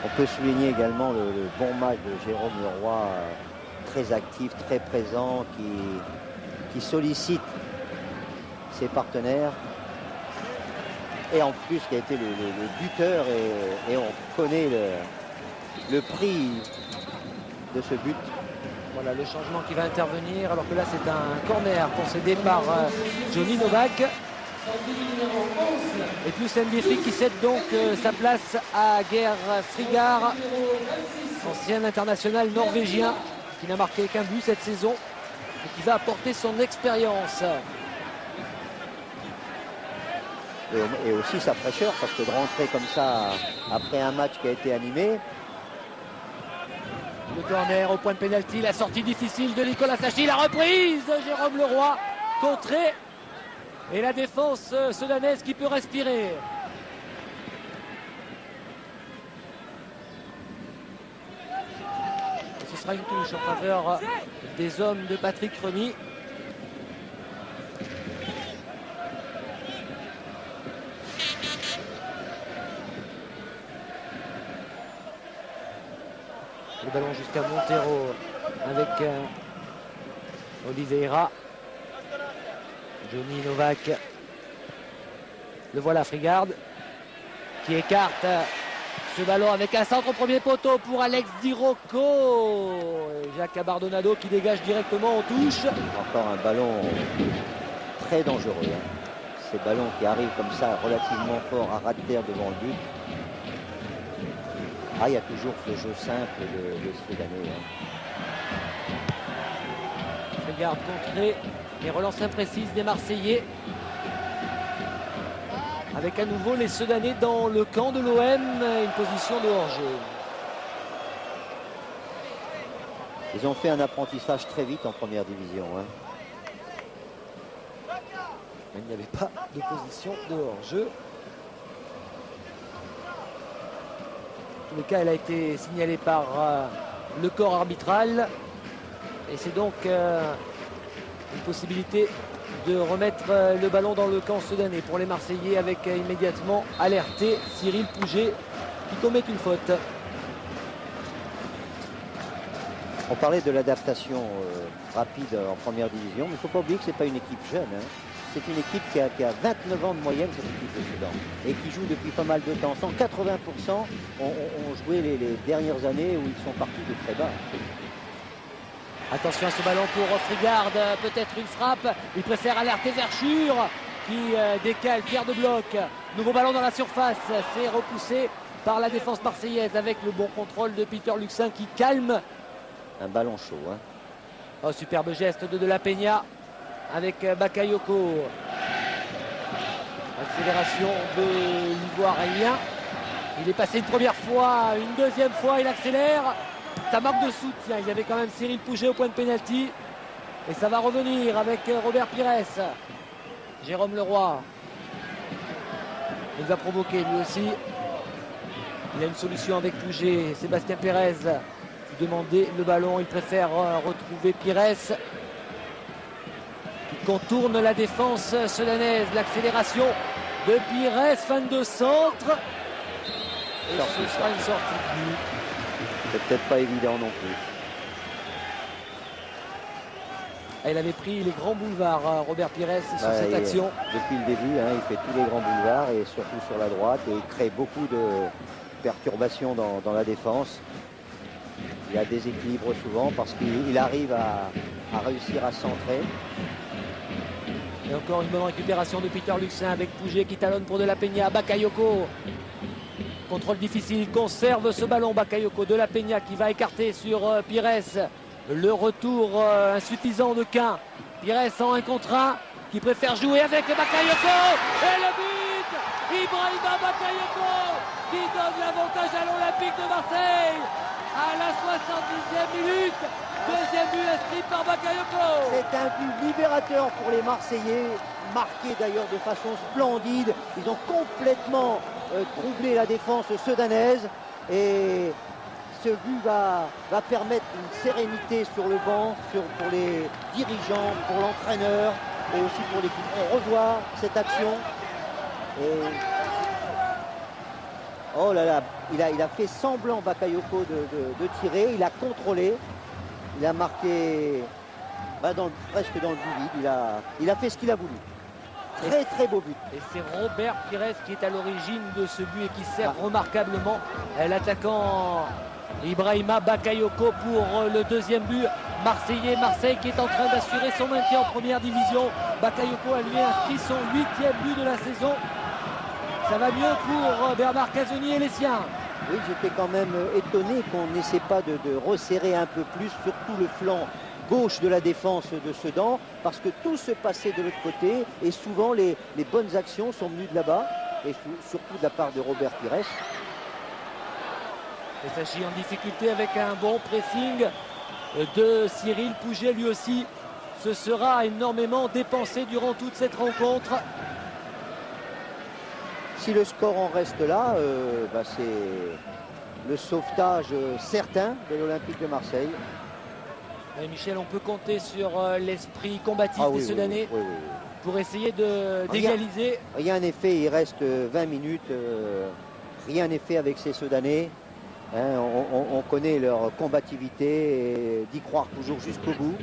On peut souligner également le bon match de Jérôme Leroy, très actif, très présent, qui sollicite ses partenaires. Et en plus, qui a été le buteur, et on connaît le prix de ce but. Voilà le changement qui va intervenir, alors que là c'est un corner concédé par Johnny Novak. Et plus Ndiefi qui cède donc sa place à Geir Frigard, ancien international norvégien qui n'a marqué qu'un but cette saison et qui va apporter son expérience. Et aussi sa fraîcheur, parce que de rentrer comme ça après un match qui a été animé. Le corner au point de pénalty, la sortie difficile de Nicolas Sachi, la reprise de Jérôme Leroy, contrée. Et la défense sudanaise qui peut respirer. Et ce sera une touche en faveur des hommes de Patrick Remy. Le ballon jusqu'à Montero avec Oliveira. Johnny Novak, le voilà Frigard qui écarte ce ballon avec un centre au premier poteau pour Alex Di Rocco. Jacques Abardonado qui dégage directement en touche. Encore un ballon très dangereux. Ces ballons qui arrivent comme ça relativement fort à ras de terre devant le but. Ah, il y a toujours ce jeu simple de ce Sudanais. Frigard contré. Et relance imprécise des Marseillais. Avec à nouveau les Sudanais dans le camp de l'OM. Une position de hors-jeu. Ils ont fait un apprentissage très vite en première division. Il n'y avait pas de position de hors-jeu. En tous les cas, elle a été signalée par le corps arbitral. Et c'est donc... une possibilité de remettre le ballon dans le camp sudanais pour les Marseillais, avec immédiatement alerté Cyril Pouget qui commet une faute. On parlait de l'adaptation rapide en première division, mais il ne faut pas oublier que ce n'est pas une équipe jeune. Hein. C'est une équipe qui a 29 ans de moyenne, cette équipe de Sedan, et qui joue depuis pas mal de temps. 180% ont joué les dernières années où ils sont partis de très bas. Attention à ce ballon pour Frigard, peut-être une frappe. Il préfère alerter Verschure qui décale Pierre de Bloc. Nouveau ballon dans la surface, c'est repoussé par la défense marseillaise avec le bon contrôle de Peter Luxin qui calme. Un ballon chaud. Hein. Oh, superbe geste de la Peña avec Bakayoko. Accélération de l'Ivoirien. Il est passé une première fois, une deuxième fois, il accélère. Ça manque de soutien. Il y avait quand même Cyril Pouget au point de pénalty. Et ça va revenir avec Robert Pires. Jérôme Leroy. Il va provoquer lui aussi. Il a une solution avec Pouget. Sébastien Pérez demandait le ballon. Il préfère retrouver Pires. Il contourne la défense sudanaise. L'accélération de Pires. Fin de centre. Et ce sera une sortie de but. C'est peut-être pas évident non plus. Il avait pris les grands boulevards, Robert Pires, sur cette action. Depuis le début, hein, il fait tous les grands boulevards et surtout sur la droite. Et il crée beaucoup de perturbations dans la défense. Il y a des équilibres souvent parce qu'il arrive à réussir à centrer. Et encore une bonne récupération de Peter Luxin avec Pouget qui talonne pour de la Peña. Bakayoko. Contrôle difficile, il conserve ce ballon. Bakayoko, de la Peña qui va écarter sur Pires. Le retour insuffisant de Quin. Pires en 1 contre 1 qui préfère jouer avec Bakayoko. Et le but, Ibrahima Bakayoko qui donne l'avantage à l'Olympique de Marseille à la 70e minute. Deuxième but inscrit par Bakayoko. C'est un but libérateur pour les Marseillais, marqué d'ailleurs de façon splendide. Ils ont complètement troublé la défense sudanaise et ce but va permettre une sérénité sur le banc, pour les dirigeants, pour l'entraîneur et aussi pour l'équipe. On revoit cette action. Et... oh là là, il a fait semblant Bakayoko de tirer, il a contrôlé, il a marqué presque dans le but vide, il a fait ce qu'il a voulu. Très très beau but. Et c'est Robert Pires qui est à l'origine de ce but et qui sert remarquablement l'attaquant Ibrahima Bakayoko pour le deuxième but marseillais. Marseille qui est en train d'assurer son maintien en première division. Bakayoko a lui inscrit son 8e but de la saison. Ça va mieux pour Bernard Casoni et les siens. Oui, j'étais quand même étonné qu'on n'essaie pas de resserrer un peu plus, surtout le flanc gauche de la défense de Sedan, parce que tout se passait de l'autre côté et souvent les bonnes actions sont venues de là-bas et surtout de la part de Robert Pires. Et Sachi en difficulté avec un bon pressing de Cyril Pouget lui aussi. Ce sera énormément dépensé durant toute cette rencontre. Si le score en reste là, c'est le sauvetage certain de l'Olympique de Marseille. Et Michel, on peut compter sur l'esprit combatif des Sudanais pour essayer d'égaliser. Rien n'est fait, il reste 20 minutes. Rien n'est fait avec ces Sudanais. Hein, on connaît leur combativité et d'y croire toujours jusqu'au bout.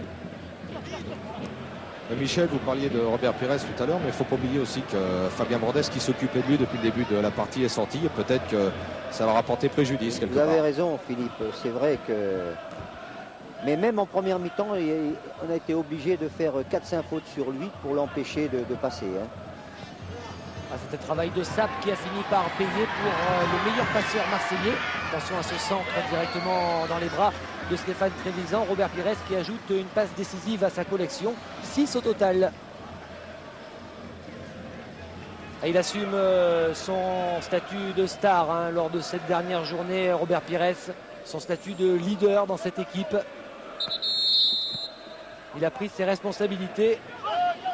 Michel, vous parliez de Robert Pires tout à l'heure, mais il ne faut pas oublier aussi que Fabien Brandes, qui s'occupait de lui depuis le début de la partie, est sorti. Et peut-être que ça leur a porté préjudice quelque part. Vous avez raison, Philippe. C'est vrai que... mais même en première mi-temps, on a été obligé de faire 4-5 fautes sur lui pour l'empêcher de passer. Hein. C'est un travail de Sap qui a fini par payer pour le meilleur passeur marseillais. Attention à ce centre directement dans les bras de Stéphane Trévisan. Robert Pires qui ajoute une passe décisive à sa collection. 6 au total. Et il assume son statut de star lors de cette dernière journée. Robert Pires, son statut de leader dans cette équipe. Il a pris ses responsabilités.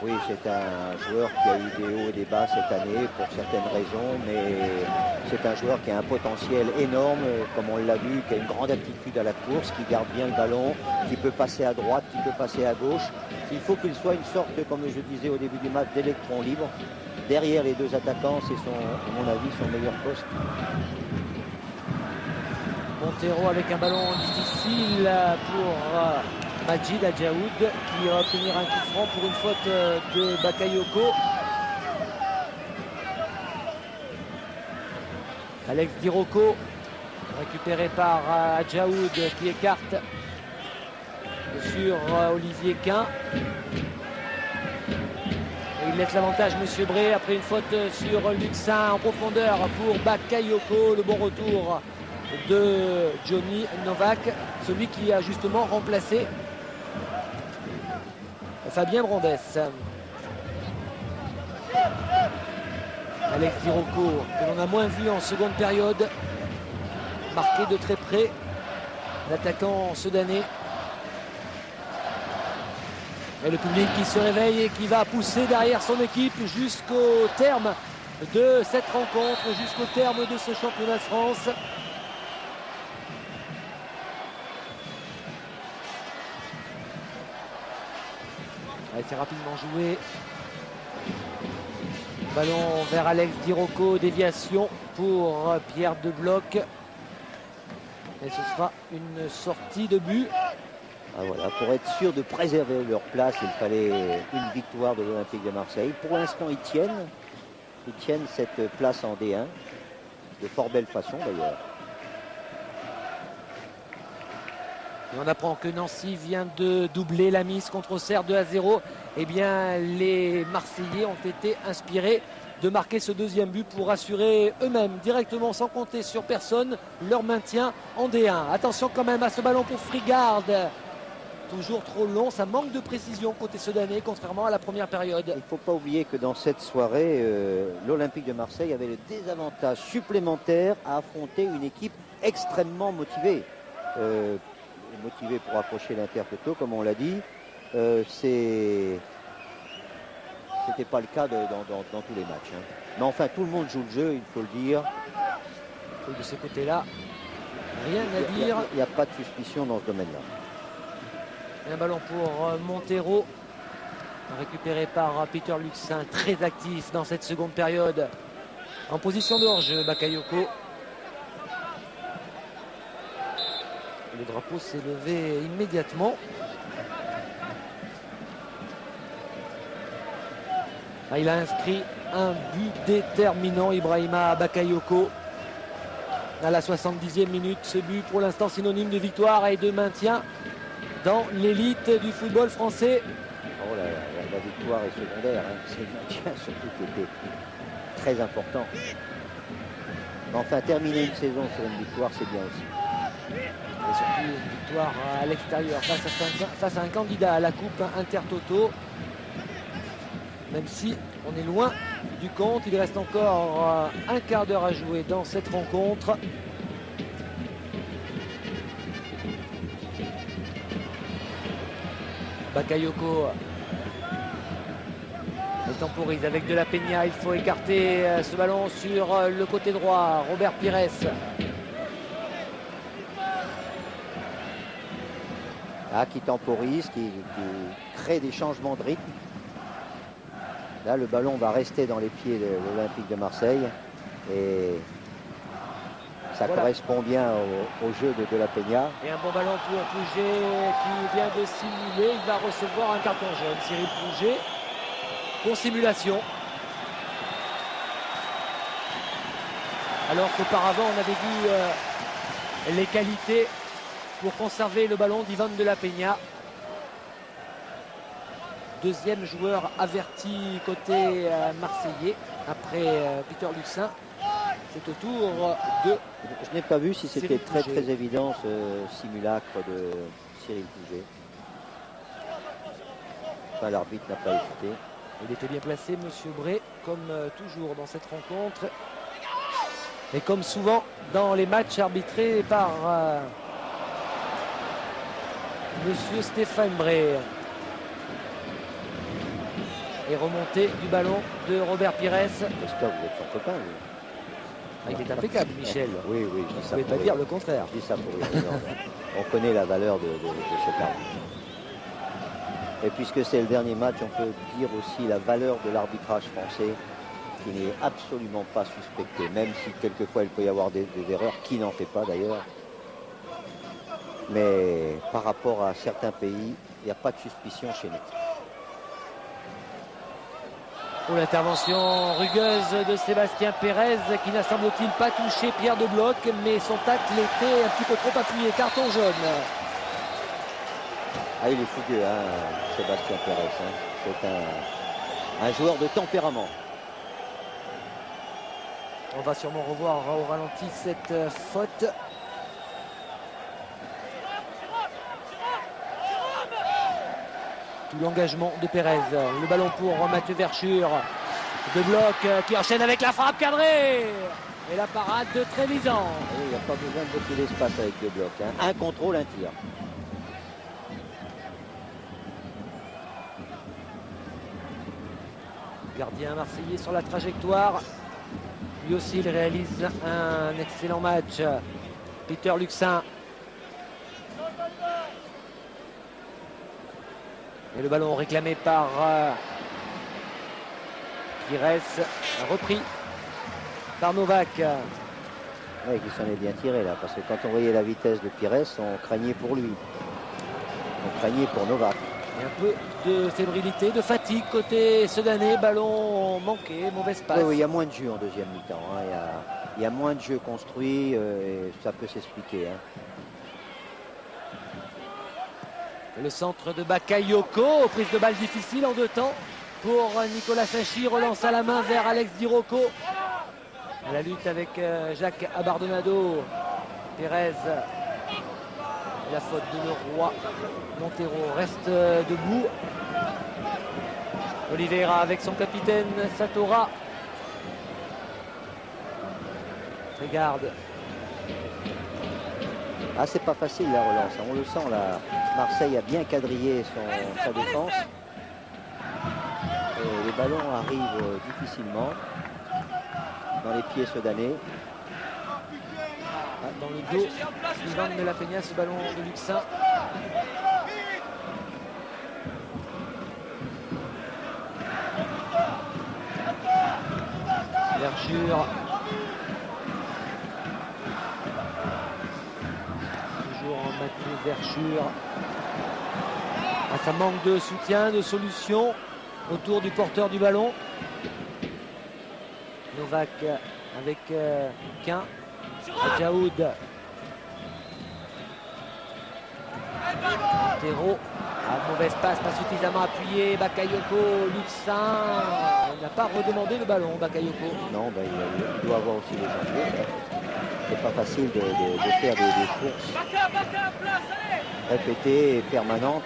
Oui, c'est un joueur qui a eu des hauts et des bas cette année pour certaines raisons, mais c'est un joueur qui a un potentiel énorme, comme on l'a vu, qui a une grande aptitude à la course, qui garde bien le ballon, qui peut passer à droite, qui peut passer à gauche. Il faut qu'il soit une sorte, comme je disais au début du match, d'électron libre. Derrière les deux attaquants, c'est à mon avis, son meilleur poste. Montero avec un ballon difficile pour Majid Adjaoud qui va obtenir un coup franc pour une faute de Bakayoko. Alex Diroko récupéré par Adjaoud qui écarte sur Olivier Quin. Et il laisse l'avantage Monsieur Bré après une faute sur Luxin en profondeur pour Bakayoko. Le bon retour de Johnny Novak, celui qui a justement remplacé Fabien Brandès. Alex Diroko, que l'on a moins vu en seconde période, marqué de très près, l'attaquant soudanais. Et le public qui se réveille et qui va pousser derrière son équipe jusqu'au terme de cette rencontre, jusqu'au terme de ce championnat de France. Allez, c'est rapidement joué. Ballon vers Alex Diroko, déviation pour Pierre Debloc. Et ce sera une sortie de but. Ah, voilà, pour être sûr de préserver leur place, il fallait une victoire de l'Olympique de Marseille. Pour l'instant, ils tiennent cette place en D1, de fort belle façon d'ailleurs. Et on apprend que Nancy vient de doubler la mise contre Auxerre 2-0. Eh bien, les Marseillais ont été inspirés de marquer ce deuxième but pour assurer eux-mêmes directement, sans compter sur personne, leur maintien en D1. Attention quand même à ce ballon pour Frigard. Toujours trop long, ça manque de précision côté Sedanais, contrairement à la première période. Il ne faut pas oublier que dans cette soirée, l'Olympique de Marseille avait le désavantage supplémentaire à affronter une équipe extrêmement motivée. Motivée pour approcher l'Intertoto, comme on l'a dit. C'était pas le cas dans tous les matchs. Hein. Mais enfin, tout le monde joue le jeu, il faut le dire. Et de ce côté-là, rien à dire. Il n'y a pas de suspicion dans ce domaine-là. Un ballon pour Montero, récupéré par Peter Luxin, très actif dans cette seconde période. En position de hors-jeu, Bakayoko. Le drapeau s'est levé immédiatement. Il a inscrit un but déterminant, Ibrahima Bakayoko. À la 70e minute, ce but pour l'instant synonyme de victoire et de maintien dans l'élite du football français. Oh, la victoire est secondaire, hein. C'est le maintien surtout qui était très important. Mais enfin, terminer une saison sur une victoire, c'est bien aussi. Et surtout une victoire à l'extérieur face à un candidat à la Coupe Intertoto. Même si on est loin du compte, il reste encore un quart d'heure à jouer dans cette rencontre. Bakayoko il temporise avec De La Peña. Il faut écarter ce ballon sur le côté droit. Robert Pires. Qui temporise, qui crée des changements de rythme. Là, le ballon va rester dans les pieds de l'Olympique de Marseille. Et ça correspond bien au jeu de La Peña. Et un bon ballon pour Pouget qui vient de simuler. Il va recevoir un carton jaune. Cyril Pouget pour simulation. Alors qu'auparavant, on avait vu les qualités pour conserver le ballon d'Ivan De La Peña. Deuxième joueur averti côté marseillais après Peter Luxin. C'est au tour de... Je n'ai pas vu si c'était très Pouget. évident ce simulacre de Cyril Pouget. Enfin, l'arbitre n'a pas hésité. Il était bien placé, Monsieur Bré, comme toujours dans cette rencontre. Et comme souvent dans les matchs arbitrés par Monsieur Stéphane Bré. Et remontée du ballon de Robert Pires. J'espère que vous êtes son copain. Il est impeccable, Michel. Oui, je dis Vous ne ça pouvez pour pas dire le contraire. Je dis ça pour rire. Non, on connaît la valeur de cet arbitre. Et puisque c'est le dernier match, on peut dire aussi la valeur de l'arbitrage français, qui n'est absolument pas suspecté, même si quelquefois il peut y avoir des erreurs, qui n'en fait pas d'ailleurs. Mais par rapport à certains pays, il n'y a pas de suspicion chez nous. Pour l'intervention rugueuse de Sébastien Pérez qui n'a semble-t-il pas touché Pierre de Bloc, mais son tacle était un petit peu trop appuyé. Carton jaune. Ah, il est fougueux, hein, Sébastien Pérez. Hein. C'est un joueur de tempérament. On va sûrement revoir au ralenti cette faute. Tout l'engagement de Pérez. Le ballon pour Mathieu Verschure. De Bloc qui enchaîne avec la frappe cadrée. Et la parade de Trévisan. Il n'y a pas besoin de beaucoup d'espace avec De Bloc. Hein. Un contrôle, un tir. Gardien marseillais sur la trajectoire. Lui aussi, il réalise un excellent match. Peter Luxin. Et le ballon réclamé par Pires, repris par Novak. Oui, qui s'en est bien tiré là, parce que quand on voyait la vitesse de Pires, on craignait pour lui. On craignait pour Novak. Et un peu de fébrilité, de fatigue côté Sedanais. Ballon manqué, mauvaise passe. Oui, il y a moins de jeu en deuxième mi-temps. Hein. Il y a moins de jeu construit, et ça peut s'expliquer. Hein. Le centre de Bakayoko, prise de balle difficile en deux temps pour Nicolas Sachi, relance à la main vers Alex Di Rocco. À la lutte avec Jacques Abardonado. Pérez, la faute de Leroy. Montero reste debout. Oliveira avec son capitaine Satora. Regarde. Ah, c'est pas facile la relance, on le sent là. Marseille a bien quadrillé sa défense. Et les ballons arrivent difficilement dans les pieds Sedanais. Dans le dos, Ivan de la Peña, ce ballon de Luxin. Verschure. Mathieu Verschure. Ah, ça manque de soutien, de solution autour du porteur du ballon. Novak avec Quin. Adjaoud. Montero. Mauvaise passe, pas suffisamment appuyé. Bakayoko, Luxin. Il n'a pas redemandé le ballon, Bakayoko. Non, ben, il doit avoir aussi des enjeux. C'est pas facile de faire des courses répétées et permanentes.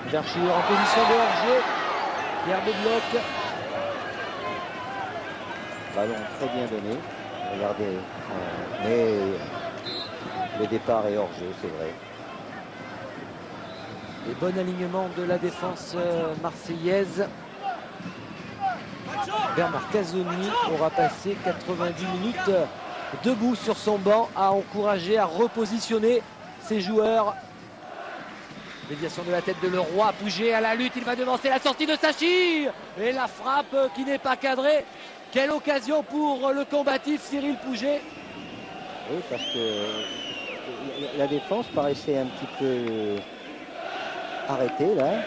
Verschure en position de hors-jeu. Pierre de Bloc. Ballon très bien donné. Regardez. Mais le départ est hors-jeu, c'est vrai. Et bon alignement de la défense marseillaise. Bernard Casoni aura passé 90 minutes debout sur son banc à encourager, à repositionner ses joueurs. Déviation de la tête de Leroy, Pouget à la lutte, il va devancer la sortie de Sachi. Et la frappe qui n'est pas cadrée. Quelle occasion pour le combatif Cyril Pouget. Oui, parce que la défense paraissait un petit peu arrêtée là.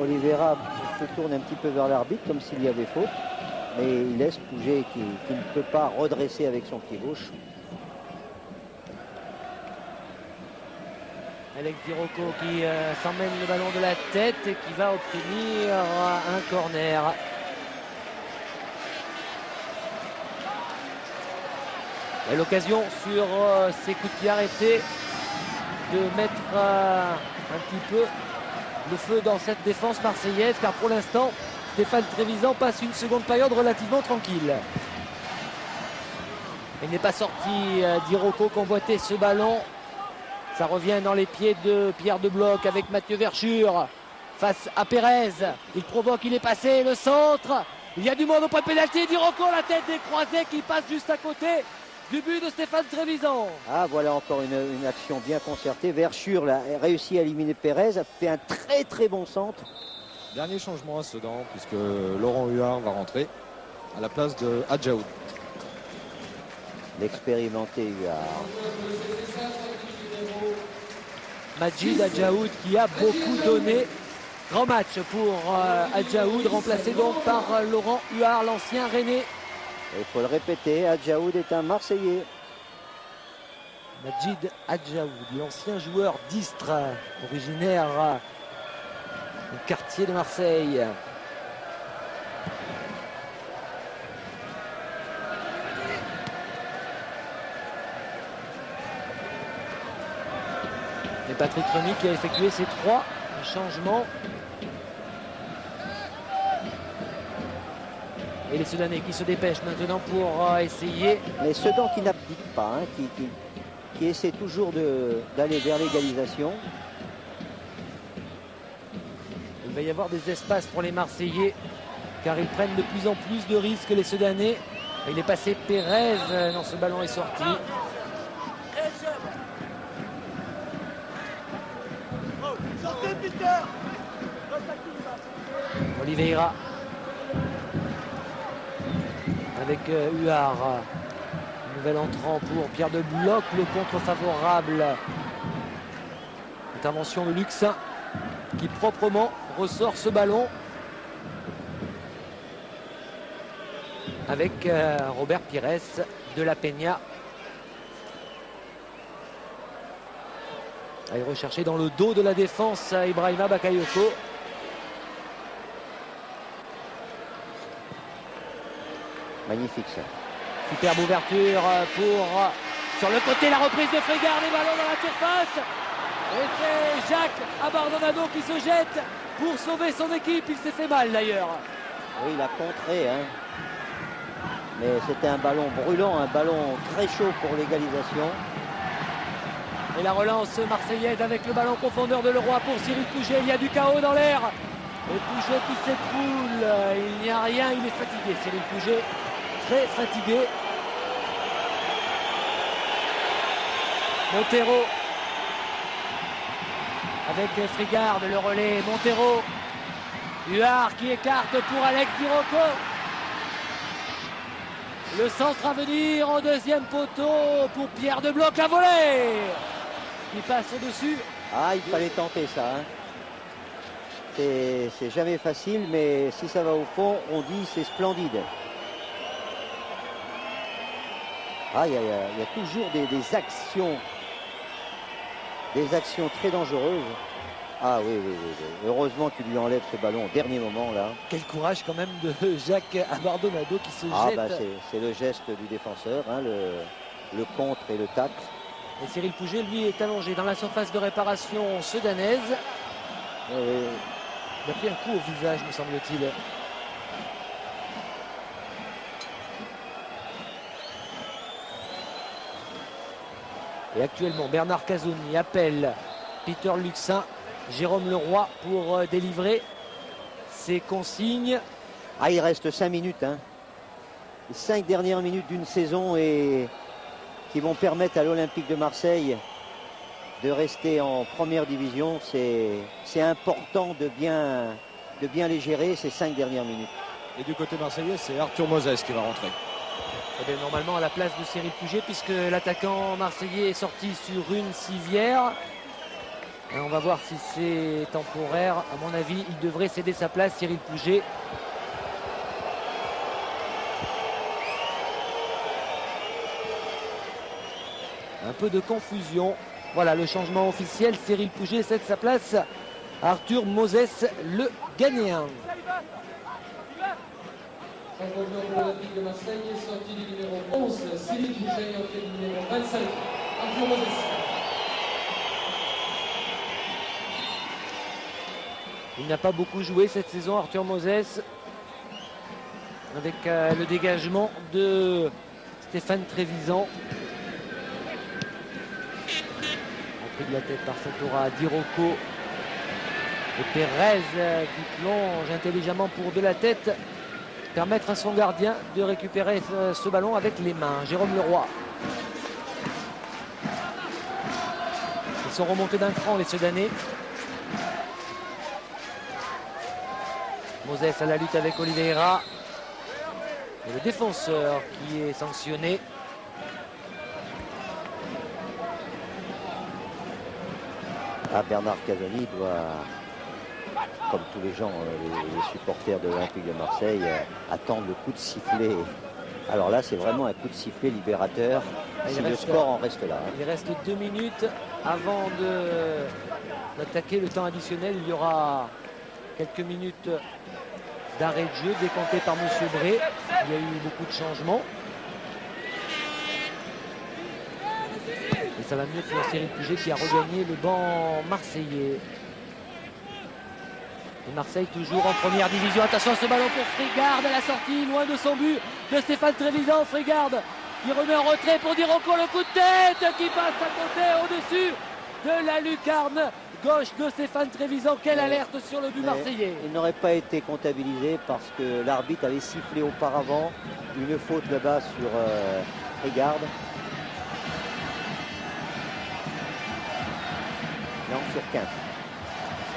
Oliveira se tourne un petit peu vers l'arbitre comme s'il y avait faute. Mais il laisse Pouget qui ne peut pas redresser avec son pied gauche. Alex Di Rocco qui s'emmène le ballon de la tête et qui va obtenir un corner. Et l'occasion sur ces coups de pied arrêtés de mettre un petit peu le feu dans cette défense marseillaise, car pour l'instant Stéphane Trévisan passe une seconde période relativement tranquille. Il n'est pas sorti. Di Rocco convoitait ce ballon. Ça revient dans les pieds de Pierre de Bloc avec Mathieu Verschure face à Pérez. Il provoque, il est passé, le centre. Il y a du monde au point de pénalty. Di Rocco, la tête des croisés qui passe juste à côté du but de Stéphane Trévisan. Ah, voilà encore une action bien concertée. Verschure a réussi à éliminer Pérez, a fait un très très bon centre. Dernier changement à Sedan, puisque Laurent Huard va rentrer à la place de Adjaoud. L'expérimenté Huard. Majid Adjaoud qui a beaucoup donné. Grand match pour Adjaoud, remplacé donc par Laurent Huard, l'ancien Rennais. Il faut le répéter, Adjaoud est un Marseillais. Majid Adjaoud, l'ancien joueur d'Istres, originaire du quartier de Marseille. Et Patrick Remy qui a effectué ses 3 changements. Et les Soudanais qui se dépêchent maintenant pour essayer. Mais Sedan qui n'abdique pas, hein, qui essaie toujours d'aller vers l'égalisation. Il va y avoir des espaces pour les Marseillais car ils prennent de plus en plus de risques, les Soudanais. Il est passé Pérez, non, ce ballon est sorti. Oliveira avec Huard. Nouvel entrant pour Pierre de Bloc, le contre favorable. Intervention de Luxin qui proprement ressort ce ballon avec Robert Pires de la Peña. Allez rechercher dans le dos de la défense Ibrahima Bakayoko. Magnifique ça. Superbe ouverture pour sur le côté, la reprise de Frégard, les ballons dans la surface. Et c'est Jacques Abardonado qui se jette pour sauver son équipe. Il s'est fait mal d'ailleurs. Oui, il a contré, hein. Mais c'était un ballon brûlant, un ballon très chaud pour l'égalisation. Et la relance marseillaise avec le ballon en profondeur de Leroy pour Cyril Pouget. Il y a du chaos dans l'air. Et Pouget qui s'écroule. Il n'y a rien, il est fatigué. Cyril Pouget, très fatigué. Montero avec Frigard, le relais. Montero. Huard qui écarte pour Alex Dirocco. Le centre à venir en deuxième poteau pour Pierre de Bloc, la volée qui passe au-dessus. Ah, il fallait tenter ça, hein. C'est jamais facile, mais si ça va au fond, on dit c'est splendide. Ah, il y a toujours des actions très dangereuses. Ah oui. Heureusement qu'il lui enlève ce ballon au dernier moment là. Quel courage quand même de Jacques Abardonado qui se jette. Bah c'est le geste du défenseur, hein, le contre et le tacle. Et Cyril Pouget, lui, est allongé dans la surface de réparation sudanaise. Il a pris un coup au visage, me semble-t-il. Et actuellement, Bernard Casoni appelle Peter Luxin, Jérôme Leroy pour délivrer ses consignes. Ah, il reste 5 minutes. Hein. Les 5 dernières minutes d'une saison et qui vont permettre à l'Olympique de Marseille de rester en première division. C'est important de bien les gérer ces 5 dernières minutes. Et du côté marseillais, c'est Arthur Moses qui va rentrer. Et bien, normalement à la place de Cyril Pouget, puisque l'attaquant marseillais est sorti sur une civière. Et on va voir si c'est temporaire. À mon avis, il devrait céder sa place, Cyril Pouget. Un peu de confusion. Voilà le changement officiel. Cyril Pouget cède sa place à Arthur Moses, le Ghanéen. Changement pour l'Olympique de Marseille, sortie du numéro 11, Cyril Pouget, entrée du numéro 25, Arthur Moses. Il n'a pas beaucoup joué cette saison, Arthur Moses, avec le dégagement de Stéphane Trévisan. Entrée de la tête par Santora, Dirocco et Pérez qui plonge intelligemment pour de la tête. Permettre à son gardien de récupérer ce ballon avec les mains. Jérôme Leroy. Ils sont remontés d'un cran, les Soudanais. Moses à la lutte avec Oliveira. Et le défenseur qui est sanctionné. Bernard Casoni doit, comme tous les gens, les supporters de l'Olympique de Marseille, attendre le coup de sifflet. Alors là, c'est vraiment un coup de sifflet libérateur. Si le score en reste là. Il reste 2 minutes avant d'attaquer le temps additionnel. Il y aura quelques minutes d'arrêt de jeu décompté par Monsieur Bré. Il y a eu beaucoup de changements. Et ça va mieux pour Cyril Puget qui a regagné le banc marseillais. Et Marseille toujours en première division. Attention à ce ballon pour Frigard à la sortie, loin de son but de Stéphane Trévisan. Frigard qui remet en retrait pour dire encore le coup de tête qui passe à côté au-dessus de la lucarne gauche de Stéphane Trévisan. Quelle alerte sur le but marseillais. Il n'aurait pas été comptabilisé parce que l'arbitre avait sifflé auparavant une faute là-bas sur Frigard. Non, sur 15.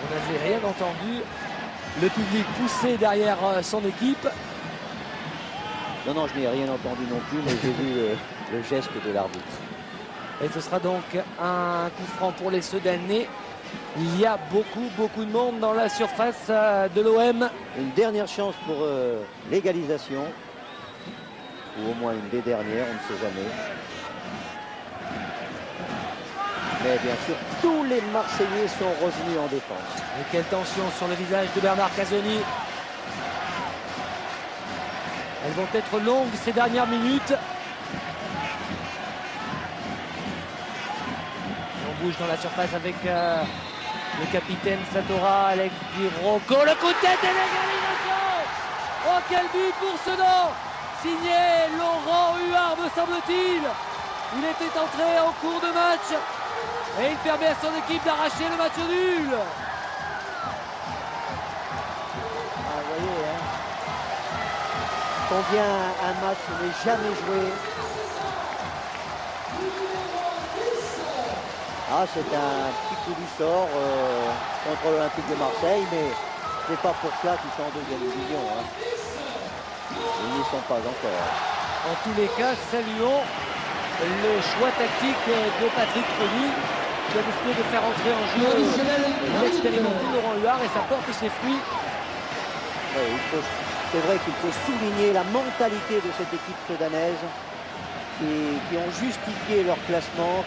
On n'avait rien entendu. Le public poussé derrière son équipe. Non, je n'ai rien entendu non plus, mais j'ai vu le geste de l'arbitre. Et ce sera donc un coup franc pour les Sedanais. Il y a beaucoup de monde dans la surface de l'OM. Une dernière chance pour l'égalisation. Ou au moins une des dernières, on ne sait jamais. Mais bien sûr, tous les Marseillais sont revenus en défense. Et quelle tension sur le visage de Bernard Casoni. Elles vont être longues ces dernières minutes. On bouge dans la surface avec le capitaine Satora, Alex Di Rocco. Le coup de tête et l'égalisation. Oh, quel but pour Sedan. Signé Laurent Huard, me semble-t-il. Il était entré en cours de match. Et il permet à son équipe d'arracher le match nul. Vous voyez, hein, combien un match n'est jamais joué. C'est un petit coup du sort contre l'Olympique de Marseille, mais c'est pas pour cela qu'ils sont en deuxième division. Hein. Ils n'y sont pas encore. En tous les cas, saluons le choix tactique de Patrick Remy, qui a décidé de faire entrer en jeu l'expérimenté Laurent Huard, et ça porte ses fruits. C'est vrai qu'il faut souligner la mentalité de cette équipe sudanaise qui ont justifié leur classement,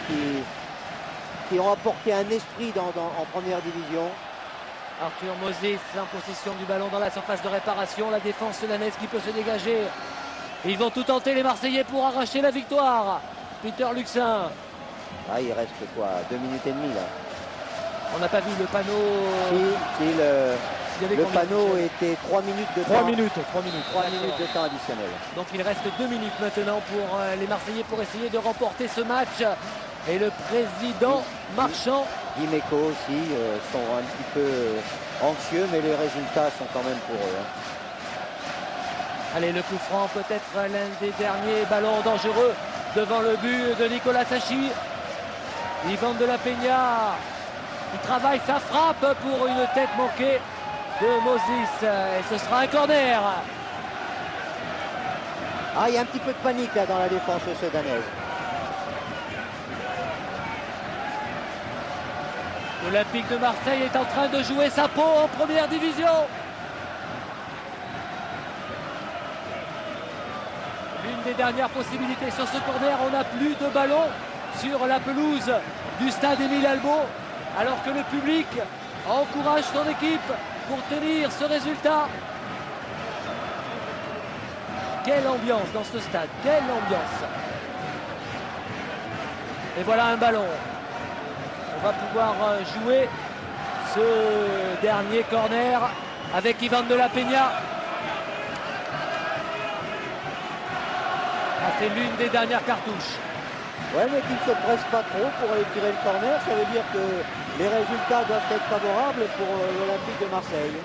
qui ont apporté un esprit en première division. Arthur Moses en possession du ballon dans la surface de réparation. La défense sudanaise qui peut se dégager. Ils vont tout tenter les Marseillais pour arracher la victoire. Peter Luxin. Il reste quoi, 2 minutes et demie là. On n'a pas vu le panneau. Le panneau était 3 minutes de temps. 3 minutes de temps additionnel. Donc il reste 2 minutes maintenant pour les Marseillais pour essayer de remporter ce match. Et le président Marchand. Dimeco aussi sont un petit peu anxieux, mais les résultats sont quand même pour eux. Allez, le coup franc, peut-être l'un des derniers ballons dangereux devant le but de Nicolas Sachi. Ivan de la Peña, il travaille sa frappe pour une tête manquée de Moses. Et ce sera un corner. Il y a un petit peu de panique là dans la défense sudanaise. L'Olympique de Marseille est en train de jouer sa peau en première division. L'une des dernières possibilités sur ce corner, on n'a plus de ballon sur la pelouse du stade Émile Albo, alors que le public encourage son équipe pour tenir ce résultat. Quelle ambiance dans ce stade, quelle ambiance. Et voilà un ballon. On va pouvoir jouer ce dernier corner avec Ivan de la Peña. C'est l'une des dernières cartouches. Ouais, mais qu'il ne se presse pas trop pour aller tirer le corner. Ça veut dire que les résultats doivent être favorables pour l'Olympique de Marseille.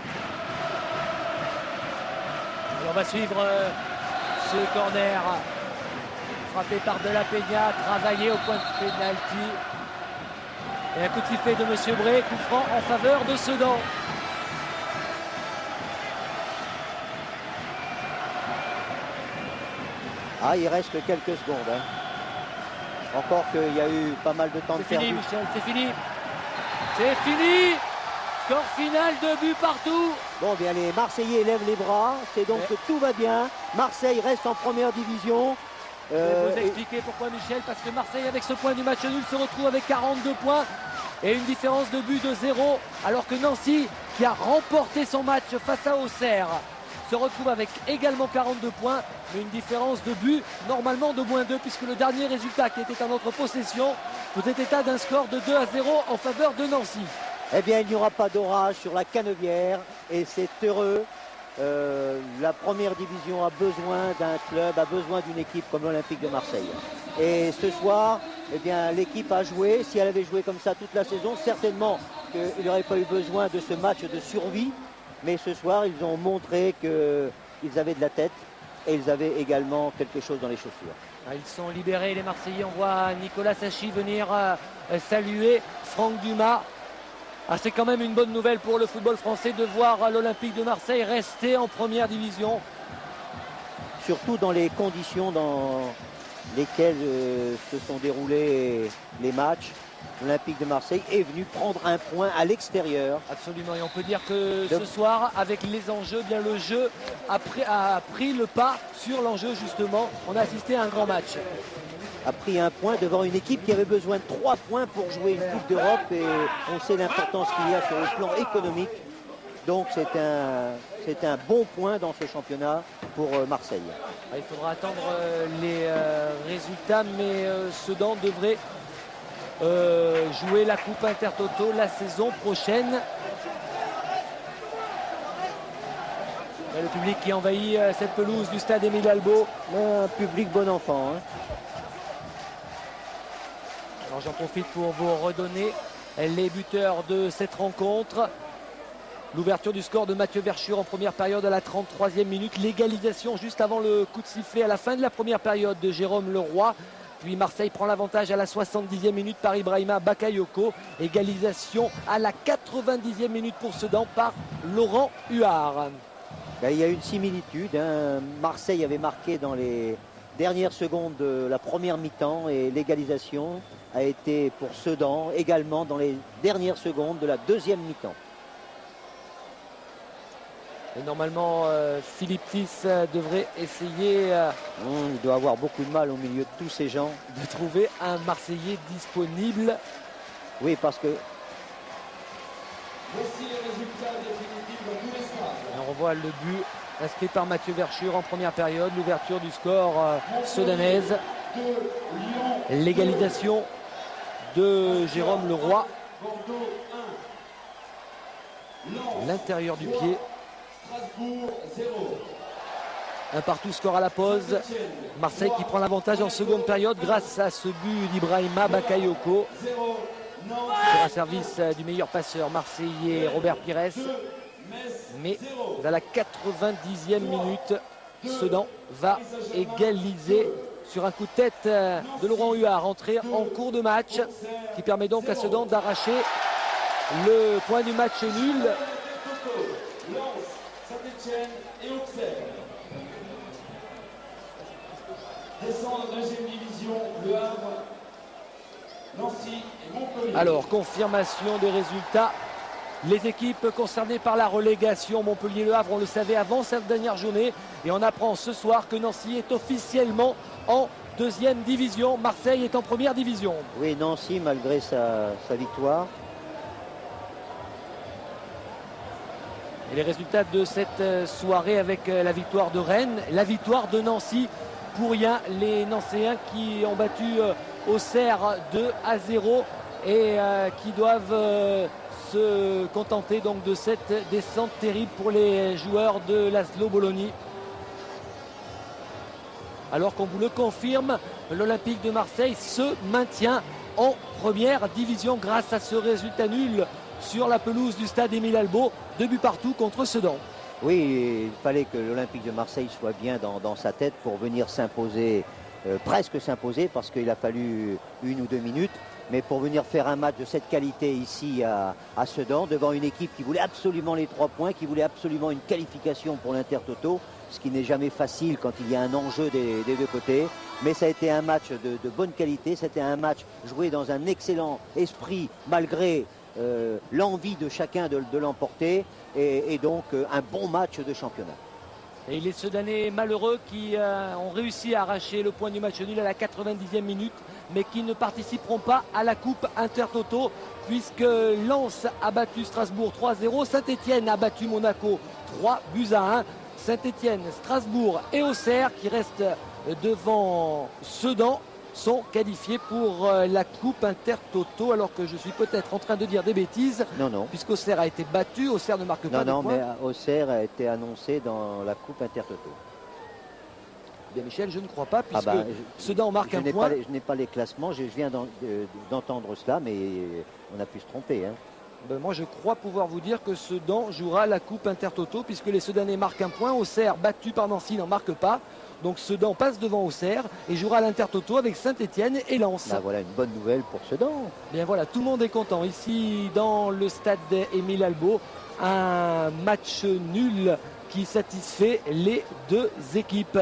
Et on va suivre ce corner frappé par de la Peña, travaillé au point de pénalty. Et un coup de sifflet de Monsieur Bré, coup franc en faveur de Sedan. Ah, il reste quelques secondes. Hein. Encore qu'il y a eu pas mal de temps de C'est fini, perdu. Michel, c'est fini. C'est fini. Score final, 2 buts partout. Bon, bien, les Marseillais lèvent les bras. C'est donc que tout va bien. Marseille reste en première division. Je vais vous expliquer pourquoi, Michel, parce que Marseille, avec ce point du match nul, se retrouve avec 42 points et une différence de but de 0, alors que Nancy, qui a remporté son match face à Auxerre, se retrouve avec également 42 points, mais une différence de but normalement de moins 2, puisque le dernier résultat qui était en notre possession faisait état d'un score de 2-0 en faveur de Nancy. Eh bien, il n'y aura pas d'orage sur la Canebière et c'est heureux. La première division a besoin d'un club, a besoin d'une équipe comme l'Olympique de Marseille. Et ce soir, eh bien, l'équipe a joué. Si elle avait joué comme ça toute la saison, certainement qu'il n'aurait pas eu besoin de ce match de survie. Mais ce soir, ils ont montré qu'ils avaient de la tête et ils avaient également quelque chose dans les chaussures. Ils sont libérés, les Marseillais. On voit Nicolas Sacchi venir saluer Franck Dumas. Ah, c'est quand même une bonne nouvelle pour le football français de voir l'Olympique de Marseille rester en première division. Surtout dans les conditions dans lesquelles se sont déroulés les matchs. L'Olympique de Marseille est venu prendre un point à l'extérieur. Absolument, et on peut dire que ce soir, avec les enjeux, bien le jeu a pris le pas sur l'enjeu justement. On a assisté à un grand match. A pris un point devant une équipe qui avait besoin de 3 points pour jouer une Coupe d'Europe et on sait l'importance qu'il y a sur le plan économique. Donc c'est un bon point dans ce championnat pour Marseille. Il faudra attendre les résultats, mais Sedan devrait jouer la Coupe Intertoto la saison prochaine. Et le public qui envahit cette pelouse du stade Émile Albo. Un public bon enfant. Hein. Alors j'en profite pour vous redonner les buteurs de cette rencontre. L'ouverture du score de Mathieu Verschure en première période à la 33e minute. L'égalisation juste avant le coup de sifflet à la fin de la première période de Jérôme Leroy. Puis Marseille prend l'avantage à la 70e minute par Ibrahima Bakayoko. Égalisation à la 90e minute pour Sedan par Laurent Huard. Il y a une similitude. Hein. Marseille avait marqué dans les dernières secondes de la première mi-temps et l'égalisation a été pour Sedan également dans les dernières secondes de la deuxième mi-temps. Et normalement, Philippe Tis devrait essayer il doit avoir beaucoup de mal au milieu de tous ces gens. De trouver un Marseillais disponible. Oui, parce que... Voici les résultats définitifs dans tous les stades. On revoit le but inscrit par Mathieu Verschure en première période. L'ouverture du score sedanaise. L'égalisation de Jérôme Leroy. L'intérieur du pied. Un partout, score à la pause. Marseille qui prend l'avantage en seconde période grâce à ce but d'Ibrahima Bakayoko. Sur un service du meilleur passeur marseillais Robert Pires. Mais à la 90e minute, Sedan va égaliser sur un coup de tête de Laurent Huard, entré en cours de match, qui permet donc à Sedan d'arracher le point du match nul. Et Auxerre. Descend en deuxième division, Le Havre, Nancy et Montpellier. Alors, confirmation des résultats. Les équipes concernées par la relégation, Montpellier-Le Havre, on le savait avant cette dernière journée. Et on apprend ce soir que Nancy est officiellement en deuxième division. Marseille est en première division. Oui, Nancy, malgré sa victoire. Et les résultats de cette soirée avec la victoire de Rennes, la victoire de Nancy. Pour rien, les Nancéens qui ont battu Auxerre 2-0 et qui doivent se contenter donc de cette descente terrible pour les joueurs de l'Aslo Bologna. Alors qu'on vous le confirme, l'Olympique de Marseille se maintient en première division grâce à ce résultat nul sur la pelouse du stade Émile Albo, 2 buts partout contre Sedan. Oui, il fallait que l'Olympique de Marseille soit bien dans sa tête pour venir s'imposer, presque s'imposer, parce qu'il a fallu 1 ou 2 minutes. Mais pour venir faire un match de cette qualité ici à Sedan, devant une équipe qui voulait absolument les 3 points, qui voulait absolument une qualification pour l'Intertoto, ce qui n'est jamais facile quand il y a un enjeu des deux côtés. Mais ça a été un match de bonne qualité, c'était un match joué dans un excellent esprit malgré l'envie de chacun de l'emporter et donc un bon match de championnat. Et les Sedanais malheureux qui ont réussi à arracher le point du match nul à la 90e minute, mais qui ne participeront pas à la Coupe Intertoto, puisque Lens a battu Strasbourg 3-0, Saint-Etienne a battu Monaco 3-1. Saint-Etienne, Strasbourg et Auxerre, qui restent devant Sedan, sont qualifiés pour la Coupe Intertoto, alors que je suis peut-être en train de dire des bêtises. Non. Puisqu'Auxerre a été battu, Auxerre ne marque pas de points. Non, mais Auxerre a été annoncé dans la Coupe Intertoto. Bien Michel, je ne crois pas, puisque Sedan marque un point. Je n'ai pas les classements, je viens d'entendre cela, mais on a pu se tromper. Hein. Ben moi je crois pouvoir vous dire que Sedan jouera la Coupe Intertoto, puisque les Sedanais marquent un point. Auxerre, battu par Nancy, n'en marque pas. Donc Sedan passe devant Auxerre et jouera l'Intertoto avec Saint-Etienne et Lens. Ben voilà une bonne nouvelle pour Sedan. Bien voilà, tout le monde est content ici dans le stade Émile Albo. Un match nul qui satisfait les deux équipes.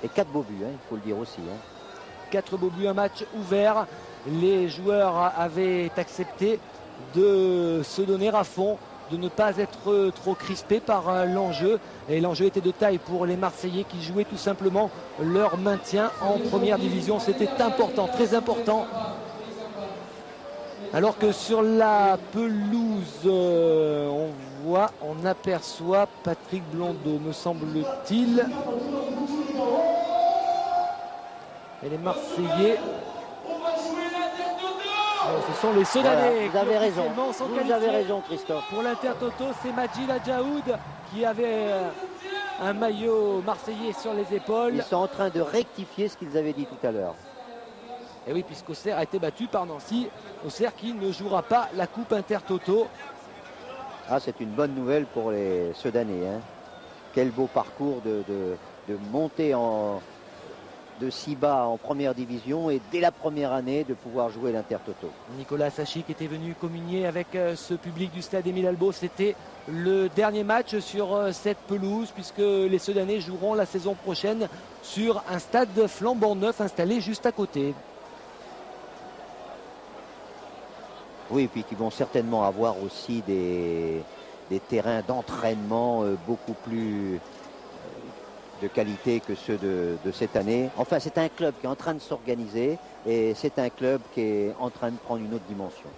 Et 4 beaux buts, hein, il faut le dire aussi. Hein. 4 beaux buts, un match ouvert. Les joueurs avaient accepté de se donner à fond, de ne pas être trop crispés par l'enjeu. Et l'enjeu était de taille pour les Marseillais qui jouaient tout simplement leur maintien en première division. C'était important, très important. Alors que sur la pelouse, on aperçoit Patrick Blondeau, me semble-t-il. Et les Marseillais... ce sont les Sedanais. Voilà, vous avez raison, Christophe. Pour l'Intertoto, c'est Majid Adjaoud qui avait un maillot marseillais sur les épaules. Ils sont en train de rectifier ce qu'ils avaient dit tout à l'heure. Et oui, puisqu'Auxerre a été battu par Nancy. Auxerre qui ne jouera pas la Coupe Intertoto. Ah, c'est une bonne nouvelle pour les Sedanais. Hein. Quel beau parcours de monter de si bas en première division et dès la première année de pouvoir jouer l'Intertoto. Nicolas Sachi qui était venu communier avec ce public du stade Émile Albo. C'était le dernier match sur cette pelouse, puisque les Sedanais joueront la saison prochaine sur un stade flambant neuf installé juste à côté. Oui, et puis qui vont certainement avoir aussi des terrains d'entraînement beaucoup plus de qualité que ceux de cette année. Enfin, c'est un club qui est en train de s'organiser et c'est un club qui est en train de prendre une autre dimension.